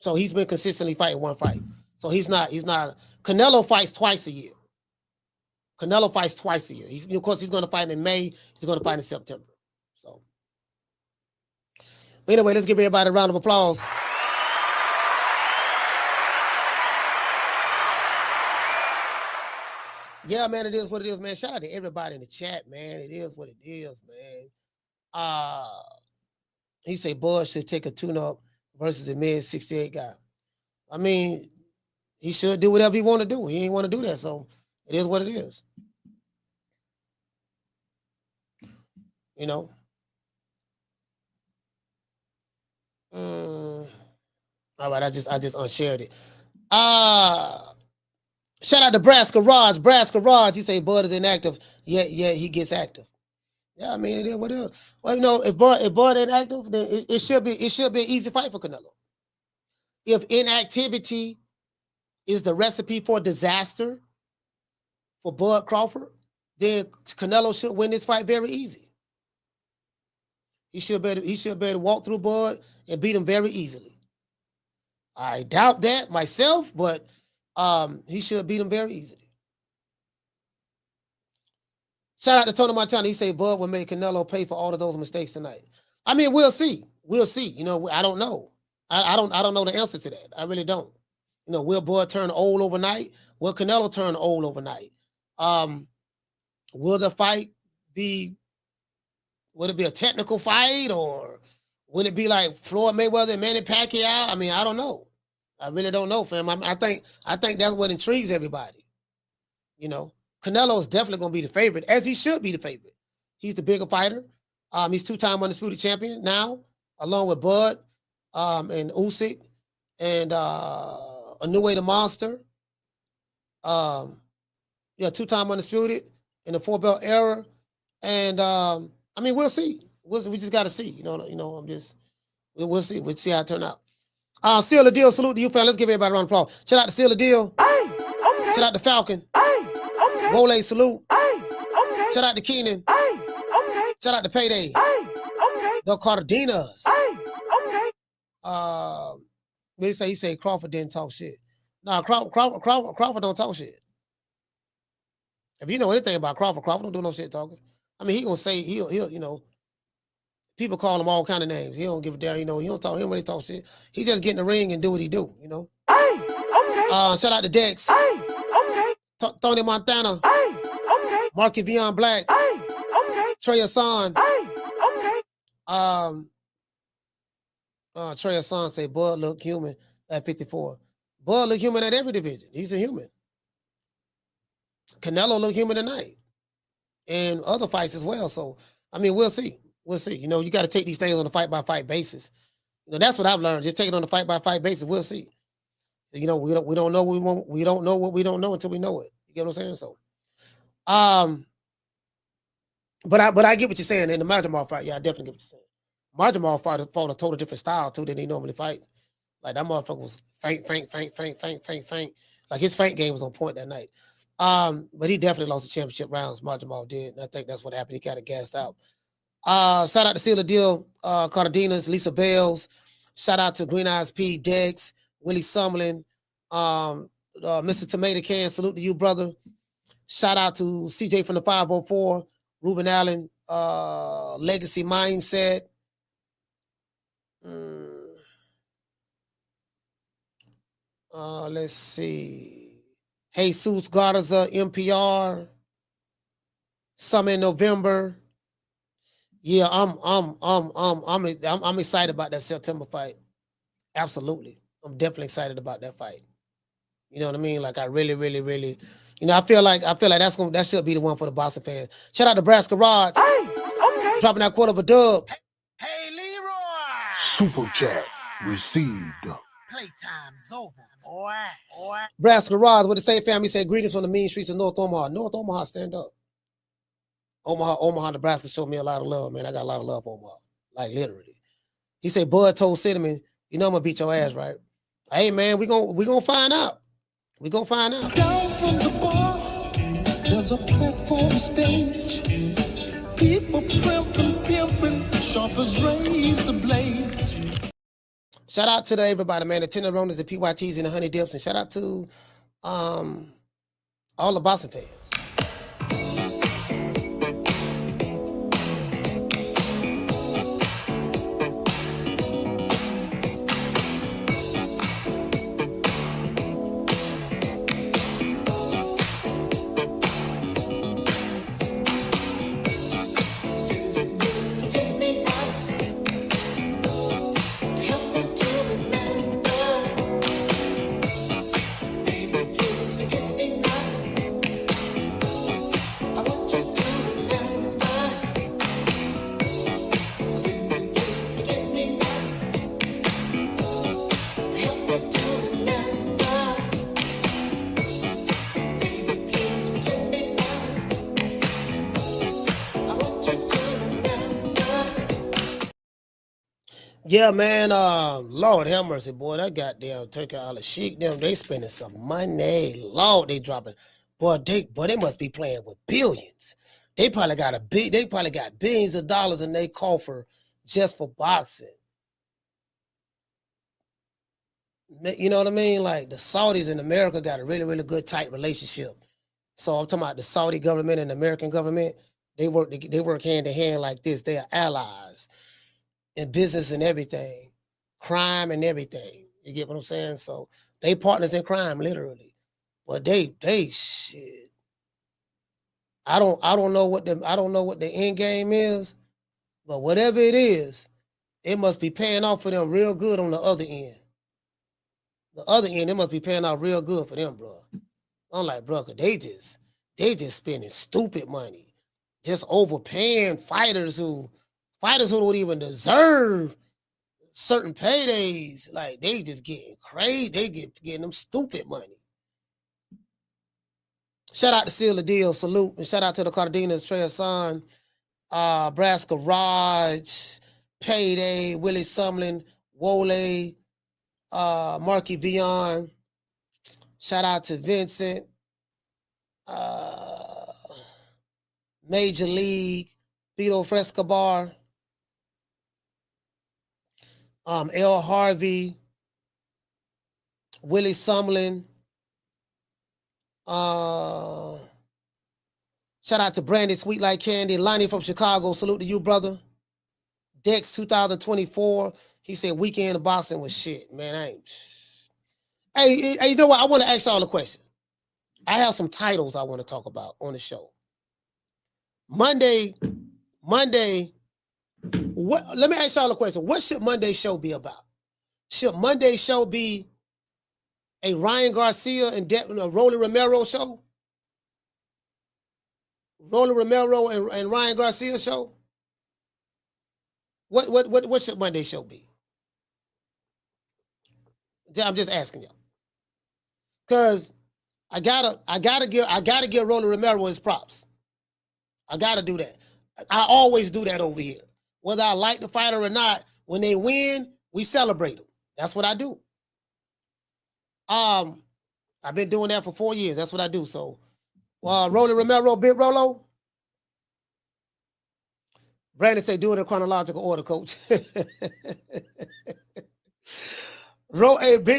So he's been consistently fighting 1 fight. So he's not, Canelo fights twice a year. Of course, he's going to fight in May. He's going to fight in September. So, but anyway, let's give everybody a round of applause. Yeah, man, it is what it is, man. Shout out to everybody in the chat, man. It is what it is, man. He say Bud should take a tune-up versus a mid-68 guy. I mean, he should do whatever he want to do. He ain't want to do that, so it is what it is. You know? All right, I just unshared it. Shout out to Braska Raj. He say Bud is inactive. Yeah, he gets active. Yeah, I mean, it is what it is. Well, you know, if Bud ain't active, then it should be an easy fight for Canelo. If inactivity is the recipe for disaster for Bud Crawford, then Canelo should win this fight very easy. He should be able to walk through Bud and beat him very easily. I doubt that myself, but he should beat him very easily. Shout out to Tony Montana. He say Bud will make Canelo pay for all of those mistakes tonight. I mean, we'll see. You know, I don't know. I don't know the answer to that. I really don't. You know, will Bud turn old overnight? Will Canelo turn old overnight? Will the fight be? Would it be a technical fight, or would it be like Floyd Mayweather and Manny Pacquiao? I mean, I don't know. I really don't know, fam. I think that's what intrigues everybody. You know, Canelo is definitely going to be the favorite, as he should be the favorite. He's the bigger fighter. He's 2-time undisputed champion now, along with Bud and Usyk and a new way to Monster. 2-time undisputed in the 4-belt era, and I mean, we'll see. We just got to see. We'll see. We'll see how it turn out. Seal the Deal, salute to you, fam. Let's give everybody a round of applause. Shout out to Seal the Deal. Shout out to Falcon. Wole, salute. Shout out to Keenan. Shout out to Payday. The Cardenas. He say Crawford didn't talk shit. Nah, Crawford don't talk shit. If you know anything about Crawford don't do no shit talking. I mean, he gonna say he'll you know. People call him all kind of names. He don't give a damn, you know. He don't really talk shit. He just get in the ring and do what he do, you know. Shout out to Dex. Tony Montana. Marky Vion Black. Trey Hassan. Trey Hassan say Bud look human at 54. Bud look human at every division. He's a human. Canelo look human tonight. And other fights as well. So, I mean, we'll see. We'll see. You know, you got to take these things on a fight-by-fight basis. You know, that's what I've learned. Just take it on a fight-by-fight basis. We'll see. You know, we don't know what we don't know what we don't know until we know it. You get what I'm saying? So, but I get what you're saying. In the Marjamal fight, yeah, I definitely get what you're saying. Marjamal fought a total different style too than he normally fights. Like that motherfucker was feint. Like his feint game was on point that night. But he definitely lost the championship rounds. Marjamal did, and I think that's what happened. He kind of gassed out. Shout out to Seal the Deal, Cardenas, Lisa Bales. Shout out to Green Eyes P, Dex, Willie Sumlin, Mr. Tomato Can. Salute to you, brother. Shout out to CJ from the 504, Ruben Allen, Legacy Mindset. Let's see. Jesus Garza, NPR. Some in November. Yeah, I'm excited about that September fight. Absolutely. I'm definitely excited about that fight. You know what I mean? Like I really, you know, I feel like that should be the one for the Boston fans. Shout out to Brass Garage. Dropping that quarter of a dub. Hey, Leroy! Super chat received. Playtime's over, boy. Brass Garage with the same family said greetings from the mean streets of North Omaha. North Omaha, stand up. Omaha, Nebraska showed me a lot of love, man. I got a lot of love for Omaha. Like literally. He said, Bud told Cinnamon, you know I'm gonna beat your ass, right? Hey man, we gonna find out. We gonna find out. Down from the bar, there's a platform stage. People pimping, sharp as razor blades. Shout out to everybody, man. The Tenderonis, the PYTs, and the Honey Dips, and shout out to all the Boston fans. Yeah, man. Lord have mercy, boy. That goddamn Turkey Island Sheik, them, they spending some money. Lord, they dropping. Boy, they must be playing with billions. They probably got billions of dollars in their coffer just for boxing. You know what I mean? Like the Saudis in America got a really, really good tight relationship. So I'm talking about the Saudi government and the American government. They work hand in hand like this. They are allies in business and everything, crime and everything. You get what I'm saying? So they partners in crime, literally. But they shit. I don't know what the end game is, but whatever it is, it must be paying off for them real good on the other end. The other end, it must be paying out real good for them, bro. I'm like, bro, cause they just spending stupid money, just overpaying fighters who don't even deserve certain paydays. Like they just getting crazy. They getting them stupid money. Shout out to Seal the Deal, salute, and shout out to the Cardenas, Trey Hassan, Brass Garage, Payday, Willie Sumlin, Wole, Marky Vion. Shout out to Vincent. Major League. Beto Frescobar. L. Harvey. Willie Sumlin. Shout out to Brandy Sweet Like Candy. Lonnie from Chicago. Salute to you, brother. Dex 2024. He said weekend of boxing was shit. Man, I ain't. Hey, you know what? I want to ask y'all a question. I have some titles I want to talk about on the show. Monday. What? Let me ask y'all a question. What should Monday's show be about? Should Monday's show be a Ryan Garcia and Rolando Romero show? Rolando Romero and Ryan Garcia show? What should Monday's show be? I'm just asking y'all. Cause I gotta give Rolando Romero his props. I gotta do that. I always do that over here. Whether I like the fighter or not, when they win, we celebrate them. That's what I do. I've been doing that for 4 years. That's what I do. So, Rolando Romero, Big Rolo. Brandon said, do it in chronological order, coach. Big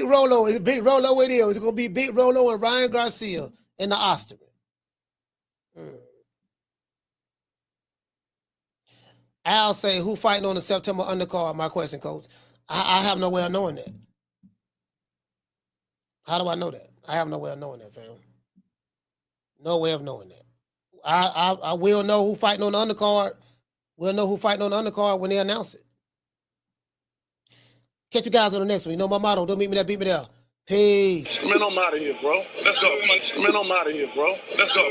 Rolo it is. It's going to be Big Rolo and Ryan Garcia in the Osterman. Al say, who fighting on the September undercard? My question, coach. I have no way of knowing that. How do I know that? I have no way of knowing that, fam. No way of knowing that. I will know who fighting on the undercard. We'll know who fighting on the undercard when they announce it. Catch you guys on the next one. You know my motto. Don't meet me there, beat me there. Peace. Man, I'm out of here, bro. Let's go. Man, I'm out of here, bro. Let's go.